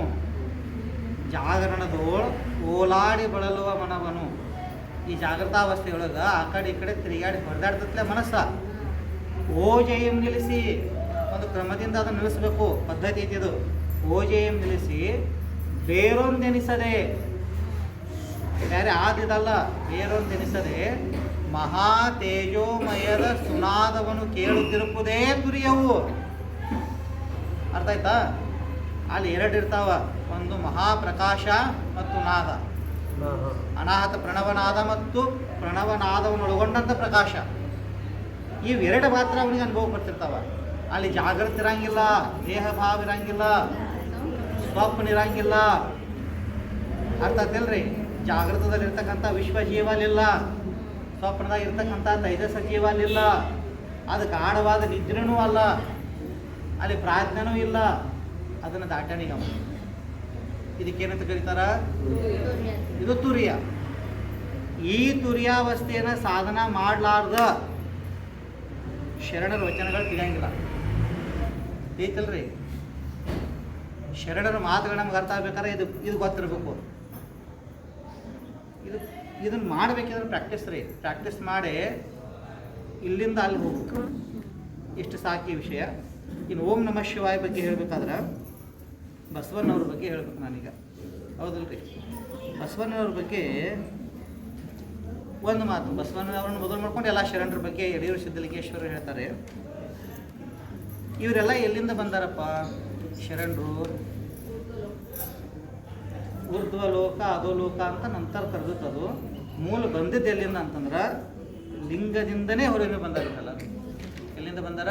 ಜಾಗರಣದೋಳು ಓಲಾಡಿ ಬಳಲುವ ಮನವನು. ಈ ಜಾಗೃತಾವಸ್ಥೆಯೊಳಗೆ ಆ ಕಡೆ ಈ ಕಡೆ ತಿರುಗಾಡಿ ಹೊಡೆದಾಡ್ತತ್ಲೆ ಮನಸ್ಸ. ಓಜೆಯಂ ನಿಲ್ಲಿಸಿ, ಒಂದು ಕ್ರಮದಿಂದ ಅದನ್ನು ನಿಲ್ಲಿಸಬೇಕು, ಪದ್ಧತಿ ಐತಿ ಇದು. ಓಜೆಯಂ ನಿಲ್ಲಿಸಿ ಬೇರೊಂದೆನಿಸದೆ, ಬೇರೆ ಆದಿದಲ್ಲ, ಬೇರೊಂದೆನಿಸದೆ ಮಹಾ ತೇಜೋಮಯದ ಸುನಾದವನ್ನು ಕೇಳುತ್ತಿರುವುದೇ ತುರಿಯವು. ಅರ್ಥ ಆಯ್ತಾ? ಅಲ್ಲಿ ಎರಡು ಇರ್ತಾವ, ಒಂದು ಮಹಾಪ್ರಕಾಶ ಮತ್ತು ನಾದ. ಅನಾಹತ ಪ್ರಣವನಾದ ಮತ್ತು ಪ್ರಣವನಾದವನ್ನು ಒಳಗೊಂಡಂಥ ಪ್ರಕಾಶ. ಇವೆರಡು ಮಾತ್ರ ಅವನಿಗೆ ಅನುಭವ ಬರ್ತಿರ್ತಾವ. ಅಲ್ಲಿ ಜಾಗೃತಿ ಇರಂಗಿಲ್ಲ, ದೇಹ ಭಾವ ಇರಂಗಿಲ್ಲ, ಸ್ವಪ್ನ ಇರಂಗಿಲ್ಲ. ಅರ್ಥ ಆಯ್ತಲ್ರಿ? ಜಾಗೃತದಲ್ಲಿ ಇರ್ತಕ್ಕಂಥ ವಿಶ್ವ ಜೀವ ಅಲ್ಲಿಲ್ಲ, ಸ್ವಪ್ನದಾಗ ಇರ್ತಕ್ಕಂಥ ತೈಜಸ ಜೀವ ಅಲ್ಲಿಲ್ಲ. ಅದು ಗಾಢವಾದ ನಿದ್ರೆನೂ ಅಲ್ಲ, ಅಲ್ಲಿ ಪ್ರಾಜ್ಞನೂ ಇಲ್ಲ. ಅದನ್ನು ದಾಟಣಿಗ. ಇದಕ್ಕೇನಂತ ಕರೀತಾರ? ಇದು ತುರ್ಯ. ಈ ತುರ್ಯಾವಸ್ಥೆಯನ್ನು ಸಾಧನ ಮಾಡಲಾರ್ದ ಶರಣರ ವಚನಗಳು ತಿಳಿಯಂಗಿಲ್ಲ. ಐತಲ್ರಿ? ಶರಣರ ಮಾತುಗಳು ನಮ್ಗೆ ಅರ್ಥ ಆಗ್ಬೇಕಾದ್ರೆ ಇದು ಗೊತ್ತಿರಬೇಕು. ಇದನ್ನು ಮಾಡಬೇಕಿದ್ರೆ ಪ್ರಾಕ್ಟೀಸ್ ರೀ. ಪ್ರಾಕ್ಟೀಸ್ ಮಾಡಿ ಇಲ್ಲಿಂದ ಅಲ್ಲಿ ಹೋಗ್ಬೇಕು. ಇಷ್ಟು ಸಾಕಿ ವಿಷಯ. ಇನ್ನು ಓಂ ನಮಃ ಶಿವಾಯ ಬಗ್ಗೆ ಹೇಳ್ಬೇಕಾದ್ರೆ ಬಸವಣ್ಣವ್ರ ಬಗ್ಗೆ ಹೇಳ್ಬೇಕು ನಾನೀಗ. ಹೌದಲ್ರಿ? ಬಸವಣ್ಣವ್ರ ಬಗ್ಗೆ ಒಂದು ಮಾತು. ಬಸವಣ್ಣವ್ರನ್ನ ಮೊದಲು ಮಾಡ್ಕೊಂಡು ಎಲ್ಲ ಶರಣರ ಬಗ್ಗೆ ಯಡಿಯೂರು ಸಿದ್ಧಲಿಂಗೇಶ್ವರರು ಹೇಳ್ತಾರೆ. ಇವರೆಲ್ಲ ಎಲ್ಲಿಂದ ಬಂದಾರಪ್ಪ ಶರಣರು? ಊರ್ಧ್ವ ಲೋಕ ಅಧೋಲೋಕ ಅಂತ ನಂತರ ಕರೆದುತ್ತದು. ಮೂಲ ಬಂದಿದ್ದು ಎಲ್ಲಿಂದ ಅಂತಂದ್ರೆ ಲಿಂಗದಿಂದನೇ ಹೊರಗೆ ಬಂದಾರಲ್ಲ. ಎಲ್ಲಿಂದ ಬಂದಾರ?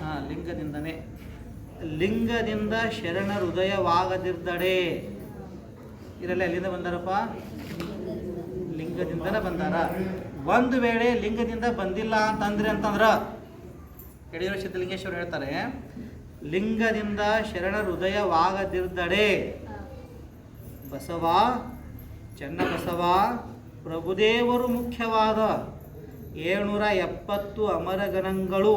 ಹಾಂ, ಲಿಂಗದಿಂದನೇ. ಲಿಂಗದಿಂದ ಶರಣ ಹೃದಯವಾಗದಿರ್ದಡೆ. ಇದೆಲ್ಲ ಎಲ್ಲಿಂದ ಬಂದಾರಪ್ಪ? ಲಿಂಗದಿಂದನೇ ಬಂದಾರ. ಒಂದು ವೇಳೆ ಲಿಂಗದಿಂದ ಬಂದಿಲ್ಲ ಅಂತಂದ್ರೆ ಯಡಿಯೂರು ಸಿದ್ಧಲಿಂಗೇಶ್ವರ ಹೇಳ್ತಾರೆ, ಲಿಂಗದಿಂದ ಶರಣ ಹೃದಯವಾಗದಿರ್ದಡೆ ಬಸವ, ಚನ್ನಬಸವ, ಪ್ರಭುದೇವರು ಮುಖ್ಯವಾದ 770 ಅಮರಗಣಗಳು.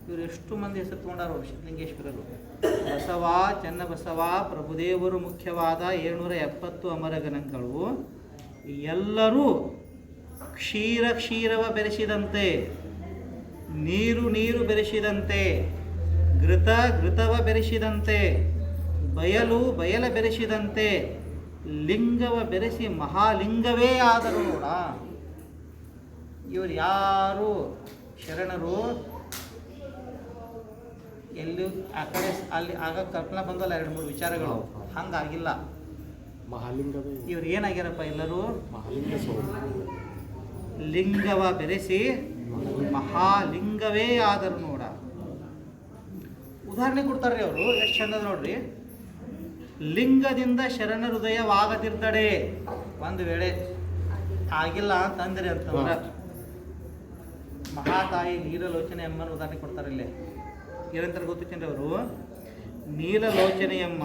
ಇವರು ಎಷ್ಟು ಮಂದಿ ಹೆಸರು ತಗೊಂಡಾರು ಸಿದ್ಧಲಿಂಗೇಶ್ವರರು. ಬಸವ, ಚನ್ನಬಸವ, ಪ್ರಭುದೇವರು ಮುಖ್ಯವಾದ 770 ಅಮರಗಣಗಳು ಎಲ್ಲರೂ ಕ್ಷೀರವ ಬೆರೆಸಿದಂತೆ, ನೀರು ಬೆರೆಸಿದಂತೆ, ಘೃತವ ಬೆರೆಸಿದಂತೆ, ಬಯಲ ಬೆರೆಸಿದಂತೆ, ಲಿಂಗವ ಬೆರೆಸಿ ಮಹಾಲಿಂಗವೇ ಆದರೂ ನೋಡ. ಇವರು ಯಾರು? ಶರಣರು ಎಲ್ಲಿ ಆ ಕಡೆ ಅಲ್ಲಿ ಆಗ ಕಲ್ಪನಾ ಬಂದಲ್ಲ 2-3 ವಿಚಾರಗಳು. ಹಂಗಾಗಿಲ್ಲ. ಮಹಾಲಿಂಗವೇ. ಇವ್ರು ಏನಾಗ್ಯಾರಪ್ಪ? ಎಲ್ಲರೂ ಮಹಾಲಿಂಗ ಸ್ವರೂಪ. ಲಿಂಗವ ಬೆರೆಸಿ ಮಹಾಲಿಂಗವೇ ಆದರೂ ನೋಡ. ಉದಾಹರಣೆ ಕೊಡ್ತಾರ್ರಿ ಅವರು, ಎಷ್ಟು ಚಂದ ನೋಡ್ರಿ. ಲಿಂಗದಿಂದ ಶರಣ ಹೃದಯವಾಗದಿರ್ತಡೆ, ಒಂದು ವೇಳೆ ಆಗಿಲ್ಲ ಅಂತಂದ್ರಿ ಅಂತಂದ್ರೆ ಮಹಾತಾಯಿ ನೀಲಲೋಚನೆ ಅಮ್ಮನ ಉದಾಹರಣೆ ಕೊಡ್ತಾರೆ. ಇಲ್ಲೇ ಏನಂತಾರೆ ಗೊತ್ತೇನ್ರಿ ಅವರು? ನೀಲಲೋಚನೆಯಮ್ಮ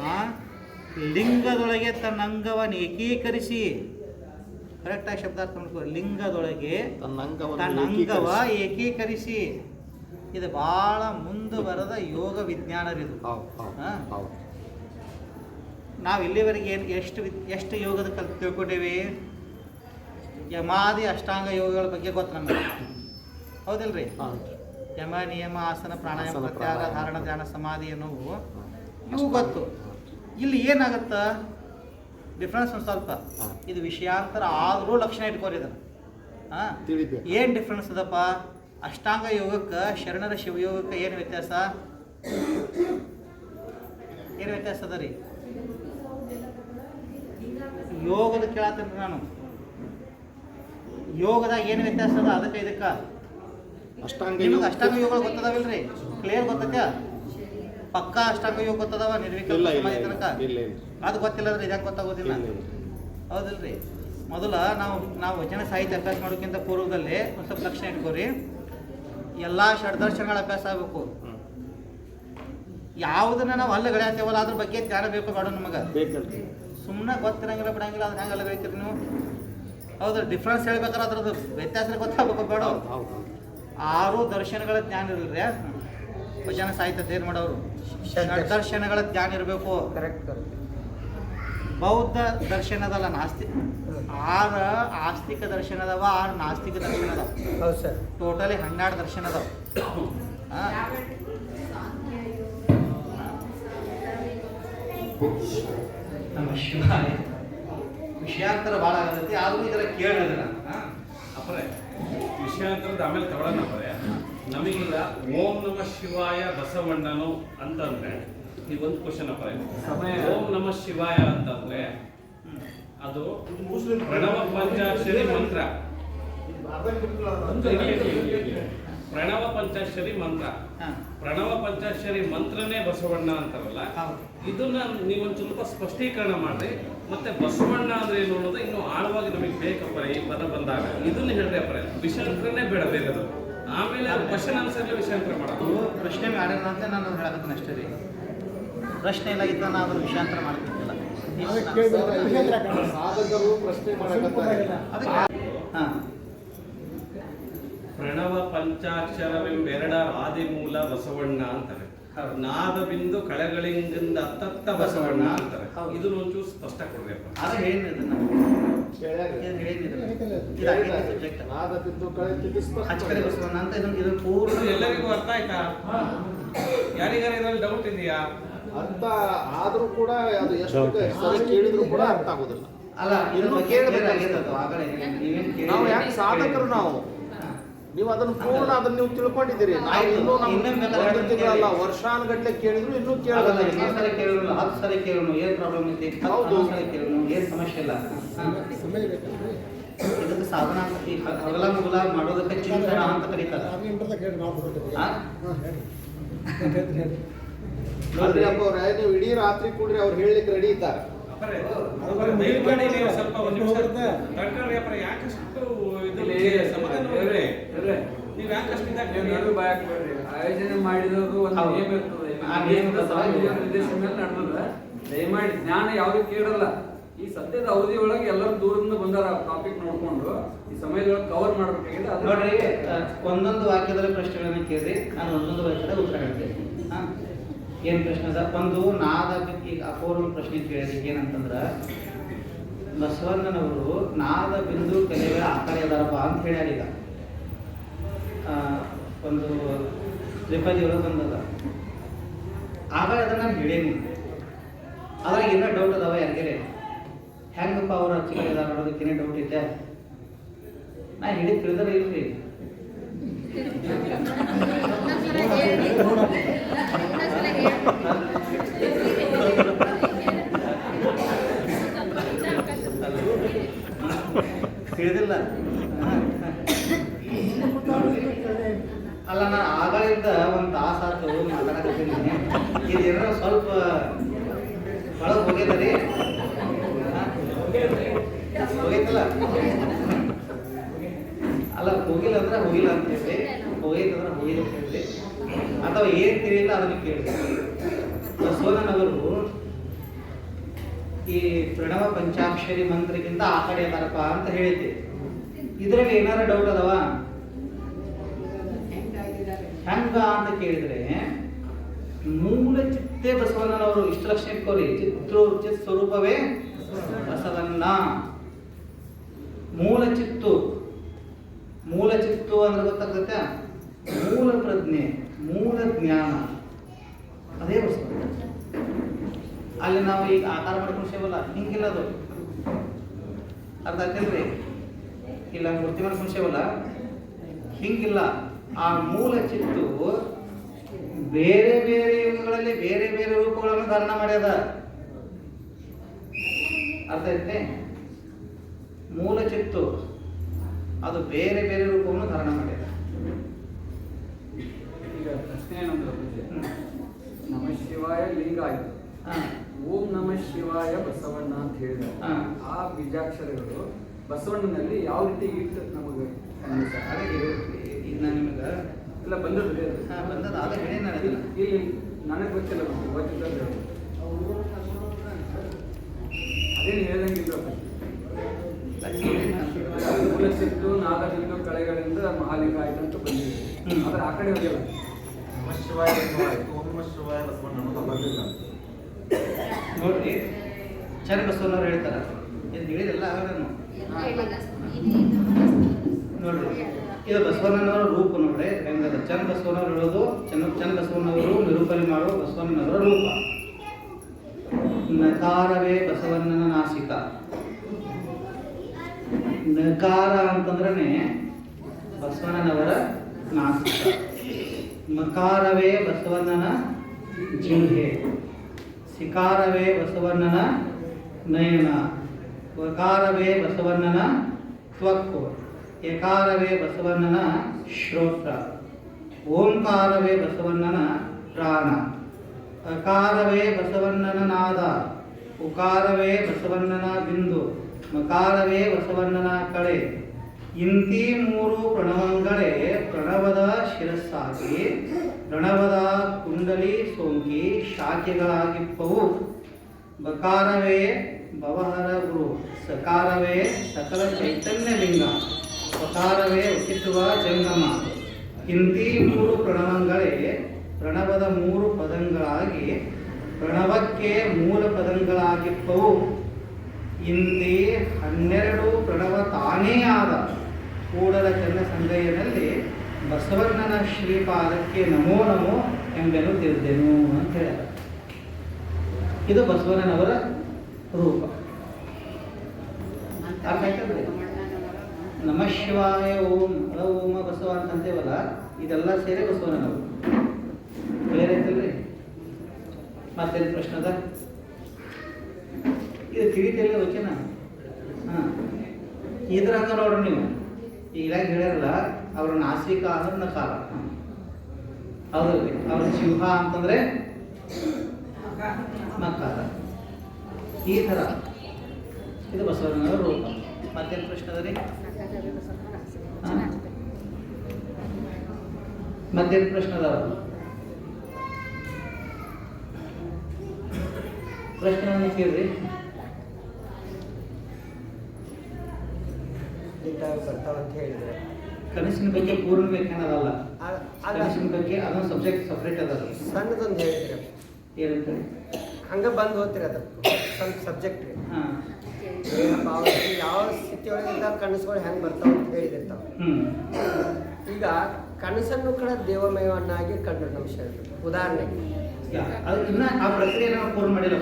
ಲಿಂಗದೊಳಗೆ ತನ್ನ ಅಂಗವನ್ನು ಏಕೀಕರಿಸಿ, ಕರೆಕ್ಟಾಗಿ ಶಬ್ದಾರ್ಥ ಮಾಡ್ಕೋ, ಲಿಂಗದೊಳಗೆ ತನ್ನ ಅಂಗವ ಏಕೀಕರಿಸಿ. ಇದು ಭಾಳ ಮುಂದುವರೆದ ಯೋಗ ವಿಜ್ಞಾನರಿದು. ನಾವು ಇಲ್ಲಿವರೆಗೆ ಎಷ್ಟು ಯೋಗದ ತಿಳ್ಕೊಟ್ಟೇವಿ? ಯಮಾದಿ ಅಷ್ಟಾಂಗ ಯೋಗಗಳ ಬಗ್ಗೆ ಗೊತ್ತು ನಮಗೆ, ಹೌದಿಲ್ರಿ? ಯಮ, ನಿಯಮ, ಆಸನ, ಪ್ರಾಣಾಯಾಮ, ಪ್ರತ್ಯಾಗ, ಧಾರಣ, ಧ್ಯಾನ, ಸಮಾಧಿ ಅನ್ನೋವು ಇವು ಗೊತ್ತು. ಇಲ್ಲಿ ಏನಾಗುತ್ತ ಡಿಫ್ರೆನ್ಸ್ ಒಂದು ಸ್ವಲ್ಪ, ಇದು ವಿಷಯಾಂತರ ಆದರೂ ಲಕ್ಷಣ ಇಟ್ಕೋರಿ ಇದನ್ನು. ಏನು ಡಿಫ್ರೆನ್ಸ್ ಅದಪ್ಪ? ಅಷ್ಟಾಂಗ ಯೋಗಕ್ಕೆ ಶರಣರ ಶಿವಯೋಗಕ್ಕೆ ಏನು ವ್ಯತ್ಯಾಸ? ಏನು ವ್ಯತ್ಯಾಸ ಅದ ರೀ? ಯೋಗದ ಕೇಳತ್ತೇನೆ ನಾನು, ಯೋಗದಾಗ ಏನು ವ್ಯತ್ಯಾಸ ಅದ ಅದಕ್ಕೆ ಇದಕ್ಕೆ? ನಿಮಗೆ ಅಷ್ಟಾಂಗ ಯೋಗ ಗೊತ್ತದಾವಿಲ್ರಿ? ಕ್ಲಿಯರ್ ಗೊತ್ತೈತ್ಯಾ? ಪಕ್ಕಾ ಅಷ್ಟಾಂಗ ಯೋಗ ಗೊತ್ತದವ? ನಿರ್ವಿಕಲ್ಪ ಸಮಾಧಿ ತನಕ ಅದು ಗೊತ್ತಿಲ್ಲದ್ರಿ, ಇದಕ್ಕೆ ಗೊತ್ತಾಗೋದಿಲ್ಲ, ಹೌದಿಲ್ರಿ? ಮೊದಲ ನಾವು ವಚನ ಸಾಹಿತ್ಯ ಅಭ್ಯಾಸ ಮಾಡೋಕ್ಕಿಂತ ಪೂರ್ವದಲ್ಲಿ ಒಂದು ಸ್ವಲ್ಪ ಲಕ್ಷಣ ಇಟ್ಕೋರಿ. ಎಲ್ಲ ಷಡ್ದರ್ಶನಗಳ ಅಭ್ಯಾಸ ಆಗಬೇಕು. ಯಾವುದನ್ನ ನಾವು ಅಲ್ಲ ಗಳಿಯತ್ತೇವಲ್ಲ ಅದ್ರ ಬಗ್ಗೆ ಜ್ಞಾನ ಬೇಕು ಬೇಡ ನಮಗೆ? ಸುಮ್ಮನೆ ಗೊತ್ತಿರಂಗಿಲ್ಲ ಬಿಡಂಗಿಲ್ಲ, ಅದ್ರ ಹೆಂಗೆ ಅಲ್ಲ ಗಳಿತೀರಿ ನೀವು? ಹೌದು, ಡಿಫ್ರೆನ್ಸ್ ಹೇಳ್ಬೇಕಾದ್ರೆ ಅದ್ರದ್ದು ವ್ಯತ್ಯಾಸ ಗೊತ್ತಾಗಬೇಕು ಬೇಡ? 6 ದರ್ಶನಗಳ ಜ್ಞಾನ ಇರಲ್ರಿ ವಚನ ಸಾಹಿತ್ಯ ಏನು ಮಾಡೋರು? ಷಡ್ದರ್ಶನಗಳ ಜ್ಞಾನ ಇರಬೇಕು. ಕರೆಕ್ಟ್. ಬೌದ್ಧ ದರ್ಶನದಲ್ಲ, 6 ಆಸ್ತಿಕ ದರ್ಶನ ಅದಾವ, 6 ನಾಸ್ತಿಕ ದರ್ಶನ ಅದಾವ. ಹೌದು ಸರ್. ಟೋಟಲಿ 12 ದರ್ಶನ ಅದಾವ. ನಮ್ಮ ಶಿವಾಯ ವಿಷಯಾಂತರ ಭಾಳ ಆಗತೈತಿ, ಆದರೂ ಇದರ ಕೇಳಿದ್ರೆ ಅಪರೇ ವಿಷಯಾಂತರದ ಆಮೇಲೆ ತಗೊಳ್ಳೋಣ ಅಪರೇ. ನಮಗೀಗ ಓಂ ನಮಃ ಶಿವಾಯ ಬಸವಣ್ಣನು ಅಂತಂದ್ರೆ ಈ ಒಂದು ಕ್ವಶನ್ ಅಪರೇ. ಓಂ ನಮಃ ಶಿವಾಯ ಅಂತಂದ್ರೆ ಅದು ಪ್ರಣವ ಪಂಚಾಕ್ಷರಿ ಮಂತ್ರ. ಪ್ರಣವ ಪಂಚಾಕ್ಷರಿ ಮಂತ್ರ, ಪ್ರಣವ ಪಂಚಾಕ್ಷರಿ ಮಂತ್ರನೇ ಬಸವಣ್ಣ ಅಂತಾರಲ್ಲ, ಇದನ್ನ ನೀವೊಂದು ಸ್ವಲ್ಪ ಸ್ಪಷ್ಟೀಕರಣ ಮಾಡಿ. ಮತ್ತೆ ಬಸವಣ್ಣ ಅಂದ್ರೆ ಏನು ಅನ್ನೋದು ಇನ್ನು ಆಳವಾಗಿ ನಮಗೆ ಬೇಕಪ್ಪ ಈ ಪದ ಬಂದಾಗ. ಇದನ್ನ ಹೇಳ್ರಿ ಅಪ್ಪ, ವಿಷಯಾಂತರನೇ ಬೇಡ ಬೇರೆದು. ಆಮೇಲೆ ಕ್ವಶನ್ ಆನ್ಸರ್ಲಿ ವಿಷಯಾಂತರ ಮಾಡೋದು. ಪ್ರಶ್ನೆ ಮಾಡಿಲ್ಲ ಅಂತ ನಾನು ಹೇಳಕತ್ತೀನಿ ಅಷ್ಟೇ ರೀ. ಪ್ರಶ್ನೆ ಇಲ್ಲ ಇದ್ದ ನಾವು ಅದ್ರ ವಿಷಯಾಂತರ ಮಾಡ್ತಿದ್ದಿಲ್ಲ. ಸಾಧಕರು ಪ್ರಶ್ನೆ ಮಾಡಕತ್ತಾರೆ. ಪ್ರಣವ ಪಂಚಾಕ್ಷರವೆಂಬೆರಡ ಆದಿಮೂಲ ಬಸವಣ್ಣ ಅಂತಾರೆ. ನಾದ ಬಿಂದು ಕಳೆಗಳಿಂದ ಅತ್ತತ್ತ ಬಸವಣ್ಣ ಅಂತಾರೆ. ಇದನ್ನ ಒಂಚೂರು ಸ್ಪಷ್ಟ ಕೊಡ್ಬೇಕು. ಅದು ಹೇಳಿದ್ರಿ ನಾದ ಬಿಂದು ಕಳೆ ಬಸವಣ್ಣ ಅಂತ ಇದನ್ನು ಪೂರ್ಣ ಎಲ್ಲರಿಗೂ ಅರ್ಥ ಆಯ್ತಾ? ಯಾರಿಗಾರ ಇದ್ರಲ್ಲಿ ಡೌಟ್ ಇದೆಯಾ ಅಂತ? ಆದ್ರೂ ಕೂಡ ಅದು ಎಷ್ಟು ಸರಿ ಕೇಳಿದ್ರು ಕೂಡ ಅರ್ಥ ಆಗೋದಿಲ್ಲ. ಅಲ್ಲ, ಇನ್ನೂ ಕೇಳಬೇಕಾಗಿತ್ತು. ನಾವು ಯಾಕೆ ಸಾಧಕರು? ನೀವು ಅದನ್ನು ಪೂರ್ಣ ಅದನ್ನ ನೀವು ತಿಳ್ಕೊಂಡಿದ್ದೀರಿ. ನಾವು ಇನ್ನೂ ಒಂದು ತಿಂಗಳಲ್ಲ ವರ್ಷಾನುಗಟ್ಲೆ ಕೇಳಿದ್ರು ಇನ್ನೂ ಕೇಳಲ್ಲ. 10 ಸರಿ ಕೇಳೋಣ, ಏನ್ ಪ್ರಾಬ್ಲಮ್ ಐತಿ? ಹೌದು, ಕೇಳೋಣ, ಏನ್ ಸಮಸ್ಯೆ ಇಲ್ಲ. ಇದಕ್ಕೆ ಸಾಧನ ಹಗಲ ಮುಗಲ ಮಾಡೋದಕ್ಕೆ ಚಿಂತನ ಅಂತ ಕರೀತಾರೆ. ನೋಡ್ರಿ ಅಪ್ಪ ಅವ್ರೆ, ನೀವು ಇಡೀ ರಾತ್ರಿ ಕೂಡ್ರಿ ಅವ್ರು ಹೇಳಲಿಕ್ಕೆ ರೆಡಿ ಇದ್ದಾರೆ. ಸ್ವಲ್ಪ ಒಂದು ನಿಮಿಷ ತಡ್ಕೊಳ್ರಿ ಅಪ್ಪ. ಯಾಕಷ್ಟು ನೀವು ಯಾಕಷ್ಟು ಆಯೋಜನೆ ಮಾಡಿದವರು ಒಂದು ನೇಮ ಇರ್ತದೆ. ಆ ನೇಮದ ನಿರ್ದೇಶನ ಮೇಲೆ ನಡೆದ ದಯಮಾಡಿ ಜ್ಞಾನ ಯಾವುದು ಕೇಳಲ್ಲ. ಈ ಸದ್ಯದ ಅವಧಿ ಒಳಗೆ ಎಲ್ಲರೂ ದೂರದಿಂದ ಬಂದಾರ ಟಾಪಿಕ್ ನೋಡ್ಕೊಂಡು ಈ ಸಮಯದೊಳಗೆ ಕವರ್ ಮಾಡ್ಬೇಕಾಗಿದೆ. ನೋಡ್ರಿ, ಒಂದೊಂದು ವಾಕ್ಯದಲ್ಲಿ ಪ್ರಶ್ನೆಗಳನ್ನ ಕೇಳ್ರಿ, ನಾನು ಒಂದೊಂದು ವಾಕ್ಯದ ಉತ್ತರ ಹೇಳ್ತೇನೆ. ಏನು ಪ್ರಶ್ನೆ ಅದ? ಒಂದು ನಾದ, ಈಗ ಅಪೂರ್ವ ಪ್ರಶ್ನೆ ಕೇಳಿದ್ರಿ. ಏನಂತಂದ್ರೆ ಬಸವಣ್ಣನವರು ನಾದ ಬಿಂದು ಕಲೆಗಳ ಆಕಾರ ಅದಾರಪ್ಪ ಅಂತ ಹೇಳ್ಯಾರ. ಈಗ ಒಂದು ತ್ರಿಪದಿ ಒಳಗೆ ಬಂದದ, ಆಗ ಅದನ್ನ ನಾನು ಹೇಳೇನಿ. ಅದ್ರಾಗ ಏನೋ ಡೌಟ್ ಅದಾವ ಯಾರಿಗಾರೆ? ಹೆಂಗಪ್ಪ ಅವ್ರು ಹಚ್ಚಿದ ನೋಡೋದಕ್ಕೇನೇ ಡೌಟ್ ಐತೆ? ನಾ ಹಿಡಿದು ತಿಳಿದ್ರೆ ಇಲ್ರಿ. ತಿಳಿದಿಲ್ಲ. ಒಳಗೆ ಹೋಗ್ಯದ ರೀ ಹೋಗೈತಲ್ಲ ಅಲ್ಲ ಹೋಗಿಲ್ಲ ಅಂದ್ರೆ ಹೋಗಿಲ್ಲ ಅಂತ ಹೇಳಿ ಹೋಗೈತಂದ್ರೆ ಹೋಗಿಲ್ಲ ಅಂತ ಹೇಳಿ ಅಥವಾ ಏನ್ ತಿಳಿಯಿಲ್ಲ ಅದನ್ನು ಕೇಳಿ ಬಸವಣ್ಣನವರು ಈ ಪ್ರಣವ ಪಂಚಾಕ್ಷರಿ ಮಂತ್ರಕ್ಕಿಂತ ಆ ಕಡೆ ಇದಾರಪ್ಪ ಅಂತ ಹೇಳಿದ್ದೆ. ಇದ್ರಲ್ಲಿ ಏನಾರ ಡೌಟ್ ಅದಾವ ಹೆಂಗ ಅಂತ ಕೇಳಿದ್ರೆ ಮೂಲ ಚಿತ್ತೆ ಬಸವಣ್ಣನವರು ಇಷ್ಟು ಲಕ್ಷ ಇಟ್ಕೋರಿ ಚಿತ್ ಸ್ವರೂಪವೇ ಬಸವಣ್ಣ. ಮೂಲ ಚಿತ್ತು ಅಂದ್ರೆ ಗೊತ್ತಾಗುತ್ತೆ ಮೂಲ ಪ್ರಜ್ಞೆ ಮೂಲ ಜ್ಞಾನ ಅದೇ ಬಸವಣ್ಣ. ಅಲ್ಲಿ ನಾವು ಈಗ ಆಕಾರ ಮಾಡ್ಕೊಂಡು ಸೇವಲ್ಲ ಹಿಂಗಿಲ್ಲ ಅದು ಅರ್ಥ ಆಗ್ತಿಲ್ರಿ. ಇಲ್ಲ ಮೂರ್ತಿ ಮಾಡ್ಕೊಂಡು ಸೇವಲ್ಲ ಹಿಂಗಿಲ್ಲ. ಆ ಮೂಲ ಚಿತ್ತು ಬೇರೆ ಬೇರೆ ಯುಗಗಳಲ್ಲಿ ಬೇರೆ ಬೇರೆ ರೂಪಗಳನ್ನು ಧಾರಣ ಮಾಡ್ಯದ. ಅರ್ಥ ಐತೆ? ಮೂಲ ಚಿತ್ತು ಅದು ಬೇರೆ ಬೇರೆ ರೂಪವನ್ನು ಧಾರಣ ಮಾಡ್ಯದ. ಈಗ ಪ್ರಶ್ನೆ ಏನಂದ್ರೆ ನಮ ಶಿವಾಯ ಲಿಂಗ ಆಯ್ತು, ಓಂ ನಮ ಶಿವಾಯ ಬಸವಣ್ಣ ಅಂತ ಹೇಳಿದ್ರೆ ಆ ಬೀಜಾಕ್ಷರಗಳು ಬಸವಣ್ಣನಲ್ಲಿ ಯಾವ ರೀತಿ ಇಟ್ಟು ನಮಗೆ ಈಗ ನಾನು ನಿಮಗೆ ಎಲ್ಲ ಬಂದದ್ದು ಬಂದದ ಆದ ಹೇಳಿ ನಾನು ಇಲ್ಲಿ ನನಗೆ ಗೊತ್ತಿಲ್ಲ ಗೊತ್ತಿದ್ದ ಅದೇನು ಹೇಳ್ದಂಗಿಲ್ಲ. ಮೂಲ ಚಿತ್ತು ನಾದಬಿಂದು ಕಳೆಗಳಿಂದ ಮಹಾಲಿಂಗ ಆಯ್ತು ಅಂತ ಬಂದಿದೆ. ಆದ್ರೆ ಆ ಕಡೆ ಹೋಗಿಲ್ಲ. ನಮಃ ಶಿವಾಯ ಓಂ ನಮಃ ಶಿವಾಯ ಬಸವಣ್ಣ ಬರಲಿಲ್ಲ. ನೋಡ್ರಿ ಚನ್ನಬಸವಣ್ಣವ್ರು ಹೇಳ್ತಾರ ಇದು ಹೇಳಿದಲ್ಲ ನಾನು ನೋಡ್ರಿ ಇದು ಬಸವಣ್ಣನವರ ರೂಪ ನೋಡ್ರಿ ಹೆಂಗದ. ಚನ್ನಬಸವಣ್ಣವ್ರು ಹೇಳೋದು ಚನ್ನಬಸವಣ್ಣವರು ನಿರೂಪಣೆ ಮಾಡುವ ಬಸವಣ್ಣನವರ ರೂಪ. ನಕಾರವೇ ಬಸವಣ್ಣನ ನಾಸಿಕ. ನಕಾರ ಅಂತಂದ್ರೆ ಬಸವಣ್ಣನವರ ನಾಸಿಕ. ಮಕಾರವೇ ಬಸವಣ್ಣನ ಜಿಹ್ವೆ. ಸಿಕಾರವೇ ಬಸವಣ್ಣನ ನಯನ. ವಕಾರವೇ ಬಸವಣ್ಣನ ತ್ವಕ್ಕು. ಯಕಾರವೇ ಬಸವಣ್ಣನ ಶ್ರೋತ್ರ. ಓಂಕಾರವೇ ಬಸವಣ್ಣನ ಪ್ರಾಣ. ಅಕಾರವೇ ಬಸವಣ್ಣನ ನಾದ. ಉಕಾರವೇ ಬಸವಣ್ಣನ ಬಿಂದು. ಮಕಾರವೇ ಬಸವಣ್ಣನ ಕಳೆ. ಇಂತಿ ಮೂರು ಪ್ರಣವಂಗಳೇ ಪ್ರಣವದ ಶಿರಸ್ಸಾಗಿ ಪ್ರಣವದ ಕುಂಡಲಿ ಸೋಂಕಿ ಶಾಖೆಗಳಾಗಿಪ್ಪವು. ಬಕಾರವೇ ಭವಹರ ಗುರು. ಸಕಾರವೇ ಸಕಲ ಚೈತನ್ಯ ಲಿಂಗ. ಸ್ವಕಾರವೇ ಉಚಿಸುವ ಜಂಗಮ. ಇಂತಿ ಮೂರು ಪ್ರಣವಂಗಳೇ ಪ್ರಣವದ ಮೂರು ಪದಂಗಳಾಗಿ ಪ್ರಣವಕ್ಕೆ ಮೂಲ ಪದಂಗಳಾಗಿಪ್ಪವು. ಇಂದಿ 12 ಪ್ರಣವ ತಾನೇ ಆದ ಕೂಡಲ ಚನ್ನ ಸಂಗಯ್ಯನಲ್ಲಿ ಬಸವಣ್ಣನ ಶ್ರೀಪಾದಕ್ಕೆ ನಮೋ ನಮೋ ಎಂಬೆನು ತಿಳಿದೆನು ಅಂತ ಹೇಳ್ಯಾರ. ಇದು ಬಸವಣ್ಣನವರ ರೂಪ. ಅರ್ಥ ಆಯ್ತದ್ರಿ? ನಮಃ ಶಿವಾಯ ಓಂ ಅದ ಓಮ ಬಸವ ಅಂತಂತೇವಲ್ಲ ಇದೆಲ್ಲ ಸೇರಿ ಬಸವಣ್ಣನವರು. ಕ್ಲಿಯರ್ ಆಯ್ತಲ್ರಿ? ಮತ್ತೇನು ಪ್ರಶ್ನೆ ಅದ? ಇದು ತಿಳಿತಿಲ್ಲ ಓಕೆನಾ? ಹಾಂ ಇದ್ರಂಗ ನೋಡ್ರಿ ನೀವು ಈಗಾಗ ಹೇಳ್ಯಾರಲ್ಲ ಅವ್ರ ನಾಸಿಕ ಅಂದ್ರೆ ನಕಾರ. ಹೌದಲ್ರಿ? ಅವ್ರ ಶಿವ ಅಂತಂದ್ರೆ ನಕಾರ. ಈ ಥರ ಇದು ಬಸವಣ್ಣನವರ ರೂಪ. ಮತ್ತೇನು ಪ್ರಶ್ನೆ ಅದ ರೀ? ಮತ್ತೇನು ಪ್ರಶ್ನೆ ಅದಾವ? ಪ್ರಶ್ನೆ ಕೇಳ್ರಿ. ಬರ್ತಾವಂತ ಹೇಳಿದ್ರೆ ಕನಸಿನ ಬಗ್ಗೆ ಪೂರ್ಣ ಬೇಕನ್ನೋದಲ್ಲ. ಕನಸಿನ ಬಗ್ಗೆ ಅದೊಂದು ಸಬ್ಜೆಕ್ಟ್ ಸಪ್ರೇಟ್ ಅದ. ಸಣ್ಣದೊಂದು ಹೇಳಿದ್ರೆ ಏನಂತ ಹಂಗೆ ಬಂದು ಹೋಗ್ತೀರಿ ಅದು ಸ್ವಲ್ಪ ಸಬ್ಜೆಕ್ಟ್ ರೀ. ಯಾವ ಸ್ಥಿತಿಯೊಳಗಿಂದ ಕನಸುಗಳು ಹೆಂಗೆ ಬರ್ತಾವ ಅಂತ ಹೇಳಿದಿರ್ತಾವೆ. ಈಗ ಕನಸನ್ನು ಕೂಡ ದೇವಮಯವನ್ನಾಗಿ ಕಂಡ್ರು ನಮ್ಮ ಶರಣರು. ಉದಾಹರಣೆಗೆ ಇನ್ನ ಆ ಪ್ರಕ್ರಿಯೆ ನಾವು ಪೂರ್ಣ ಮಾಡಿಲ್ಲ.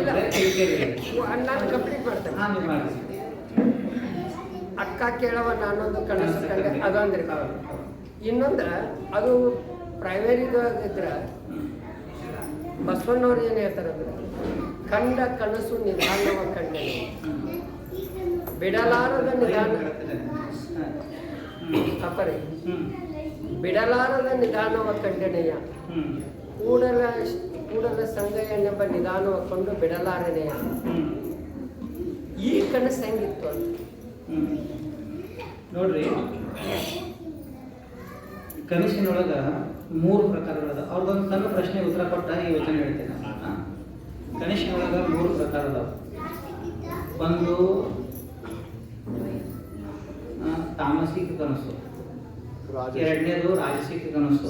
ನಾನು ಕಂಪ್ಲೀಟ್ ಮಾಡ್ತೇನೆ. ಅಕ್ಕ ಕೇಳವ ನಾನೊಂದು ಕನಸು ಕಂಡೆ ಅದೊಂದ್ರಿ. ಇನ್ನೊಂದು ಅದು ಪ್ರೈಮರಿಗಿದ್ರೆ ಬಸವಣ್ಣವ್ರು ಏನು ಹೇಳ್ತಾರೆ ಅಂದ್ರೆ ಕಂಡ ಕನಸು ನಿಧಾನವ ಕಂಡೆ ಬಿಡಲಾರದ ನಿಧಾನ ಅಪರಿ ಬಿಡಲಾರದ ನಿಧಾನವ ಕಂಡೆನೆಯ ಕೂಡಲ ಕೂಡಲ ಸಂಗಯ್ಯನೆಂಬ ನಿಧಾನ ಹಾಕೊಂಡು ಬಿಡಲಾರನೆಯ ಹ್ಮ್. ಈ ಕನಸು ಹೆಂಗಿತ್ತು ಅಂತ. ಹ್ಮ್. ನೋಡ್ರಿ, ಕನಸಿನೊಳಗ 3 ಪ್ರಕಾರಗಳದ. ಅವ್ರದ್ದೊಂದು ಸಣ್ಣ ಪ್ರಶ್ನೆ ಉತ್ತರ ಕೊಟ್ಟ ಈ ವಚನ ಹೇಳ್ತೇನೆ. ಕನಸಿನೊಳಗ 3 ಪ್ರಕಾರ ಅದಾವ. ಒಂದು ತಾಮಸಿಕ ಕನಸು, ಎರಡನೇದು ರಾಜಸಿಕ ಕನಸು,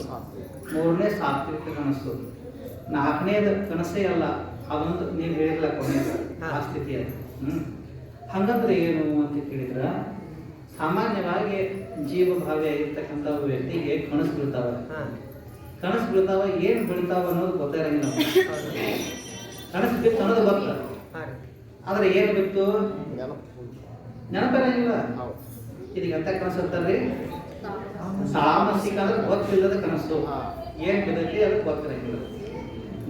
ಮೂರನೇ ಸಾತ್ವಿಕ ಕನಸು, ನಾಲ್ಕನೇದು ಕನಸೇ ಅಲ್ಲ, ಅದೊಂದು ನೀವು ಹೇಳಿಲ್ಲ ಕೊನೆಯದು ಆ ಸ್ಥಿತಿ ಅದು. ಹಂಗಂದ್ರೆ ಏನು ಅಂತ ಕೇಳಿದ್ರ, ಸಾಮಾನ್ಯವಾಗಿ ಜೀವಭಾವಿ ಆಗಿರ್ತಕ್ಕಂಥ ವ್ಯಕ್ತಿಗೆ ಕನಸು ಬೀಳ್ತಾವ. ಕನಸು ಬೀಳ್ತಾವ, ಏನು ಬೀಳ್ತಾವ ಅನ್ನೋದು ಗೊತ್ತಿರಂಗಿಲ್ಲ. ಕನಸು ಬಿತ್ತು ಅನ್ನೋದು ಗೊತ್ತ, ಆದ್ರೆ ಏನು ಬಿತ್ತು ನೆನಪಿರಂಗಿಲ್ಲ. ಇದೀಗ ಅಂತ ಕನಸು ಅಂತಾರ್ರಿ ತಾಮಸಿಕ ಅಂದ್ರೆ ಗೊತ್ತಿಲ್ಲದ ಕನಸು. ಏನ್ ಬಿದ್ದೈತಿ ಅದು ಗೊತ್ತಿರಂಗಿಲ್ಲ.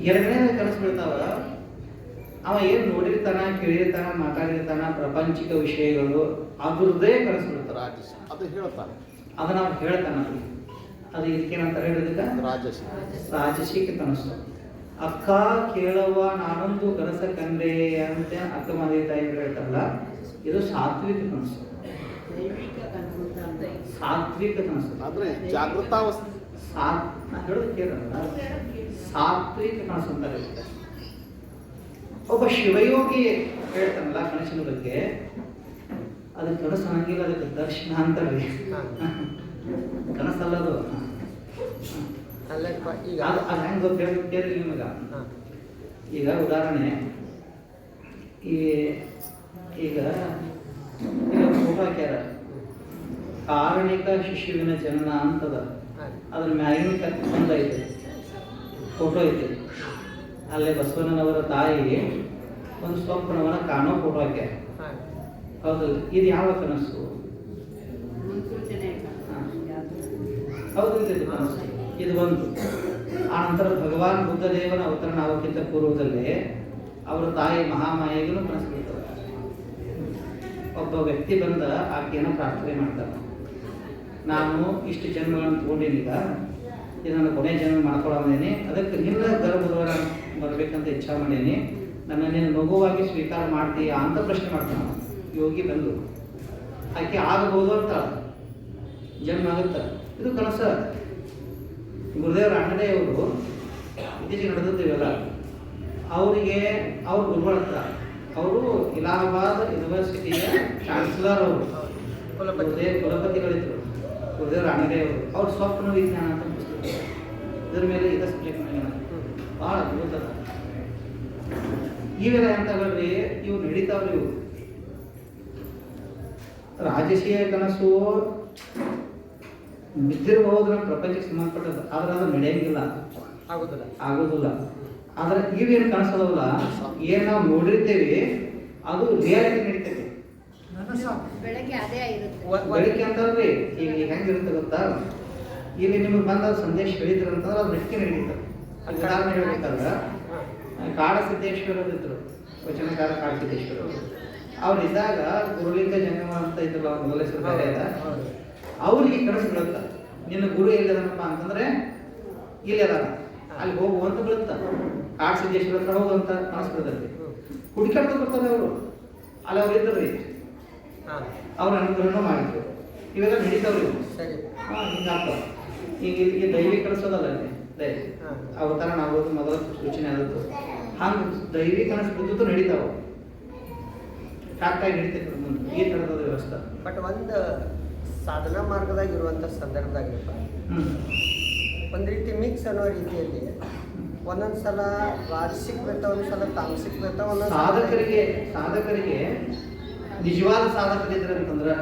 ಎರಡನೇ ಕನಸು ಬೀಳ್ತಾವ, ಅವ ಏನ್ ನೋಡಿರ್ತಾನ, ಕೇಳಿರ್ತಾನ, ಮಾತಾಡಿರ್ತಾನ, ಪ್ರಪಂಚಿಕ ವಿಷಯಗಳು ಅದ್ರದ್ದೇ ಕನಸು ಬೀಳ್ತಾರ. ಅದು ಹೇಳ್ತಾನೆ, ಅದನ್ನ ಅವ್ರು ಹೇಳ್ತಾನ. ಅದು ಇದಕ್ಕೇನಂತ ಹೇಳಿದಕ್ಕ ರಾಜಸಿಕ ಕನಸು. ಅಕ್ಕ ಕೇಳವ್ವ ನಾನೊಂದು ಕನಸ ಕಂಡೆ ಅಂತ ಅಕ್ಕ ಮಾದಿ ತಾಯಿ ಹೇಳ್ತಾರಲ್ಲ, ಇದು ಸಾತ್ವಿಕ ಕನಸು. ಸಾತ್ವಿಕ ಕನಸು ಅಂದ್ರೆ ಜಾಗೃತಾವಸ್ಥೆ. ಹೇಳೋದು ಕೇಳಲ್ಲ, ಸಾತ್ವಿಕ ಕನಸು ಅಂತಾರೆ. ಒಬ್ಬ ಶಿವಯೋಗಿ ಹೇಳ್ತಾನಲ್ಲ ಕನಸಿನ ಬಗ್ಗೆ, ಅದಕ್ಕೆ ಕನಸು ಅನ್ನಂಗಿಲ್ಲ, ಅದಕ್ಕೆ ದರ್ಶನ ಅಂತಾರೆ. ಕನಸಲ್ಲದು. ಈಗ ಅದು ಹೆಂಗೆ ಗೊತ್ತೇಳಿ ನಿಮಗ. ಈಗ ಉದಾಹರಣೆ, ಈಗ ಫೋಟೋ ಹಾಕ್ಯಾರ, ಕಾರಣಿಕ ಶಿಶುವಿನ ಜನನ ಅಂತದ. ಅದ್ರ ಮ್ಯಾಗಿನ ಒಂದು ಐತೆ ಫೋಟೋ ಐತೆ. ಅಲ್ಲೇ ಬಸವಣ್ಣನವರ ತಾಯಿ ಒಂದು ಸ್ವಪ್ನವನ್ನ ಕಾಣೋ ಫೋಟೋ ಹಾಕ್ಯಾರ. ಹೌದಲ್ಲ, ಇದು ಯಾವ ಕನಸು? ಹೌದಿಲ್ಲ, ಇದು ಕನಸು. ಇದು ಒಂದು. ಆ ನಂತರ ಭಗವಾನ್ ಬುದ್ಧ ದೇವನ ಅವತರಣ ಆಗೋಕ್ಕಿಂತ ಪೂರ್ವದಲ್ಲೇ ಅವರ ತಾಯಿ ಮಹಾಮಾಯೆಗೂ ಕನಸು ಬೀಳ್ತದೆ. ಒಬ್ಬ ವ್ಯಕ್ತಿ ಬಂದ ಆಕೆಯನ್ನು ಪ್ರಾರ್ಥನೆ ಮಾಡ್ತಾನೆ, ನಾನು ಇಷ್ಟು ಜನ್ಮಗಳನ್ನು ತಗೊಂಡೀನೀಗ, ಇದನ್ನು ಕೊನೆ ಜನ್ಮ ಮಾಡ್ಕೊಳ್ಳೋದೇನೆ, ಅದಕ್ಕೆ ನಿನ್ನ ಗರ್ಭದವರ ಬರಬೇಕಂತ ಇಚ್ಛಾ ಮಾಡೀನಿ, ನನ್ನ ನೀನು ಮಗುವಾಗಿ ಸ್ವೀಕಾರ ಮಾಡ್ತೀಯಾ ಅಂತ ಪ್ರಶ್ನೆ ಮಾಡ್ತಾನೆ. ಯೋಗಿ ಬಂದು ಆಕೆ ಆಗಬಹುದು ಅಂತ ಜನ್ಮ ಆಗುತ್ತೆ. ಇದು ಕನಸ. ಗುರುದೇವರ ಅಣ್ಣದೇವರು ಇತ್ತೀಚೆಗೆ ನಡೆದದ್ದು ಇವೆಲ್ಲ. ಅವರಿಗೆ ಅವ್ರು ಗುರುಗಳ ಹತ್ರ, ಅವರು ಇಲಾಹಾಬಾದ್ ಯೂನಿವರ್ಸಿಟಿಯ ಚಾನ್ಸಲರ್, ಅವರು ಕುಲಪತಿಗಳಿದ್ರು ಗುರುದೇವರ ಅಣ್ಣದೇವರು. ಅವ್ರ ಸ್ವಪ್ನ ವಿಜ್ಞಾನ ಅಂತ ಪುಸ್ತಕ, ಇದ್ರ ಮೇಲೆ ಇದ ಸಬ್ಜೆಕ್ಟ್ ಭಾಳ ಅದ್ಭುತ. ಇವೆಲ್ಲ ಎಂತಗಳ್ರಿ, ಇವು ನಡೀತಾವ್ರಿ. ಇವು ರಾಜಕೀಯ ಕನಸು ಬಿದ್ದಿರಬಹುದು, ನಮ್ಮ ಪ್ರಪಂಚಕ್ಕೆ ಸಂಬಂಧಪಟ್ಟದ್ದು, ಆದ್ರೆ ಅದು ನಡೆಯಂಗಿಲ್ಲ, ಆಗೋದಿಲ್ಲ. ಆದ್ರೆ ಇವೇನು ಕನಸದವಲ್ಲ, ಏನ್ ನಾವು ನೋಡಿರ್ತೇವೆ ಅದು ರಿಯಾಲಿಟಿ ನಡೀತೈತಿ. ಬೆಳಗ್ಗೆ ಅದೇ ಇರುತ್ತೆ. ಬೆಳಿಗ್ಗೆ ಅಂತಂದ್ರಿ ಈಗ ಹೆಂಗಿರುತ್ತೆ ಗೊತ್ತಾ, ಇಲ್ಲಿ ನಿಮಗೆ ಬಂದ ಸಂದೇಶ ಹೇಳಿದ್ರಂತಂದ್ರೆ ಅದು ನಟಿಕೆ ನಡೀತದೆ. ಉದಾಹರಣೆ ಹೇಳ್ಬೇಕಾದ್ರೆ ಕಾಡಸಿದ್ದೇಶ್ವರರಿದ್ರು, ವಚನಕಾರ ಕಾಡಸಿದ್ದೇಶ್ವರರು. ಅವ್ರಿದ್ದಾಗ ಗುರುಲಿಂಗ ಜಂಗಮ ಅಂತ ಇದ್ರಲ್ಲ, ಅವ್ರ ಮೊದಲ ಹೆಸರು ಬೇರೆ ಅದ. ಅವ್ರಿಗೆ ಕನಸು ಬೀಳುತ್ತ, ನಿನ್ನ ಗುರು ಎಲ್ಲಿದನಪ್ಪ ಅಂತಂದ್ರೆ ಇಲ್ಲಿ ಅದಾರ, ಅಲ್ಲಿ ಹೋಗುವಂತ ಬೀಳುತ್ತ. ಕಾಡಸಿದ್ದೇಶ್ವರ ಹತ್ರ ಹೋಗುವಂತ ಕನಸು ಬೀಳ್ತೈತಿ. ಹುಡುಕಾಡ್ತಾ ಬರ್ತಾರೆ ಅವರು. ಅಲ್ಲಿ ಅವ್ರು ಇದ್ರಿ, ಅವ್ರ ಅನುಗ್ರಹನೂ ಮಾಡಿದ್ರು. ಇವೆಲ್ಲ ನಡೀತಾವ್ರಿ. ಹಿಂಗಾಗ್ತಾವ. ಈಗ ಇಲ್ಲಿ ದೈವಿ ಕನಸೋದಲ್ಲ, ಅಲ್ಲಿ ಅವತಾರ ಆಗೋದು ಮೊದಲ ಸೂಚನೆ ಆದದ್ದು. ಹಂಗೆ ದೈವಿ ಕನಸು ಬಿದ್ದು ನಡೀತಾವ, ಕರೆಕ್ಟಾಗಿ ನಡೀತೈತೆ ಮುಂದೆ. ಈ ಥರದ ವ್ಯವಸ್ಥೆ. ಬಟ್ ಒಂದು ಸಾಧನಾ ಮಾರ್ಗದಾಗ ಇರುವಂಥ ಸಂದರ್ಭದಾಗ ಒಂದು ರೀತಿ ಮಿಕ್ಸ್ ಅನ್ನೋ ರೀತಿಯಲ್ಲಿ ಒಂದೊಂದ್ಸಲ ರಾಜಸಿಕ ಬರ್ತಾವ, ಒಂದ್ಸಲ ತಾಮಸಿಕ ಬರ್ತಾವ. ಸಾಧಕರಿಗೆ ನಿಜವಾದ ಸಾಧಕರಿದ್ರೆ ಅಂತಂದ್ರೆ,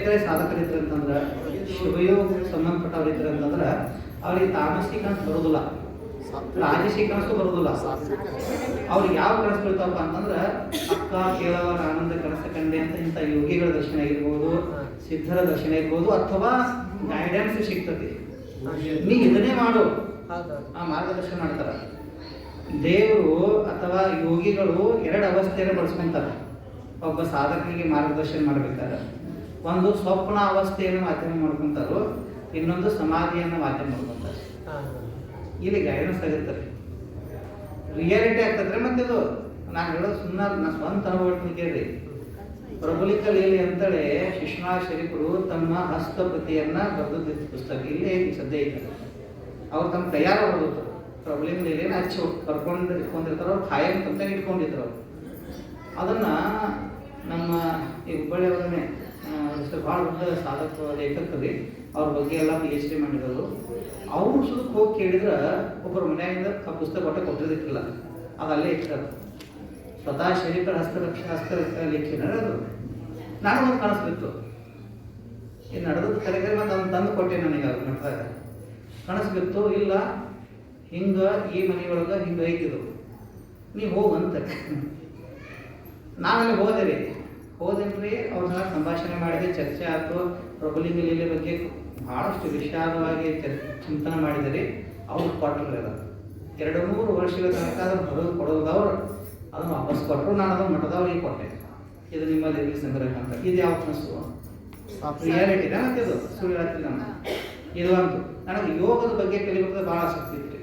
ಕರೆ ಸಾಧಕರಿದ್ರೆ ಅಂತಂದ್ರೆ, ಶಿವಯೋಗ ಸಂಬಂಧಪಟ್ಟವ್ರಿದ್ರೆ ಅಂತಂದ್ರೆ ಅವ್ರಿಗೆ ತಾಮಸಿಕ ಕನಸು ಬರೋದಿಲ್ಲ, ರಾಜಸಿಕ ಕನಸು ಬರೋದಿಲ್ಲ. ಅವ್ರಿಗೆ ಯಾವ ಕನಸು ಬೀಳ್ತಾವಪ್ಪ ಅಂತಂದ್ರೆ, ಅಕ್ಕ ಕೇಳವರ ಆನಂದ ಕನಸು ಕಂಡೆ ಅಂತ ಇಂಥ ಯೋಗಿಗಳ ದರ್ಶನ ಆಗಿರ್ಬೋದು, ಸಿದ್ಧರ ದರ್ಶನ ಇರ್ಬೋದು, ಅಥವಾ ಗೈಡೆನ್ಸ್ ಸಿಗ್ತತಿ. ನೀ ಇದನ್ನೇ ಮಾಡು, ಆ ಮಾರ್ಗದರ್ಶನ ಮಾಡ್ತಾರ. ದೇವರು ಅಥವಾ ಯೋಗಿಗಳು 2 ಅವಸ್ಥೆಯನ್ನು ಬಳಸ್ಕೊಂತಾರೆ ಒಬ್ಬ ಸಾಧಕನಿಗೆ ಮಾರ್ಗದರ್ಶನ ಮಾಡ್ಬೇಕಾದ್ರೆ. ಒಂದು ಸ್ವಪ್ನ ಅವಸ್ಥೆಯನ್ನು ಮಾಧ್ಯಮ ಮಾಡ್ಕೊಂತಾರೋ, ಇನ್ನೊಂದು ಸಮಾಧಿಯನ್ನು ಮಾಧ್ಯಮ ಮಾಡ್ಕೊಂತಾರೆ. ಇಲ್ಲಿ ಗೈಡೆನ್ಸ್ ಆಗುತ್ತಾರೆ. ರಿಯಾಲಿಟಿ ಆಗ್ತದ್ರೆ ಮತ್ತೆ ಇದು ನಾನು ಹೇಳೋದು ಸುಮ್ಮನೆ ನಾ ಸ್ವಂತ ಅನುಭವ ಕೇಳಿ. ಪ್ರಬಲಿಕ ಲೀಲೆ ಅಂತೇಳಿ ಶಿಶುನಾಳ ಶರೀಫರು ತಮ್ಮ ಹಸ್ತಪ್ರತಿಯನ್ನ ಬರೆದಿದ್ದ ಪುಸ್ತಕ ಇಲ್ಲಿ ಸದ್ಯ ಐತೆ. ಅವ್ರು ತಮ್ಮ ಕೈಯಾರ ಬರೆದಿದ್ರು ಪ್ರಬಲಿಕ ಲೀಲೆನ ಹಚ್ಚಿ ಬರ್ಕೊಂಡು ಇಟ್ಕೊಂಡಿರ್ತಾರ, ಅವ್ರು ಖಾಯಂ ಅಂತ ಇಟ್ಕೊಂಡಿದ್ರು. ಅದನ್ನ ನಮ್ಮ ಈ ಹುಬ್ಬಳ್ಳಿ ಅವರನ್ನೇ ಭಾಳ ದೊಡ್ಡ ಸಾಧಕ ಲೇಖಕರಿ ಅವ್ರ ಬಗ್ಗೆ ಎಲ್ಲ PhD ಮಾಡಿರೋರು. ಅವ್ರು ಸುದಕ್ಕೆ ಹೋಗಿ ಕೇಳಿದ್ರೆ ಒಬ್ಬರು ಮನೆಯಿಂದ ಆ ಪುಸ್ತಕ ಒಟ್ಟು ಕೊಟ್ಟಿದ್ದಕ್ಕಿಲ್ಲ, ಅದು ಅಲ್ಲೇ ಇಟ್ಟಿರೋದು. ಸ್ವತಃ ಶರೀಫರ ಹಸ್ತಲೇಖನ ಅದು ನಾನು ಒಂದು ಕಾಣಿಸ್ಬಿತ್ತು. ಇದು ನಡೆದದ್ದು ಕರೆಗೆ ಮತ್ತು ಅದನ್ನು ತಂದು ಕೊಟ್ಟೆ ನನಗೆ ಅವ್ರು ಮಠದಾಗ ಕಾಣಿಸ್ಬಿತ್ತು. ಇಲ್ಲ ಹಿಂಗೆ ಈ ಮನೆಯೊಳಗೆ ಹಿಂಗೆ ಐತಿದು, ನೀವು ಹೋಗಂತ. ನಾನಲ್ಲಿ ಹೋದೇನ್ರಿ ಅವ್ರನ್ನ ಸಂಭಾಷಣೆ ಮಾಡಿದೆ, ಚರ್ಚೆ ಆಯಿತು. ಪ್ರಬಲಿಂಗ ಲೀಲೆ ಬಗ್ಗೆ ಭಾಳಷ್ಟು ವಿಶಾಲವಾಗಿ ಚಿಂತನೆ ಮಾಡಿದರೆ ಅವ್ರು ಕೊಟ್ಟರು. 2-3 ವರ್ಷಗಳ ತನಕ ಅದನ್ನು ಹೊರಗೆ ಕೊಡೋದವ್ರು ಅದನ್ನು ವಾಪಸ್ ಕೊಟ್ಟರು. ನಾನು ಅದನ್ನು ಮಠದವ್ರಿಗೆ ಕೊಟ್ಟೆ. ಇದು ನಿಮ್ಮಲ್ಲಿ ಇರಲಿ ಸಂಗ್ರಹ ಅಂತ. ಇದು ಯಾವ ಕನಸು ರಿಯಾಲಿಟಿ ನನಗೆ ಇದು ಸುಳ್ಳು ಹೇಳ್ತಿಲ್ಲ ನಾನು. ಇದು ಒಂದು ನನಗೆ ಯೋಗದ ಬಗ್ಗೆ ಕಲಿಬೇಕಾದ್ರೆ ಭಾಳ ಆಸಕ್ತಿ ಇತ್ತು.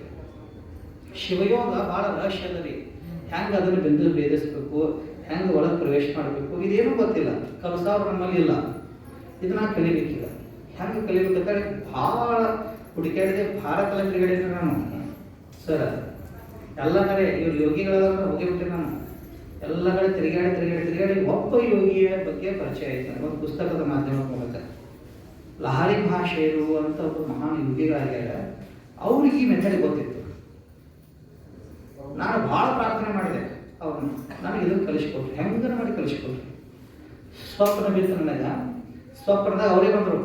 ಶಿವಯೋಗ ಭಾಳ ರಹಸ್ಯ ಅದ ರೀ. ಹೆಂಗೆ ಅದನ್ನು ಭೇದಿಸ್ಬೇಕು, ಹೆಂಗೆ ಒಳಗೆ ಪ್ರವೇಶ ಮಾಡಬೇಕು, ಇದೇನೂ ಗೊತ್ತಿಲ್ಲ. ಕಲಸಾವ್ರು ನಮ್ಮಲ್ಲಿ ಇಲ್ಲ. ಇದನ್ನ ಕಲಿಬೇಕೀಗ. ಹೆಂಗೆ ಕಲಿಬೇಕಂದ್ರೆ ಭಾಳ ಹುಡುಕಾಡಿದೆ. ಭಾರತ ತಿರುಗಾಡಿದ್ರೆ ನಾನು ಸರ್ ಎಲ್ಲ ಕಡೆ ಇವ್ರು ಯೋಗಿಗಳಾದ್ರೆ ಹೋಗಿಬಿಟ್ಟೆ ನಾನು. ಎಲ್ಲ ಕಡೆ ತಿರುಗಾಡಿ ಒಬ್ಬ ಯೋಗಿಯ ಬಗ್ಗೆ ಪರಿಚಯ ಆಯ್ತು. ಒಂದು ಪುಸ್ತಕದ ಮಾಧ್ಯಮದ ಮೂಲಕ ಲಹಾರಿ ಮಹಾಶಯರು ಅಂತ ಒಬ್ಬರು ಮಹಾನ್ ಯೋಗಿಗಳಾಗ್ಯಾರ. ಅವ್ರಿಗೆ ಈ ಮೆಥಡ್ ಗೊತ್ತಿತ್ತು. ನಾನು ಭಾಳ ಪ್ರಾರ್ಥನೆ ಮಾಡಿದೆ ಅವ್ರನ್ನ, ನನಗೆ ಇದನ್ನು ಕಲಿಸ್ಕೊಟ್ರು, ಹೆಂಗನ ಮಾಡಿ ಕಲಿಸ್ಕೊಟ್ರು. ಸ್ವಪ್ನ ಬಿತ್ತು ನನಗೆ. ಸ್ವಪ್ನದಾಗ ಅವರೇ ಬಂದರು.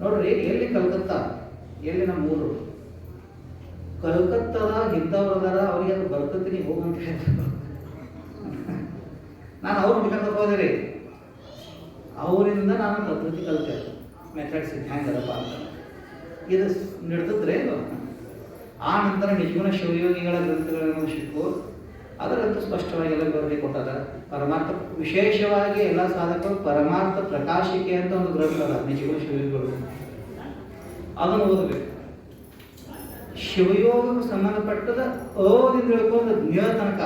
ನೋಡ್ರಿ, ಎಲ್ಲಿ ಕಲ್ಕತ್ತಾ, ಎಲ್ಲಿ ನಮ್ಮ ಊರು ಕಲ್ಕತ್ತಾದಾಗ ಇದ್ದವ್ರದಾರ, ಅವ್ರಿಗೆ ಅದು ಬರ್ತೈತಿ, ನೀವು ಹೋಗಂತ ಹೇಳ್ತಾರೆ. ನಾನು ಅವ್ರು ಹುಡುಕಂತ ಹೋದೆ ರೀ. ಅವರಿಂದ ನಾನು ಪದ್ಧತಿ ಕಲಿತೆ, ಮೆಥಡ್ಸ್ ಹೆಂಗದಪ್ಪ ಅಂತ. ಇದು ನಡೆದಿದ್ರೆ ಇದು. ಆ ನಂತರ ನಿಜಗುಣ ಶಿವಯೋಗಿಗಳ ಗ್ರಂಥಗಳನ್ನು ಶಿಲ್ಪು ಅದರಂತೂ ಸ್ಪಷ್ಟವಾಗಿ ಎಲ್ಲ ವಿವರಣೆ ಕೊಟ್ಟಾರ. ಪರಮಾರ್ಥ ವಿಶೇಷವಾಗಿ ಎಲ್ಲ ಸಾಧಕರು ಪರಮಾರ್ಥ ಪ್ರಕಾಶಿಕೆ ಅಂತ ಒಂದು ಗ್ರಂಥ ಅದ, ನಿಜಗುಣ ಶಿವಯೋಗಿಗಳು. ಅದನ್ನು ಓದಬೇಕು. ಶಿವಯೋಗಕ್ಕೆ ಸಂಬಂಧಪಟ್ಟದ ಅದಿಂದ ಹಿಡ್ಕೊಂಡು ಜ್ಞ ತನಕ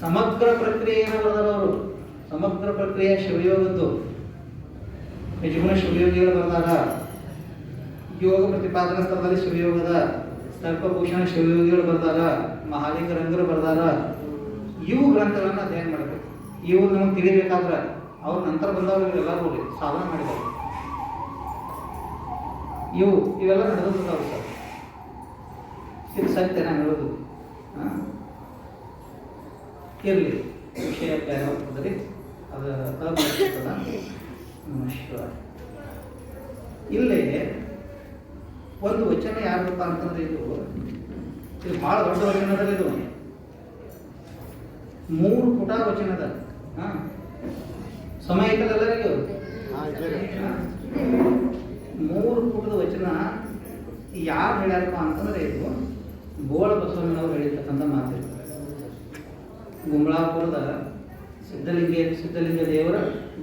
ಸಮಗ್ರ ಪ್ರಕ್ರಿಯೆಯನ್ನು ಬರೆದಾರ ಅವರು. ಸಮಗ್ರ ಪ್ರಕ್ರಿಯೆ ಶಿವಯೋಗದ್ದು ನಿಜಗುಣ ಶಿವಯೋಗಿಗಳು ಬರ್ದಾರ. ಯೋಗ ಪ್ರತಿಪಾದನಾ ಸ್ಥಳದಲ್ಲಿ ಶಿವಯೋಗದ ಸರ್ಪಭೂಷಣ ಶಿವಯೋಗಿಗಳು ಬರ್ದಾರ, ಮಹಾಲಿಂಗ ರಂಗರು ಬರ್ದಾರ. ಇವು ಗ್ರಂಥಗಳನ್ನು ಅಧ್ಯಯನ ಮಾಡಬೇಕು. ಇವು ನಮಗೆ ತಿಳಿಬೇಕಾದ್ರೆ ಅವ್ರ ನಂತರ ಬಂದವರು ಎಲ್ಲರೂ ಸಾಧನ ಮಾಡಿದ್ದಾರೆ. ಇವೆಲ್ಲ ನಡೆದಿರ್ತಾವೆ ಸರ್. ಇದು ಸತ್ಯ ನಾನು ಹೇಳೋದು. ಇರಲಿ, ವಿಷಯ ಬೇರೆ ಅದು ಅಮೃತದ ನಮಸ್ಕಾರ. ಇಲ್ಲೇ ಒಂದು ವಚನ ಯಾರಪ್ಪ ಅಂತಂದ್ರೆ ಇದು ಭಾಳ ದೊಡ್ಡ ವಚನದ. ಇದು 3 ಪುಟ ವಚನದ. ಸಮಯ ಐತಲ್ಲ ಎಲ್ಲರಿಗೂ? 3 ಪುಟದ ವಚನ ಯಾರು ಹೇಳ್ಯಾರಪ್ಪ ಅಂತಂದ್ರೆ ಇದು ಬೋಳ ಬಸವಣ್ಣನವರು ಹೇಳಿರ್ತಕ್ಕಂಥ ಮಾತಿರ್ತಾರೆ. ಗುಂಬಳಾಪುರದ ಸಿದ್ಧಲಿಂಗ ದೇವರ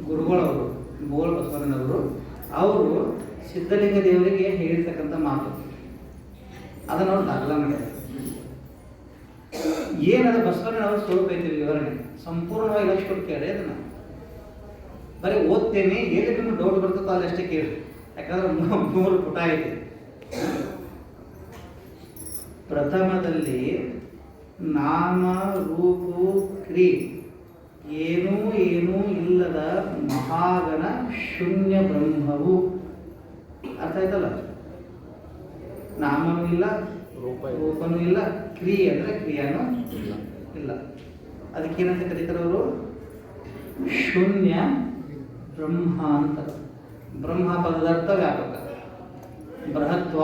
ಗುರುಗಳವರು ಬೋಳ ಬಸವಣ್ಣನವರು. ಅವರು ಸಿದ್ಧಲಿಂಗ ದೇವರಿಗೆ ಹೇಳಿರ್ತಕ್ಕಂಥ ಮಾತು ಅದನ್ನು ಅವ್ರು ದಾಖಲ ಮಾಡ್ಯಾರ. ಏನದ ಬಸವಣ್ಣನವರು ಸ್ವರೂಪ ಐತಿ ವಿವರಣೆ ಸಂಪೂರ್ಣವಾಗಿ ಲಕ್ಷ ಕೊಟ್ಟು ಕೇಳಿ. ಅದನ್ನು ಬರೀ ಓದ್ತೇನೆ, ಎಲ್ಲಿ ನಿಮ್ಗೆ ಡೌಟ್ ಬರ್ತದೋ ಅಲ್ಲಷ್ಟೇ ಕೇಳಿ. ಯಾಕಂದ್ರೆ 3 ಪುಟ ಐತಿ. ಪ್ರಥಮದಲ್ಲಿ ನಾಮ ರೂಪು ಕ್ರಿ ಏನೂ ಇಲ್ಲದ ಮಹಾಗಣ ಶೂನ್ಯ ಬ್ರಹ್ಮವು. ಅರ್ಥ ಆಯ್ತಲ್ಲ? ನಾಮನೂ ಇಲ್ಲ, ರೂಪನೂ ಇಲ್ಲ, ಕ್ರಿಯೆ ಅಂದರೆ ಕ್ರಿಯಾನೂ ಇಲ್ಲ. ಅದಕ್ಕೇನಂತ ಕರೀತಾರೆ ಅವರು? ಶೂನ್ಯ ಬ್ರಹ್ಮ ಅಂತ. ಬ್ರಹ್ಮ ಪದಾರ್ಥ ವ್ಯಾಪಕ, ಬೃಹತ್ವ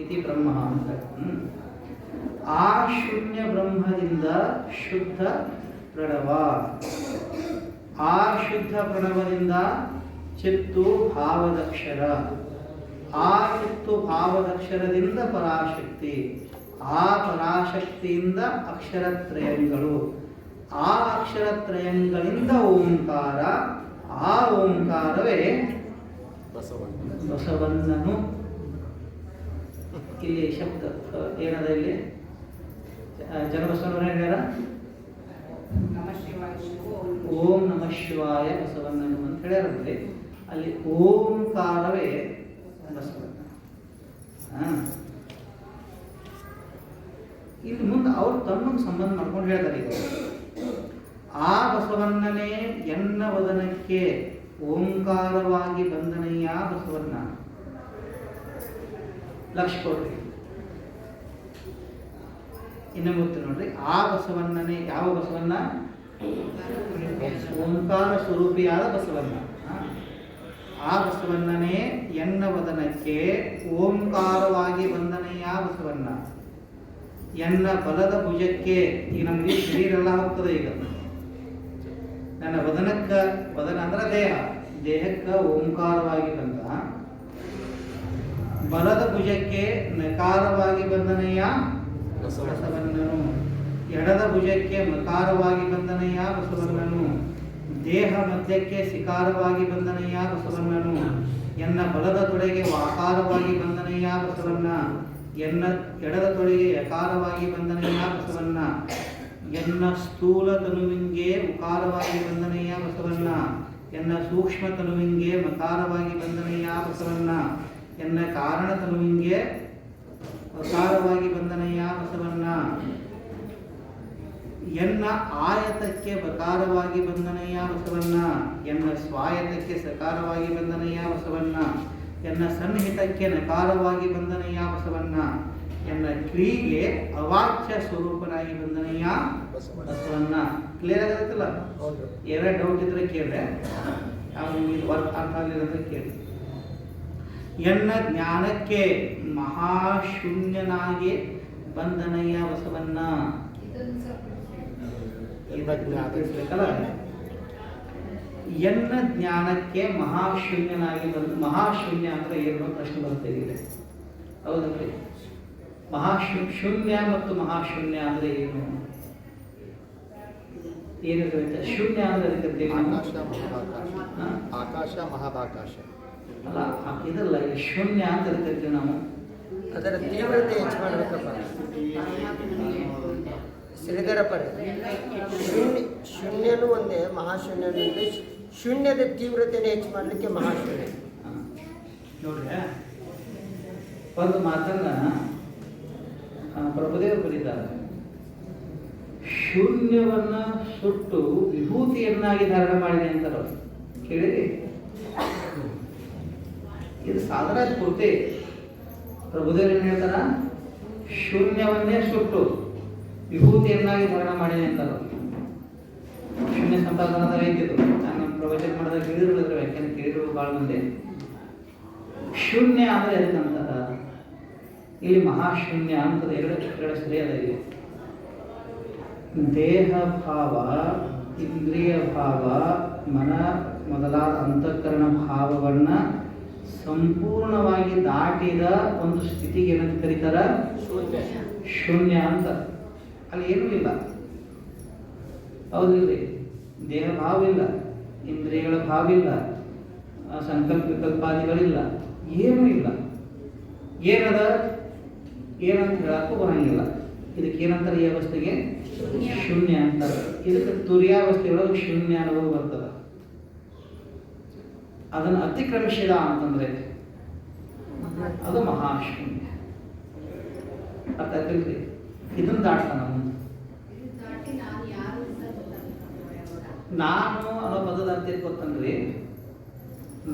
ಇತಿ ಬ್ರಹ್ಮ ಅಂತ. ಆ ಶೂನ್ಯ ಬ್ರಹ್ಮದಿಂದ ಶುದ್ಧ ಪ್ರಣವ, ಆ ಶುದ್ಧ ಪ್ರಣವದಿಂದ ಚಿತ್ತು ಭಾವದಕ್ಷರ, ಆ ಚಿತ್ತು ಭಾವದಕ್ಷರದಿಂದ ಪರಾಶಕ್ತಿ, ಆ ಪರಾಶಕ್ತಿಯಿಂದ ಅಕ್ಷರತ್ರಯಗಳು, ಆ ಅಕ್ಷರತ್ರಯಗಳಿಂದ ಓಂಕಾರ, ಆ ಓಂಕಾರವೇ ಬಸವಣ್ಣನು. ಇಲ್ಲಿ ಶಬ್ದ ಏನದ? ಇಲ್ಲಿ ಜನಬಸವಣ್ಣ ಹೇಳ್ಯಾರ ಓಂ ನಮಃ ಶಿವಾಯ ಬಸವಣ್ಣನು ಅಂತ ಹೇಳ್ಯಾರಂದ್ರೆ ಅಲ್ಲಿ ಓಂಕಾರವೇ ಬಸವಣ್ಣ. ಇಲ್ಲಿ ಮುಂದೆ ಅವ್ರು ತಮ್ಮನ್ನು ಸಂಬಂಧ ಮಾಡ್ಕೊಂಡು ಹೇಳ್ತಾರೆ ಈಗ ಆ ಬಸವಣ್ಣನೇ ಎನ್ನ ವದನಕ್ಕೆ ಓಂಕಾರವಾಗಿ ಬಂದನಯ್ಯ ಬಸವಣ್ಣ. ಲಕ್ಷ ಕೊಡ್ರಿ. ಇನ್ನು ಗೊತ್ತು ನೋಡ್ರಿ, ಆ ಬಸವಣ್ಣನೇ ಯಾವ ಬಸವಣ್ಣ? ಓಂಕಾರ ಸ್ವರೂಪಿಯಾದ ಬಸವಣ್ಣ. ಆ ಬಸವಣ್ಣನೇ ಎನ್ನ ವದನಕ್ಕೆ ಓಂಕಾರವಾಗಿ ಬಂದನಯ್ಯ ಬಸವಣ್ಣ. ಎನ್ನ ಬಲದ ಭುಜಕ್ಕೆ, ಈಗ ನಮ್ಗೆ ಶರೀರೆಲ್ಲ ಹೋಗ್ತದೆ. ಈಗ ನನ್ನ ವದನಕ್ಕ, ವದನ ಅಂದ್ರೆ ದೇಹ, ದೇಹಕ್ಕೆ ಓಂಕಾರವಾಗಿ ಬಂದ. ಬಲದ ಭುಜಕ್ಕೆ ನಕಾರವಾಗಿ ಬಂದನಯ್ಯ ಬಸವಣ್ಣನು. ಎಡದ ಭುಜಕ್ಕೆ ಮಕಾರವಾಗಿ ಬಂದನಯ್ಯ ಬಸವಣ್ಣನು. ದೇಹ ಮಧ್ಯಕ್ಕೆ ಸಿಕಾರವಾಗಿ ಬಂದನಯ್ಯ ಬಸವಣ್ಣನು. ಎನ್ನ ಬಲದ ತೊಡೆಗೆ ವಾಕಾರವಾಗಿ ಬಂದನಯ್ಯ ಬಸವಣ್ಣ. ಎನ್ನ ಎಡದ ತೊಡೆಗೆ ಯಕಾರವಾಗಿ ಬಂದನಯ್ಯ ಬಸವಣ್ಣ. ಎನ್ನ ಸ್ಥೂಲ ತನುವಿಂಗೆ ಉಕಾರವಾಗಿ ಬಂದನಯ್ಯ ಬಸವಣ್ಣ. ಎನ್ನ ಸೂಕ್ಷ್ಮ ತನುವಿಂಗೆ ಮಕಾರವಾಗಿ ಬಂದನಯ್ಯ ಬಸವಣ್ಣ. ಎನ್ನ ಕಾರಣ ತನುವಿಂಗೆ ವಕಾರವಾಗಿ ಬಂದನಯ್ಯ ಬಸವಣ್ಣ. ಎನ್ನ ಆಯತಕ್ಕೆ ಬಕಾರವಾಗಿ ಬಂದನಯ್ಯ ಬಸವಣ್ಣ. ಎನ್ನ ಸ್ವಾಯತಕ್ಕೆ ಸಕಾರವಾಗಿ ಬಂದನಯ್ಯ ಬಸವಣ್ಣ. ಎನ್ನ ಸನ್ನಿಹಿತಕ್ಕೆ ನಕಾರವಾಗಿ ಬಂದನಯ್ಯ ಬಸವಣ್ಣ. ಎನ್ನ ಕ್ರಿಯೆಗೆ ಅವಾಚ್ಯ ಸ್ವರೂಪನಾಗಿ ಬಂದನಯ್ಯ ಬಸವಣ್ಣ. ಕ್ಲಿಯರ್ ಆಗತ್ತಲ್ಲ? ಏನೇ ಡೌಟ್ ಇದ್ರೆ ಕೇಳಿದ್ರೆ ವರ್ಕ್ ಅಂತ ಕೇಳಿ. ಎನ್ನ ಜ್ಞಾನಕ್ಕೆ ಮಹಾಶೂನ್ಯನಾಗಿ ಬಂದನಯ್ಯ ಬಸವಣ್ಣ. ಎನ್ನ ಜ್ಞಾನಕ್ಕೆ ಮಹಾಶೂನ್ಯನಾಗಿ ಬಂದು, ಮಹಾಶೂನ್ಯ ಅಂದ್ರೆ ಏನು ಪ್ರಶ್ನೆ ಬರ್ತಿದೆ, ಹೌದಲ್ರಿ? ಶೂನ್ಯ ಮತ್ತು ಮಹಾಶೂನ್ಯ ಅಂದ್ರೆ ಏನು? ಏನಿದೆ ಶೂನ್ಯ ಅಂದ್ರೆ ಆಕಾಶ ಮಹಾಕಾಶ ಅಲ್ಲ, ಇದಲ್ಲ, ಶೂನ್ಯ ಅಂತ ಕರಿತೀವಿ ನಾವು. ಅದರ ತೀವ್ರತೆ ಹೆಚ್ಚು ಮಾಡಬೇಕಪ್ಪ ಶ್ರೀಧರಪ್ಪ. ಶೂನ್ಯನೂ ಒಂದೇ, ಮಹಾಶೂನ್ಯನೂ ಒಂದೇ. ಶೂನ್ಯದ ತೀವ್ರತೆನೇ ಹೆಚ್ಚು ಮಾಡಲಿಕ್ಕೆ ಮಹಾಶೂನ್ಯ. ನೋಡ್ರಿ, ಒಂದು ಮಾತನ್ನ ಪ್ರಭುದೇವರು ಬರೀತಾರೆ. ಶೂನ್ಯವನ್ನ ಸುಟ್ಟು ವಿಭೂತಿಯನ್ನಾಗಿ ಧಾರಣ ಮಾಡಿದೆ ಅಂತಾರ. ಕೇಳಿರಿ, ಇದು ಸಾಧನ ಪೂರ್ತಿ. ಪ್ರಭುದೇವರು ಏನ್ ಹೇಳ್ತಾರ? ಶೂನ್ಯವನ್ನೇ ಸುಟ್ಟು ವಿಭೂತಿಯನ್ನಾಗಿ ಧಾರಣ ಮಾಡಿದೆ ಅಂತಾರ. ಶೂನ್ಯ ಸಂಪಾದನದಾಗ ಇದ್ದಿದ್ದು ನಾನು ಪ್ರವಚನ ಮಾಡಿದಾಗ ಕೇಳಿದ್ರು, ವ್ಯಾಖ್ಯಾನ ಕೇಳಿದ್ರು ಭಾಳ ಮಂದಿ. ಶೂನ್ಯ ಅಂದ್ರೆ ಎದಕ್ಕಂತಾರ? ಇಲ್ಲಿ ಮಹಾಶೂನ್ಯ ಅಂತದ ಎರಡು ಸರಿಯಾದ ಇದೆ. ದೇಹ ಭಾವ, ಇಂದ್ರಿಯ ಭಾವ, ಮನ ಮೊದಲಾದ ಅಂತಃಕರಣ ಭಾವವನ್ನ ಸಂಪೂರ್ಣವಾಗಿ ದಾಟಿದ ಒಂದು ಸ್ಥಿತಿಗೆ ಏನಂತ ಕರೀತಾರ? ಶೂನ್ಯ ಅಂತ. ಅಲ್ಲಿ ಏನೂ ಇಲ್ಲ, ಹೌದಿಲ್ರಿ? ದೇಹ ಭಾವ ಇಲ್ಲ, ಇಂದ್ರಿಯಗಳ ಭಾವ ಇಲ್ಲ, ಸಂಕಲ್ಪ ವಿಕಲ್ಪಾದಿಗಳಿಲ್ಲ, ಏನೂ ಇಲ್ಲ. ಏನದ? ಏನಂತ ಹೇಳಕ್ಕೂ ಬರಂಗಿಲ್ಲ. ಇದಕ್ಕೆ ಏನಂತಾರೆ? ಈ ಅವಸ್ಥೆಗೆ ಶೂನ್ಯ ಅಂತಾರೆ. ಇದಕ್ಕೆ ತುರ್ಯಾವಸ್ಥೆಯೊಳಗೆ ಶೂನ್ಯ ಅನುಭವ ಬರ್ತದ. ಅದನ್ನು ಅತಿಕ್ರಮಿಸಿದ ಅಂತಂದ್ರೆ ಅದು ಮಹಾಶೂನ್ಯ. ಅರ್ಥ ಆಯ್ತಿಲ್ರಿ? ಇದನ್ನ ದಾಟ್ತಾನ ಮುಂದೆ. ನಾನು ಅನ್ನೋ ಪದದ ಅರ್ಥ ಗೊತ್ತನ್ರಿ?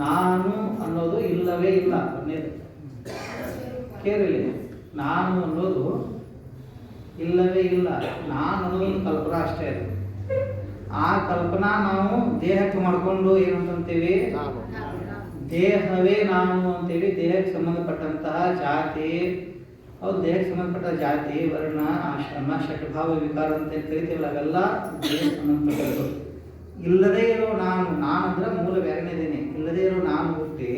ನಾನು ಅನ್ನೋದು ಇಲ್ಲವೇ ಇಲ್ಲ. ಕೇಳಿಲ್ಲ, ನಾನು ಅನ್ನೋದು ಇಲ್ಲವೇ ಇಲ್ಲ. ನಾನು ಅನ್ನೋದು ಕಲ್ಪನಾ ಅಷ್ಟೇ. ಅದು ಆ ಕಲ್ಪನಾ ನಾವು ದೇಹಕ್ಕೆ ಮಾಡ್ಕೊಂಡು ಏನಂತೀವಿ? ದೇಹವೇ ನಾನು ಅಂತೇಳಿ ದೇಹಕ್ಕೆ ಸಂಬಂಧಪಟ್ಟಂತಹ ಜಾತಿ, ಹೌದು, ದೇಹಕ್ಕೆ ಸಂಬಂಧಪಟ್ಟ ಜಾತಿ, ವರ್ಣ, ಆಶ್ರಮ, ಷಟ್ಭಾವ, ವಿಕಾರ ಅಂತ ಕರಿತೀವಲ್ಲ, ಅವೆಲ್ಲ ದೇಹಕ್ಕೆ ಸಂಬಂಧಪಟ್ಟದ್ದು. ಇಲ್ಲದೇ ಇರೋ ನಾನು, ನಾನಂದ್ರೆ ಮೂಲ ಬೇರೆನೇದೇನೆ. ಇಲ್ಲದೇ ಇರೋ ನಾನು ಹುಟ್ಟಿ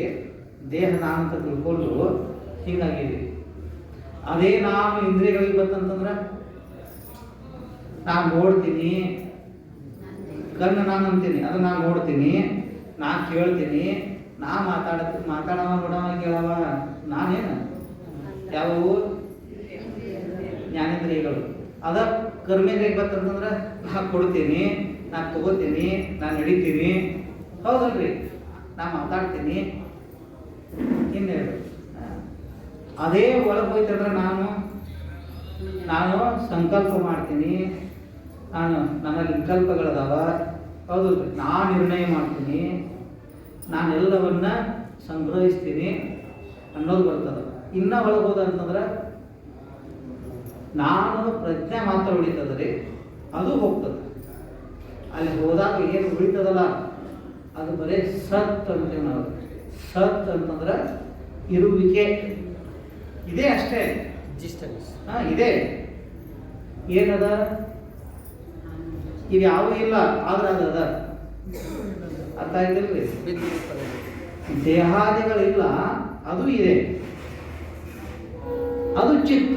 ದೇಹ ನಾನು ಅಂತ ತಿಳ್ಕೊಂಡು ಹೀಗಾಗಿದೆ. ಅದೇ ನಾನು ಇಂದ್ರಿಯಗಳಿಗೆ ಬಂತಂತಂದ್ರೆ ನಾನು ನೋಡ್ತೀನಿ, ಕಣ್ಣು ನಾನು ಅಂತೀನಿ, ಅದು ನಾನು ನೋಡ್ತೀನಿ, ನಾನು ಕೇಳ್ತೀನಿ, ನಾ ಮಾತಾಡವ ನೋಡವ ಕೇಳವ, ನಾನೇನು? ಯಾವುವು? ಜ್ಞಾನೇಂದ್ರಿಯಗಳು. ಅದ ಕರ್ಮೇಂದ್ರಿಗೆ ಬರ್ತಂತಂದ್ರೆ ನಾ ಕೊಡ್ತೀನಿ, ನಾನು ತಗೋತೀನಿ, ನಾನು ನಡಿತೀನಿ, ಹೌದಲ್ರಿ, ನಾ ಮಾತಾಡ್ತೀನಿ, ಇನ್ನೇಳು. ಅದೇ ಒಳಗೆ ಹೋಯ್ತಂದ್ರೆ ನಾನು ಸಂಕಲ್ಪ ಮಾಡ್ತೀನಿ, ನನ್ನಲ್ಲಿ ವಿಕಲ್ಪಗಳದಾವ, ಹೌದಲ್ರಿ, ನಾನು ನಿರ್ಣಯ ಮಾಡ್ತೀನಿ, ನಾನೆಲ್ಲವನ್ನ ಸಂಗ್ರಹಿಸ್ತೀನಿ ಅನ್ನೋದು ಬರ್ತದೆ. ಇನ್ನ ಒಳಗೆ ಹೋದಂತಂದ್ರೆ ನಾನು ಪ್ರಜ್ಞೆ ಮಾತ್ರ ಉಳಿತದ್ರಿ, ಅದು ಹೋಗ್ತದೆ. ಅಲ್ಲಿ ಹೋದಾಗ ಏನು ಉಳಿತದಲ್ಲ ಅದು ಬರೀ ಸತ್ ಅಂತೀವಿ ನಾವು. ಸತ್ ಅಂತಂದ್ರೆ ಇರುವಿಕೆ, ಇದೇ ಅಷ್ಟೇ. ಎಕ್ಸಿಸ್ಟೆನ್ಸ್ ಇದೆ. ಏನದ? ಇದು ಯಾವೂ ಇಲ್ಲ, ಆದ್ರೆ ಅದ. ಅರ್ಥ ಆಯ್ತಿಲ್ರಿ? ದೇಹಾದಿಗಳಿಲ್ಲ, ಅದು ಇದೆ, ಅದು ಚಿತ್ತ.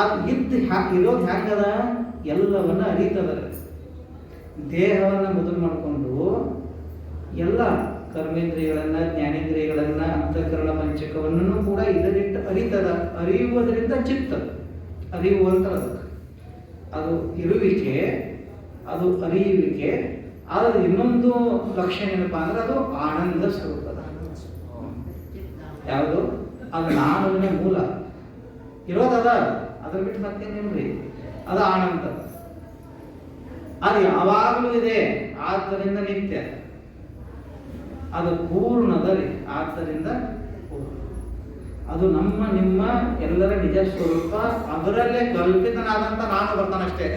ಅದು ಇರೋದು ಹ್ಯಾಂಗದ? ಎಲ್ಲವನ್ನ ಅರಿತದ. ದೇಹವನ್ನು ಮೊದಲು ಮಾಡಿಕೊಂಡು ಎಲ್ಲ ಕರ್ಮೇಂದ್ರಿಯಗಳನ್ನ, ಜ್ಞಾನೇಂದ್ರಿಯಗಳನ್ನ, ಅಂತಃಕರಣ ಪಂಚಕವನ್ನು ಕೂಡ ಇದರಿಟ್ಟು ಅರಿತದ. ಅರಿಯುವುದರಿಂದ ಚಿತ್ತ, ಅರಿವು ಅಂತ ಅದು ಇರುವಿಕೆ, ಅದು ಅರಿಯುವಿಕೆ. ಆದರೆ ಇನ್ನೊಂದು ಲಕ್ಷಣ ಏನಪ್ಪಾ ಅಂದ್ರೆ ಅದು ಆನಂದ ಸ್ವರೂಪದ. ಯಾವುದು? ಅದು ನಾನುವಿನ ಮೂಲ ಇರೋದದ, ಅದ್ರ ಬಿಟ್ಟು ಮತ್ತೇನಿಲ್ರಿ, ಅದು ಆನಂದ. ಅದು ಯಾವಾಗಲೂ ಇದೆ, ಆದ್ದರಿಂದ ನಿತ್ಯ. ಅದು ಪೂರ್ಣದಲ್ಲಿ, ಆದ್ದರಿಂದ ಪೂರ್ಣ. ಅದು ನಮ್ಮ ನಿಮ್ಮ ಎಲ್ಲರ ನಿಜ ಸ್ವರೂಪ. ಅದರಲ್ಲೇ ಕಲ್ಪಿತನಾದಂತ ನಾನು ಬರ್ತಾನಷ್ಟೇ.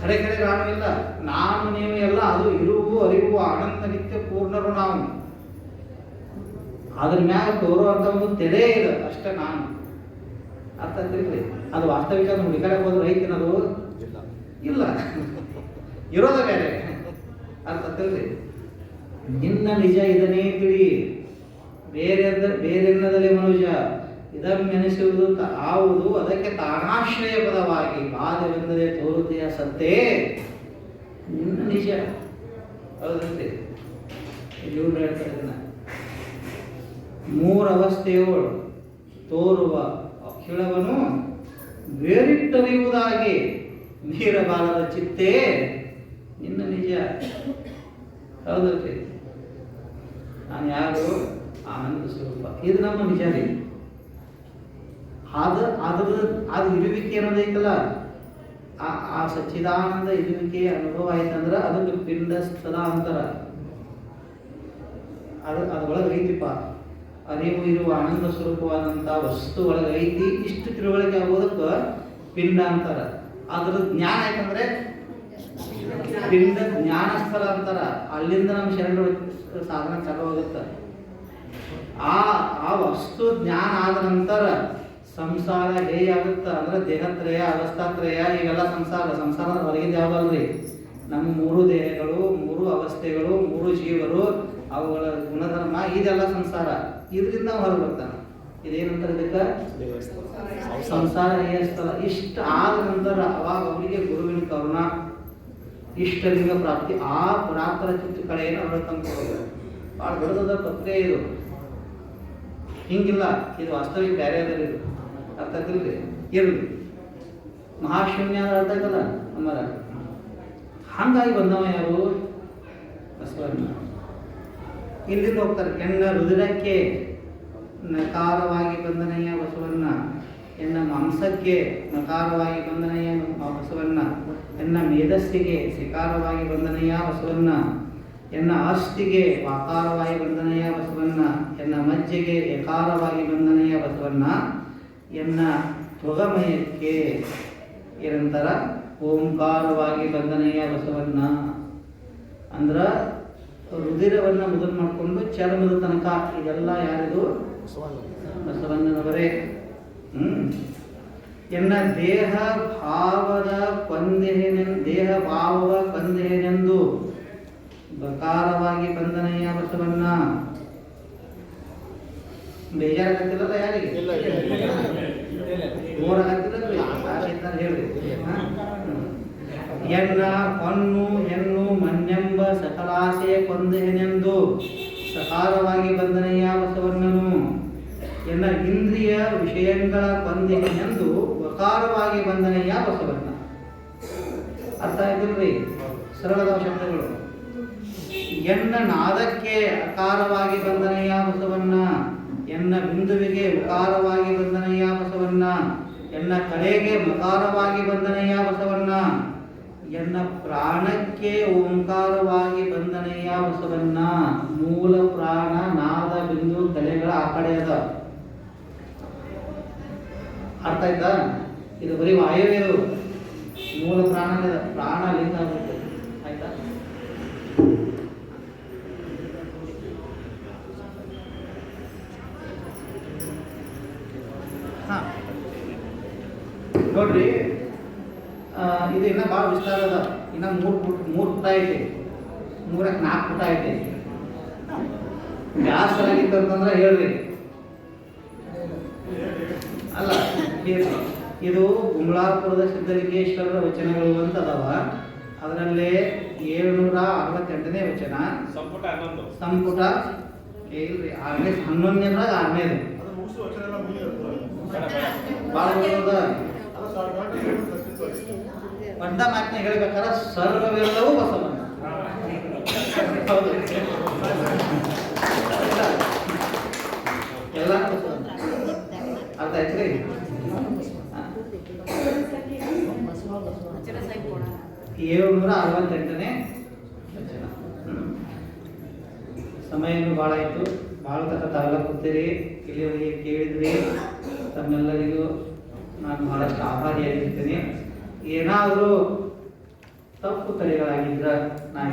ಖರೆ ನಾನು ಇಲ್ಲ, ನಾನು ನೀವು ಎಲ್ಲ ಅದು ಇರುವು ಅರಿವು ಆನಂದ ನಿತ್ಯ ಪೂರ್ಣರು ನಾವು. ಅದ್ರ ಮ್ಯಾಗ ತೋರುವಂತ ಒಂದು ತೆರೆ ಇದೆ ಅಷ್ಟೇ ನಾನು. ಅರ್ಥ ಆಗ್ತಿರ್ಲಿ? ಅದು ವಾಸ್ತವಿಕ ಹುಡುಕಾಡ ಹೋದ್ರೆ ಐತಿನದು ಇಲ್ಲ, ಇರೋದ ಬೇರೆ. ಅರ್ಥ ಆಗ್ತಿರ್ಲಿ? ನಿನ್ನ ನಿಜ ಇದನ್ನೇ ತಿಳಿ, ಬೇರೆನ್ನದಲ್ಲಿ ಮನುಷ್ಯ ಇದನ್ನೆನಿಸುವುದು ಆವುದು, ಅದಕ್ಕೆ ತಾನಾಶ್ರಯ ಪದವಾಗಿ ಬಾಧೆವೆಂದರೆ ತೋರುತೆಯ ಸತ್ತೇ ನಿನ್ನ ನಿಜ. ಹೌದಂತೆ ಇವ್ರು ಹೇಳ್ತಾರೆ ಇದನ್ನ. ಮೂರವಸ್ಥೆಯೋಳು ತೋರುವ ಅಖಿಳವನು ಬೇರಿಟ್ಟರಿಯುವುದಾಗಿ ನೀರಬಾರದ ಚಿತ್ತೇ ನಿನ್ನ ನಿಜ. ಹೌದಲ್ರಿ? ನಾನು ಯಾರು? ಆನಂದ ಸ್ವರೂಪ. ಇದು ನಮ್ಮ ನಿಜ ರೀ. ಅದು ಇರುವಿಕೆ ಅನ್ನೋದೈತಲ್ಲ, ಆ ಸಚ್ಚಿದಾನಂದ ಇರುವಿಕೆ ಅನುಭವ ಆಯ್ತಂದ್ರೆ ಅದಕ್ಕೆ ಪಿಂಡ ಸ್ಥಳ ಅಂತಾರ. ಅದ್ರೊಳಗೆ ಐತಿಪ್ಪ, ಅರಿವು ಇರುವ ಆನಂದ ಸ್ವರೂಪವಾದಂಥ ವಸ್ತು ಒಳಗೆ ಐತಿ. ಇಷ್ಟು ತಿಳುವಳಿಕೆ ಆಗೋದಕ್ಕೆ ಪಿಂಡ ಅಂತಾರ. ಅದ್ರ ಜ್ಞಾನ ಆಯ್ತಂದ್ರೆ ಪಿಂಡ ಜ್ಞಾನ ಸ್ಥಳ ಅಂತಾರ. ಅಲ್ಲಿಂದ ನಮ್ಮ ಶರಣ ಸಾಧನ ಚಾಲು ಆಗುತ್ತೆ. ಆ ವಸ್ತು ಜ್ಞಾನ ಆದ ನಂತರ ಸಂಸಾರ ಹೇಗಾಗುತ್ತ ಅಂದ್ರೆ ದೇಹತ್ರಯ, ಅವಸ್ಥಾತ್ರಯ, ಇವೆಲ್ಲ ಸಂಸಾರದ ಹೊರಗಿದ ಯಾವ್ದಲ್ರಿ? ನಮ್ಮ ಮೂರು ದೇಹಗಳು, ಮೂರು ಅವಸ್ಥೆಗಳು, ಮೂರು ಜೀವರು, ಅವುಗಳ ಗುಣಧರ್ಮ, ಇದೆಲ್ಲ ಸಂಸಾರ. ಇದರಿಂದ ನಾವು ಹೊರಗೆ ಬರ್ತಾನೆ. ಇದೇನಂತಾರೆ ಇದಕ್ಕೆ? ಸಂಸಾರ ಸ್ಥಳ. ಇಷ್ಟ ಆದ ನಂತರ ಅವಾಗ ಅವರಿಗೆ ಗುರುವಿನ ಕರುಣ, ಇಷ್ಟಲಿಂಗ ಪ್ರಾಪ್ತಿ, ಆ ಪುರಾತರ ಚಿತ್ತ ಕಳೆಯನ್ನು ಅವರ ತಂದ್ಕೊಡೋದು. ಭಾಳ ದೊಡ್ಡದ ಪ್ರಕ್ರಿಯೆ ಇದು. ಹಿಂಗಿಲ್ಲ, ಇದು ವಾಸ್ತವಿಕ ಬೇರೆ ಅದರಿ. ಇದು ಅರ್ಥ ಆಗ್ತಿಲ್ರಿ? ಇರಲಿ, ಮಹಾಶೂನ್ಯ ಅರ್ಥ ಆಯ್ತಲ್ಲ ನಮ್ಮರ. ಹಂಗಾಗಿ ಬಂದವ ಯಾರು? ಬಸವಣ್ಣ. ಇಲ್ಲಿಂದ ಹೋಗ್ತಾರೆ. ಹೆಣ್ಣ ರುದಿರಕ್ಕೆ ನಕಾರವಾಗಿ ಬಂದನಯ್ಯ ಬಸವಣ್ಣ, ಎನ್ನ ಮಾಂಸಕ್ಕೆ ನಕಾರವಾಗಿ ಬಂದನಯ್ಯ ಬಸವಣ್ಣ, ಎನ್ನ ಮೇಧಸ್ಸಿಗೆ ಸಿಕಾರವಾಗಿ ಬಂದನಯ್ಯ ಬಸವಣ್ಣ, ಎನ್ನ ಆಸ್ತಿಗೆ ವಾಕಾರವಾಗಿ ಬಂದನಯ್ಯ ಬಸವಣ್ಣ, ಎನ್ನ ಮಜ್ಜೆಗೆ ಯಕಾರವಾಗಿ ಬಂದನಯ್ಯ ಬಸವಣ್ಣ, ಎನ್ನ ತ್ವಗಮಯಕ್ಕೆ ಏನಂತಾರ ಓಂಕಾರವಾಗಿ ಬಂದನಯ್ಯ ಬಸವಣ್ಣ. ಅಂದ್ರ ರುದಿರವನ್ನ ಮೊದಲು ಮಾಡಿಕೊಂಡು ಚರ್ಮದ ತನಕ ಇದೆಲ್ಲ ಯಾರಿದು? ಬಸವಣ್ಣನವರೇ. ಎನ್ನ ದೇಹ ಭಾವದ ಕೊಂದೆನೆಂದು ಬಕಾರವಾಗಿ ಬಂದನಯ್ಯ ಬಸವಣ್ಣ. ಬೇಜಾರಾಗತ್ತಿಲ್ಲ ಯಾರಿಗೆ? ಬೋರಾಗತ್ತಿಲ್ಲ ಹೇಳ್ರಿ. ಎನ್ನ ಹೊನ್ನು ಹೆಣ್ಣು ಮಣ್ಣೆಂಬ ಸಕಲಾಸೆಯ ಕೊಂದೆನೆಂದು ಸಕಾರವಾಗಿ ಬಂದನಯ್ಯ ಬಸವಣ್ಣನು. ಎನ್ನ ಇಂದ್ರಿಯ ವಿಷಯಗಳ ಕೊಂದೆನೆಂದು ಉಕಾರವಾಗಿ ಬಂದನಯ್ಯ ಬಸವಣ್ಣ. ಅರ್ಥ ಆಯ್ತಿಲ್ರಿ? ಸರಳದ ಶಬ್ದಗಳು. ಎನ್ನ ನಾದಕ್ಕೆ ಅಕಾರವಾಗಿ ಬಂದನಯ್ಯ ಬಸವಣ್ಣ, ಎನ್ನ ಬಿಂದುವಿಗೆ ಉಕಾರವಾಗಿ ಬಂದನಯ್ಯ ಬಸವಣ್ಣ, ಎನ್ನ ಕಲೆಗೆ ಮಕಾರವಾಗಿ ಬಂದನಯ್ಯ ಬಸವಣ್ಣ, ಎನ್ನ ಪ್ರಾಣಕ್ಕೆ ಓಂಕಾರವಾಗಿ ಬಂದನಯ್ಯ ಬಸವಣ್ಣ. ಮೂಲ ಪ್ರಾಣ ನಾದ ಬಿಂದು ತಲೆಗಳ ಆ ಕಡೆ ಅದ. ಅರ್ಥ ಆಯ್ತಾ? ಇದು ಬರೀ ವಾಯುವೇ, ಇದು ಮೂಲ ಪ್ರಾಣ ಲಿಂಗ ಆಗುತ್ತೆ. ಆಯ್ತಾ? ನೋಡ್ರಿ, ಇದು ಇನ್ನ ಭಾಳ ವಿಸ್ತಾರ ಅದ. ಇನ್ನ ಮೂರು ಪುಟ ಐತಿ, 3-4 ಪುಟ ಐತಿ. ಜಾಸ್ತಿ ಆಗಿತ್ತು ಅಂತಂದ್ರೆ ಹೇಳ್ರಿ. ಅಲ್ಲ, ಇದು ಗುಮ್ಲಾಪುರದ ಸಿದ್ಧಲಿಂಗೇಶ್ವರರ ವಚನಗಳು ಅಂತ ಅದಾವ. ಅದರಲ್ಲೇ 768ನೇ ವಚನ, ಸಂಪುಟ 11. ಸಂಪುಟ ಇಲ್ರಿ 11ನೇದ್ರಾಗ 6ನೇದು ಭಾಳ ಬರೋದ. ಒಂದ ಮಾತನ್ನ ಹೇಳ್ಬೇಕಾರ ಸರ್ವವೆಲ್ಲವೂ ಬಸವಣ್ಣ. ಹೌದು, ಎಲ್ಲ ಬಸವಣ್ಣ. ಅರ್ಥ ಆಯ್ತ್ರಿ? 768ನೇ ವಚನ. ಸಮಯನೂ ಭಾಳ ಆಯಿತು. ಭಾಳ ತಕ್ಕ ತಾವೆಲ್ಲ ಕೂತೀರಿ, ಇಲ್ಲಿವರೆಗೆ ಕೇಳಿದ್ರಿ. ತಮ್ಮೆಲ್ಲರಿಗೂ ನಾನು ಬಹಳಷ್ಟು ಆಭಾರಿಯಾಗಿರ್ತೀನಿ. ಏನಾದರೂ ತಪ್ಪು ತಲೆಗಳಾಗಿದ್ರೆ ನಾನು